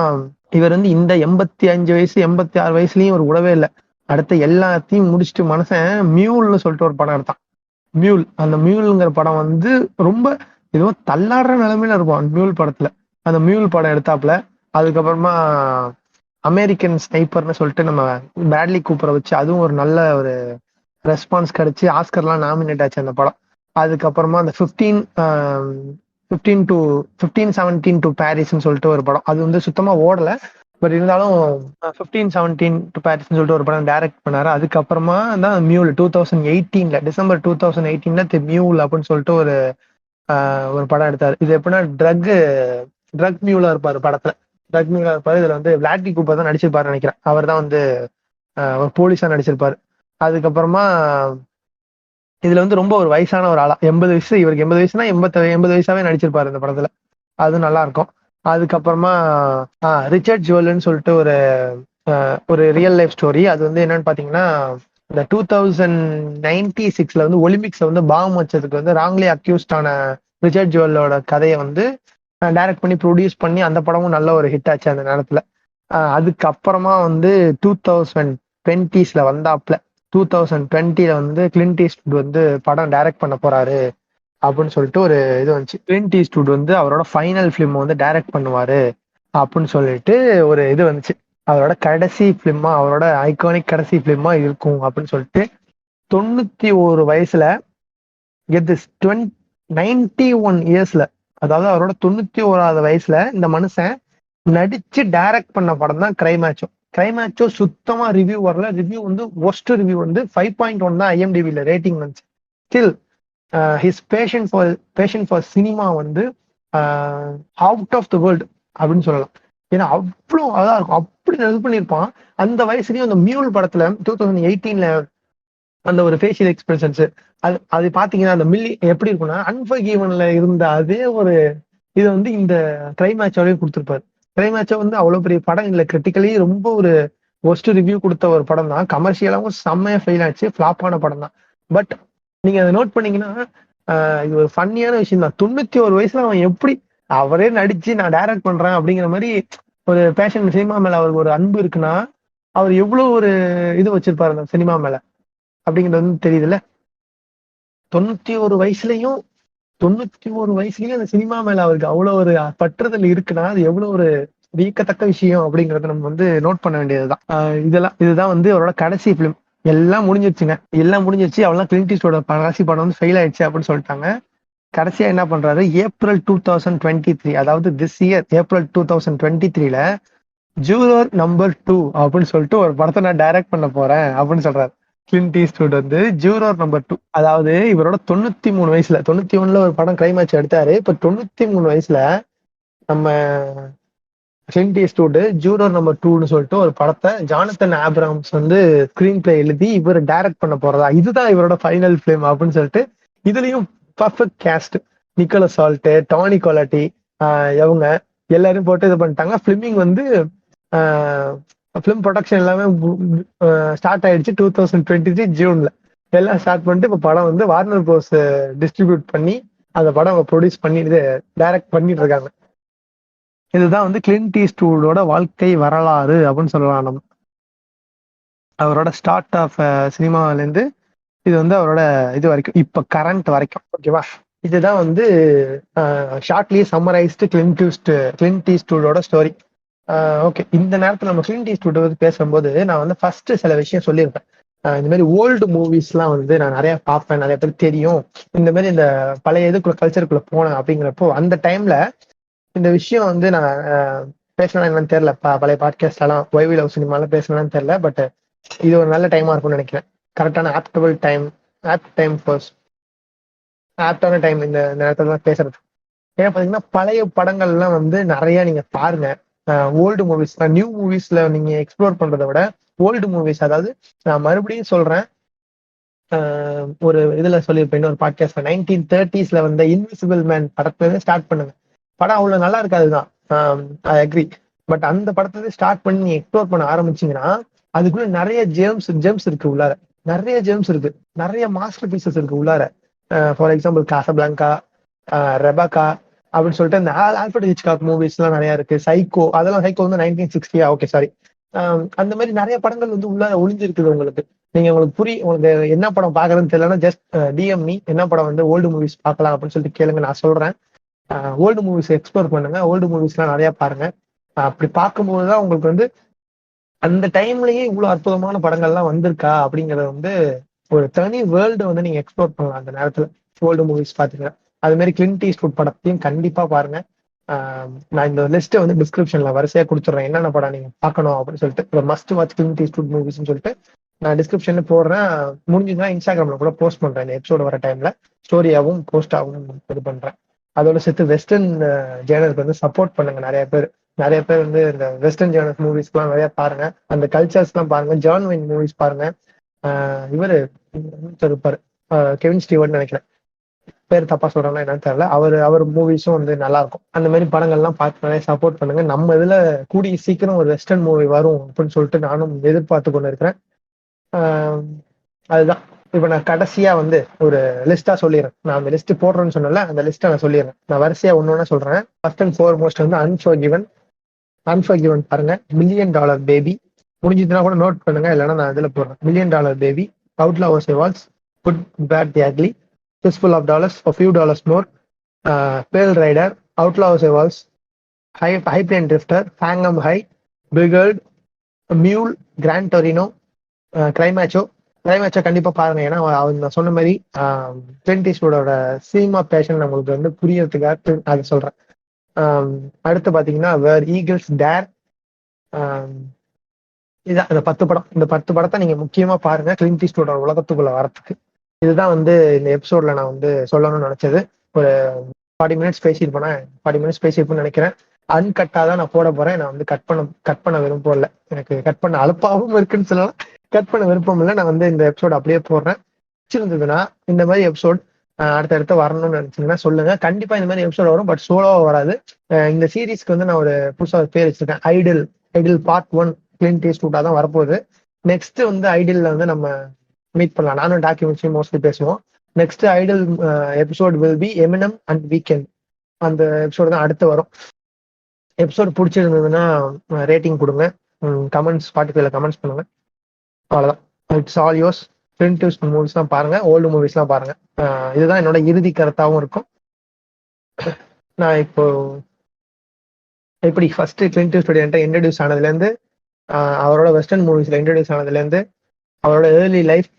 Speaker 1: இவர் வந்து இந்த 85 வயசு 86 வயசுலயும் ஒரு உடவே இல்லை. அடுத்த எல்லாத்தையும் முடிச்சுட்டு மனுஷன் மியூல்னு சொல்லிட்டு ஒரு படம் எடுத்தான். மியூல், அந்த மியூல்ங்கிற படம் வந்து ரொம்ப ஏதோ தள்ளாடுற நிலைமையில இருக்கும் அந்த மியூல் படத்துல. அந்த மியூல் படம் எடுத்தாப்புல. அதுக்கப்புறமா அமெரிக்கன் ஸ்னைப்பர்னு சொல்லிட்டு நம்ம பேட்லி கூப்பரை வச்சு அதுவும் ஒரு நல்ல ஒரு ரெஸ்பான்ஸ் கிடைச்சு ஆஸ்கர்லாம் நாமினேட் ஆச்சு அந்த படம். அதுக்கப்புறமா அந்த 1517 டு பாரிஸ்ன்னு சொல்லிட்டு ஒரு படம், அது வந்து சுத்தமா ஓடல. பட் இருந்தாலும் 1517 டு பாரிஸ்ன்னு சொல்லிட்டு ஒரு படம் டைரக்ட் பண்ணாரு. அதுக்கப்புறமா தான் மியூல் 2018ல டிசம்பர் 2018ல மியூல் அப்படின்னு சொல்லிட்டு ஒரு படம் எடுத்தாரு. இது எப்படின்னா ட்ரக் மியூலா இருப்பாரு படத்துல. ட்ரக் மியூலா இருப்பாரு. இதுல வந்து விளாடி கூப்பர் தான் நடிச்சிருப்பாரு நினைக்கிறேன். அவர் தான் வந்து ஒரு போலீஸா நடிச்சிருப்பாரு. அதுக்கப்புறமா இதுல வந்து ரொம்ப ஒரு வயசான ஒரு ஆளா 80 வயசு, இவருக்கு 80 வயசுனா 80 வயசாவே நடிச்சிருப்பாரு இந்த படத்துல. அது நல்லா இருக்கும். அதுக்கப்புறமா ரிச்சர்ட் ஜுவல்னு சொல்லிட்டு ஒரு ரியல் லைஃப் ஸ்டோரி. அது வந்து என்னன்னு பாத்தீங்கன்னா இந்த 2096ல வந்து ஒலிம்பிக்ஸ்ல வந்து பாம் வச்சதுக்கு வந்து ராங்லி அக்யூஸ்ட் ஆன ரிச்சர்ட் ஜுவல்லோட கதையை வந்து டைரக்ட் பண்ணி ப்ரொடியூஸ் பண்ணி அந்த படமும் நல்ல ஒரு ஹிட் ஆச்சு அந்த நேரத்துல. அதுக்கப்புறமா வந்து 2020ஸ்ல வந்தாப்ல. 2020ல வந்து கிளின்ட் ஈஸ்ட்வுட் வந்து படம் டைரக்ட் பண்ண போறாரு அப்படின்னு சொல்லிட்டு ஒரு இது வந்துச்சு. கிளின்ட் ஈஸ்ட்வுட் வந்து அவரோட ஃபைனல் ஃபிலிம் வந்து டைரக்ட் பண்ணுவாரு அப்படின்னு சொல்லிட்டு ஒரு இது வந்துச்சு. அவரோட கடைசி பிலிமா, அவரோட ஐகானிக் கடைசி பிலிமா இருக்கும் அப்படின்னு சொல்லிட்டு 91 வயசுல கெட் திஸ் 91 இயர்ஸ்ல, அதாவது அவரோட 91வது வயசுல இந்த மனுஷன் நடிச்சு டைரக்ட் பண்ண படம் தான் கிரைமேச்சோ. கிரைமேச்சோ சுத்தமா ரிவ்யூ வரல. ரிவ்யூ வந்து ஒஸ்ட் ரிவ்யூ வந்து 5.1 தான் ஐஎம்டிபில ரேட்டிங் வந்துச்சு. Still his passion for cinema வந்து அவுட் ஆஃப் த வேர்ல்டு அப்படின்னு சொல்லலாம். ஏன்னா அவ்வளோ அதான் இருக்கும், அப்படி இது பண்ணியிருப்பான் அந்த வயசுலயும். அந்த மியூல் படத்துல 2018ல அந்த ஒரு ஃபேஷியல் எக்ஸ்பிரஷன்ஸ், அது பாத்தீங்கன்னா அந்த மில்லி எப்படி இருக்கும்னா அன்ஃபர்கிவன்ல இருந்த அதே ஒரு இது வந்து இந்த கிரைமேட்சோடய கொடுத்துருப்பாரு. கிரைமேட்சோ வந்து அவ்வளவு பெரிய படம் இல்லை, கிரிட்டிக்கலி ரொம்ப ஒரு ஒஸ்ட் ரிவ்யூ கொடுத்த ஒரு படம் தான். கமர்ஷியலாவும் செம்மையா ஃபெயில் ஆச்சு, ஃபிளாப் ஆன படம் தான். பட் நீங்க அதை நோட் பண்ணீங்கன்னா இது ஒரு ஃபன்னியான விஷயம் தான். 91 வயசுல அவன் எப்படி அவரே நடிச்சு நான் டைரக்ட் பண்றேன் அப்படிங்கிற மாதிரி ஒரு பேஷன், சினிமா மேல அவருக்கு ஒரு அன்பு இருக்குன்னா அவர் எவ்வளவு ஒரு இது வச்சிருப்பாரு அந்த சினிமா மேல அப்படிங்கிறது வந்து தெரியுதுல்ல. 91 வயசுலயும் 91 வயசுலயும் அந்த சினிமா மேல அவருக்கு அவ்வளவு ஒரு பற்றுதல் இருக்குன்னா அது எவ்வளவு ஒரு வியக்கத்தக்க விஷயம் அப்படிங்கறத நம்ம வந்து நோட் பண்ண வேண்டியதுதான். இதுதான் வந்து அவரோட கடைசி பிலிம். எல்லாம் முடிஞ்சிருச்சுங்க, எல்லாம் முடிஞ்சிருச்சு. அவெல்லாம் கிளின்ட் ஈஸ்ட்வுட் கடைசி படம் வந்து ஃபெயில் ஆயிடுச்சு அப்படின்னு சொல்லிட்டாங்க. கடைசியா என்ன பண்றாரு, ஏப்ரல் 2023, அதாவது திஸ் இயர் ஏப்ரல் 2023ல ஜூரோர் நம்பர் 2 அப்படின்னு சொல்லிட்டு ஒரு படத்தை நான் டைரக்ட் பண்ண போறேன் அப்படின்னு சொல்றாரு. கிளின்ட் ஈஸ்ட்வுட் வந்து ஜூரோர் நம்பர் 2, அதாவது இவரோட 93 வயசுல 91ல ஒரு படம் கிளைமேக்ஸ் எடுத்தாரு. இப்ப 93 வயசுல நம்ம கிளின்ட் ஈஸ்ட்வுட் ஜூரோர் நம்பர் 2ன்னு சொல்லிட்டு ஒரு படத்தை ஜானத்தன் ஆப்ரஹாம்ஸ் வந்து ஸ்கிரீன் பிளே எழுதி இவர் டைரக்ட் பண்ண போறதா, இதுதான் இவரோட ஃபைனல் பிலிம் அப்படின்னு சொல்லிட்டு. இதுலயும் பர்ஃபெக்ட் கேஸ்ட், நிக்கோலஸ் சால்ட், டானி கொலாட்டி, இவங்க எல்லாரும் போட்டு இது பண்ணிட்டாங்க. ஃபிலிமிங் வந்து ஃபிலிம் ப்ரொடக்ஷன் எல்லாமே ஸ்டார்ட் ஆயிடுச்சு 2023 ஜூன்ல. எல்லாம் ஸ்டார்ட் பண்ணிட்டு இப்ப படம் வந்து வார்னர் ப்ரோஸ் டிஸ்ட்ரிபியூட் பண்ணி அந்த படம் ப்ரொடியூஸ் பண்ணி இது டைரக்ட் பண்ணிட்டு இருக்காங்க. இதுதான் வந்து கிளின்ட் ஈஸ்ட்வுடோட வாழ்க்கை வரலாறு அப்படின்னு சொல்லலாம் நம்ம. அவரோட ஸ்டார்ட் ஆஃப் சினிமாவில இருந்து இது வந்து அவரோட இது வரைக்கும், இப்ப கரண்ட் வரைக்கும். ஓகேவா, இதுதான் வந்து ஷார்ட்லி சம்மரைஸ்டு கிளின்ட் ஈஸ்ட்வுடோட ஸ்டோரி. ஓகே, இந்த நேரத்துல நம்ம கிளின்ட் ஈஸ்ட்வுட் பத்தி பேசும்போது நான் வந்து ஃபர்ஸ்ட் சில விஷயம் சொல்லியிருப்பேன். இந்த மாதிரி ஓல்டு மூவிஸ்லாம் வந்து நான் நிறைய பார்ப்பேன், நிறைய பேருக்கு தெரியும். இந்த மாதிரி இந்த பழைய இதுக்குள்ள கல்ச்சருக்குள்ள போனேன் அப்படிங்கிறப்போ அந்த டைம்ல இந்த விஷயம் வந்து நான் பேசணும் என்னன்னு தெரியல. பழைய பாட்காஸ்ட் எல்லாம் ஒய்வி லவ் சினிமாலாம் பேசணும்னு தெரியல. பட் இது ஒரு நல்ல டைமா இருக்கும்னு நினைக்கிறேன். கரெக்டான ஆப்டபிள் டைம், ஆப்ட் டைம் ஃபர்ஸ்ட், ஆப்டான டைம் இந்த நேரத்துல தான் பேசுறது. ஏன்னா பாத்தீங்கன்னா பழைய படங்கள்லாம் வந்து நிறைய நீங்க பாருங்க. ஓல்டு மூவிஸ், நியூ மூவிஸ்ல நீங்க எக்ஸ்ப்ளோர் பண்றதை விட ஓல்டு மூவிஸ், அதாவது நான் மறுபடியும் சொல்றேன், ஒரு இதுல சொல்லியிருப்பேன், இன்னொரு பாட்காஸ்ட்ல 1930s வந்த இன்விசிபிள் மேன் படத்துல ஸ்டார்ட் பண்ணுங்க. படம் அவ்வளவு நல்லா இருக்காதுதான், ஐ அக்ரி. பட் அந்த படத்துல ஸ்டார்ட் பண்ணி நீங்க எக்ஸ்ப்ளோர் பண்ண ஆரம்பிச்சீங்கன்னா அதுக்குள்ள நிறைய ஜெம்ஸ் இருக்கு உள்ளார. நிறைய ஜெம்ஸ் இருக்கு, நிறைய மாஸ்டர் பீசஸ் இருக்கு உள்ளார. ஃபார் எக்ஸாம்பிள் காசபிளாங்கா, ரெபக்கா அப்படின்னு சொல்லிட்டு இந்த ஆல்ஃபிரட் ஹிச்காக் மூவிஸ் எல்லாம் நிறைய இருக்கு. சைக்கோ, அதெல்லாம் சைக்கோ வந்து 1960, ஓகே சாரி. அந்த மாதிரி நிறைய படங்கள் வந்து உள்ள ஒளிஞ்சிருக்குது உங்களுக்கு. நீங்க உங்களுக்கு என்ன படம் பாக்குறதுன்னு தெரியலன்னா ஜஸ்ட் டிஎம் மீ, என்ன படம் வந்து ஓல்டு மூவிஸ் பார்க்கலாம் அப்படின்னு சொல்லிட்டு கேளுங்க, நான் சொல்றேன். ஓல்டு மூவிஸ் எக்ஸ்ப்ளோர் பண்ணுங்க, ஓல்டு மூவிஸ் எல்லாம் நிறைய பாருங்க. அப்படி பார்க்கும்போதுதான் உங்களுக்கு வந்து அந்த டைம்லயே இவ்வளவு அற்புதமான படங்கள்லாம் வந்திருக்கா அப்படிங்கறத வந்து ஒரு தனி வேர்ல்டு வந்து நீங்க எக்ஸ்ப்ளோர் பண்ணலாம் அந்த நேரத்துல ஓல்டு மூவிஸ் பாத்தீங்கன்னா. அது மாதிரி கிளின்ட் ஈஸ்ட்வுட் படத்தையும் கண்டிப்பா பாருங்க. நான் இந்த லிஸ்ட்டை வந்து டிஸ்கிரிப்ஷன்ல வரிசையா கொடுத்துட்றேன், என்னென்ன படம் நீங்க பார்க்கணும் அப்படின்னு சொல்லிட்டு. மஸ்ட் வாட்ச் கிளின்ட் ஈஸ்ட்வுட் மூவிஸ்ன்னு சொல்லிட்டு நான் டிஸ்கிரிப்ஷன்ல போடுறேன். முடிஞ்சுதுன்னா இன்ஸ்டாகிராம்ல கூட போஸ்ட் பண்றேன், இந்த எபிசோடு வர டைம்ல ஸ்டோரியாவும் போஸ்டாகவும் இது பண்றேன். அதோட சேர்த்து வெஸ்டர்ன் ஜேனருக்கு வந்து சப்போர்ட் பண்ணுங்க. நிறைய பேர் வந்து இந்த வெஸ்டர்ன் ஜேர்னல் மூவிஸ்லாம் நிறைய பாருங்க, அந்த கல்ச்சர்ஸ் எல்லாம் பாருங்க. ஜான் வைன் மூவிஸ் பாருங்க. இவரு இருப்பாரு, கெவின் ஸ்டீவர்ட் நினைக்கிறேன், பேர் தப்பா சொல்றாங்களா என்னன்னு தெரியல. அவர் மூவிஸும் வந்து நல்லா இருக்கும். அந்த மாதிரி படங்கள்லாம் பார்த்து நிறைய சப்போர்ட் பண்ணுங்க. நம்ம இதுல கூடிய சீக்கிரம் ஒரு வெஸ்டர்ன் மூவி வரும் அப்படின்னு சொல்லிட்டு நானும் எதிர்பார்த்து கொண்டு இருக்கிறேன். அதுதான். இப்ப நான் கடைசியா வந்து ஒரு லிஸ்டா சொல்லிடுறேன். நான் அந்த லிஸ்ட் போடுறேன்னு சொன்னல, அந்த லிஸ்ட்டை நான் சொல்லிடுறேன். நான் வரிசையா ஒன்னொன்னு சொல்றேன். ஃபர்ஸ்ட் அண்ட் ஃபோர்மோஸ்ட் வந்து அன்ஃபர்கிவன் பாருங்க. $1,000,000 பேபி, முடிஞ்சதுன்னா கூட நோட் பண்ணுங்க, இல்லைன்னா நான் இதுல போடுறேன். $1,000,000 baby, outlaw Wales, good bad the ugly, fistful of dollars, a few dollars more, pale rider, outlaw Wales, high plain drifter, hang em high, beguiled, mule, grand Torino, cry macho கண்டிப்பா பாருங்க. ஏன்னா அவங்க நான் சொன்ன மாதிரி கிளின்ட் ஈஸ்ட்வுட்டோட சினிமா பேஷன் நம்மளுக்கு வந்து புரியறதுக்காக அதை சொல்றேன். அடுத்து பாத்தீங்கன்னா வேர் ஈகிள்ஸ் டேர். இதான் இந்த 10 படம். இந்த 10 படத்தை நீங்க முக்கியமா பாருங்க கிளின்ட் ஈஸ்ட்வுட்டோட உலகத்துக்குள்ள வரத்துக்கு. இதுதான் வந்து இந்த எபிசோட்ல நான் வந்து சொல்லணும்னு நினைச்சது. ஒரு 40 மினிட்ஸ் பேசியிருப்பேன்னு நினைக்கிறேன். அன்கட்டா தான் நான் போட போறேன். நான் வந்து கட் பண்ண விருப்பம் இல்லை, எனக்கு கட் பண்ண அலுப்பாவும் இருக்குன்னு சொல்லலாம். கட் பண்ண விருப்பம் இல்லை. நான் வந்து இந்த எபிசோட் அப்படியே போடுறேன். பிடிச்சிருந்ததுன்னா இந்த மாதிரி எபிசோட் அடுத்தடுத்து வரணும்னு நினைச்சீங்கன்னா சொல்லுங்க. கண்டிப்பா இந்த மாதிரி எபிசோட் வரும், பட் சோலோவா வராது. இந்த சீரீஸ்க்கு வந்து நான் ஒரு புதுசா பேர் வச்சிருக்கேன், ஐடில் பார்ட் 1 கிளின்ட் ஈஸ்ட்வுட்டா தான் வரப்போகுது. நெக்ஸ்ட் வந்து ஐடில்ல வந்து நம்ம மீட் பண்ணலாம். நானும் டாக்குமெண்ட்ரி மோஸ்ட்லி பேசுவோம். Next idle episode will be Eminem and weekend. அந்த எபிசோடு தான் அடுத்து வரும். எபிசோட் பிடிச்சிருந்ததுன்னா ரேட்டிங் கொடுங்க, கமெண்ட்ஸ் ஸ்பாட்டிஃபைல கமெண்ட்ஸ் பண்ணுங்க. அவ்வளவுதான். It's all yours. Clint Eastwood மூவிஸ்லாம் பாருங்க, ஓல்டு மூவிஸ்லாம் பாருங்க. இதுதான் என்னோட இறுதி கருத்தாகவும் இருக்கும். நான் இப்போ எப்படி ஃபர்ஸ்ட் கிளின்ட் ஈஸ்ட்வுட் என்கிட்ட இன்ட்ரடியூஸ் ஆனதுலேருந்து, அவரோட வெஸ்டர்ன் மூவிஸ்ல இன்ட்ரடியூஸ் ஆனதுலேருந்து, அவரோட early life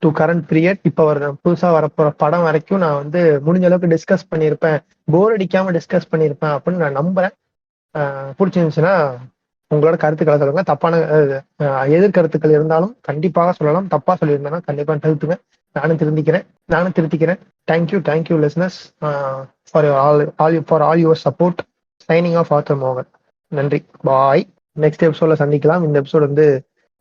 Speaker 1: to current period, இப்போ அவர் புதுசா வரப்போற படம் வரைக்கும் நான் வந்து முடிஞ்ச அளவுக்கு டிஸ்கஸ் பண்ணியிருப்பேன், போர் அடிக்காம டிஸ்கஸ் பண்ணியிருப்பேன் அப்படின்னு நான் நம்புறேன். பிடிச்சிருந்துச்சுன்னா உங்களோட கருத்துக்களை சொல்லுங்க. தப்பான எதிர்கருத்துக்கள் இருந்தாலும் கண்டிப்பாக சொல்லலாம். தப்பா சொல்லியிருந்தேன்னா கண்டிப்பா திருத்துங்க, நானும் திருத்திக்கிறேன். Thank you listeners for all your support. Signing off author மோகன். நன்றி, பாய். நெக்ஸ்ட் எபிசோட்ல சந்திக்கலாம். இந்த எபிசோட் வந்து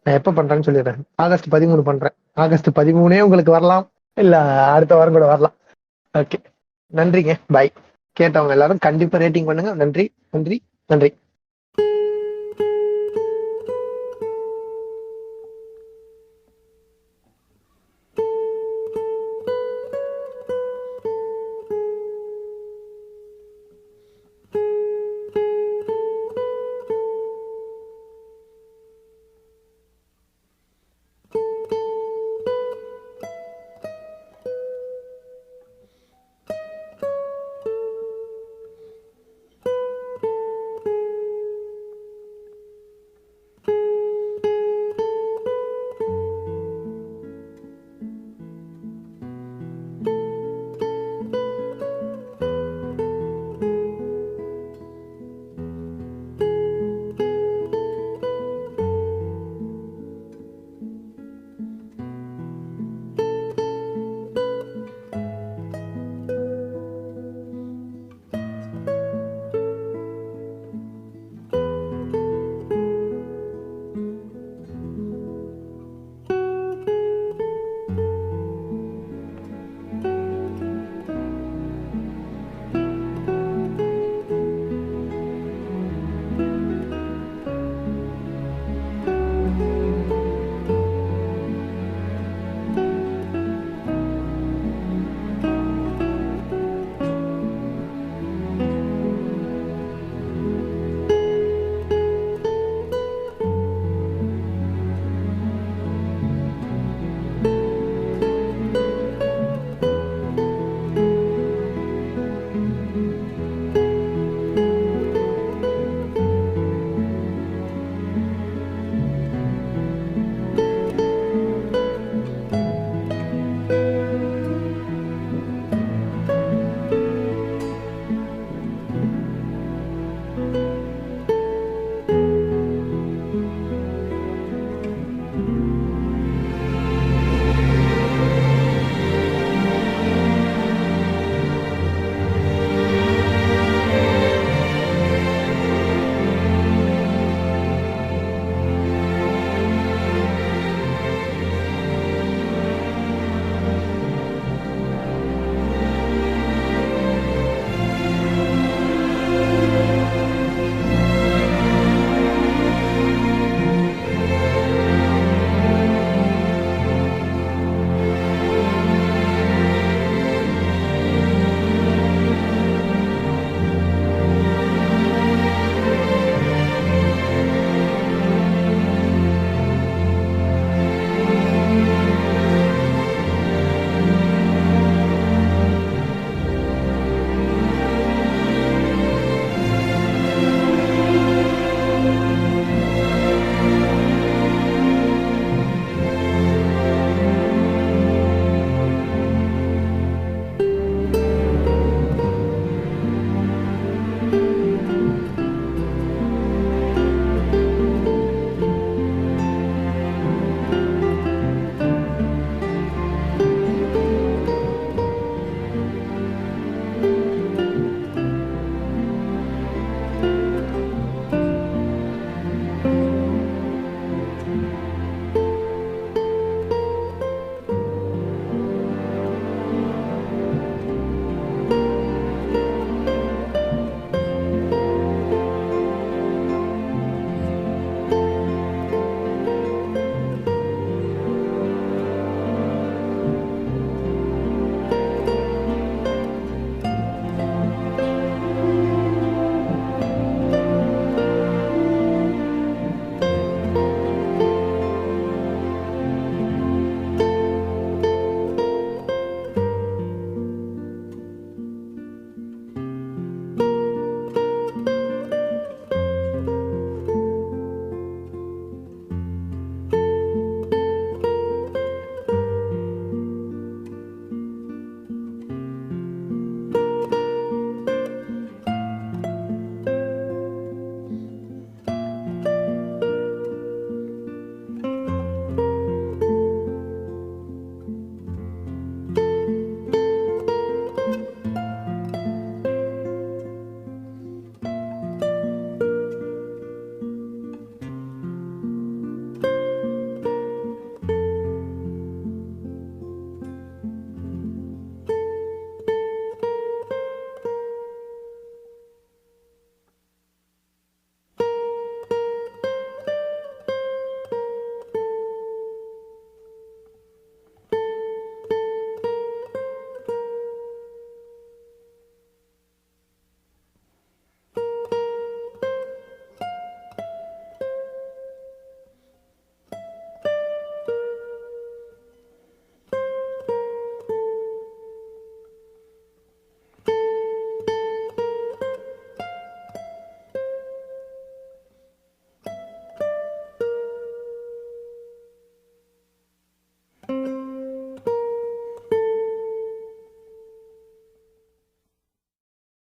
Speaker 1: நான் எப்ப பண்றேன்னு சொல்லிடுறேன். August 13 பண்றேன். August 13 உங்களுக்கு வரலாம், இல்ல அடுத்த வாரம் கூட வரலாம். ஓகே, நன்றிங்க, பாய். கேட்டவங்க எல்லாரும் கண்டிப்பா ரேட்டிங் பண்ணுங்க. நன்றி.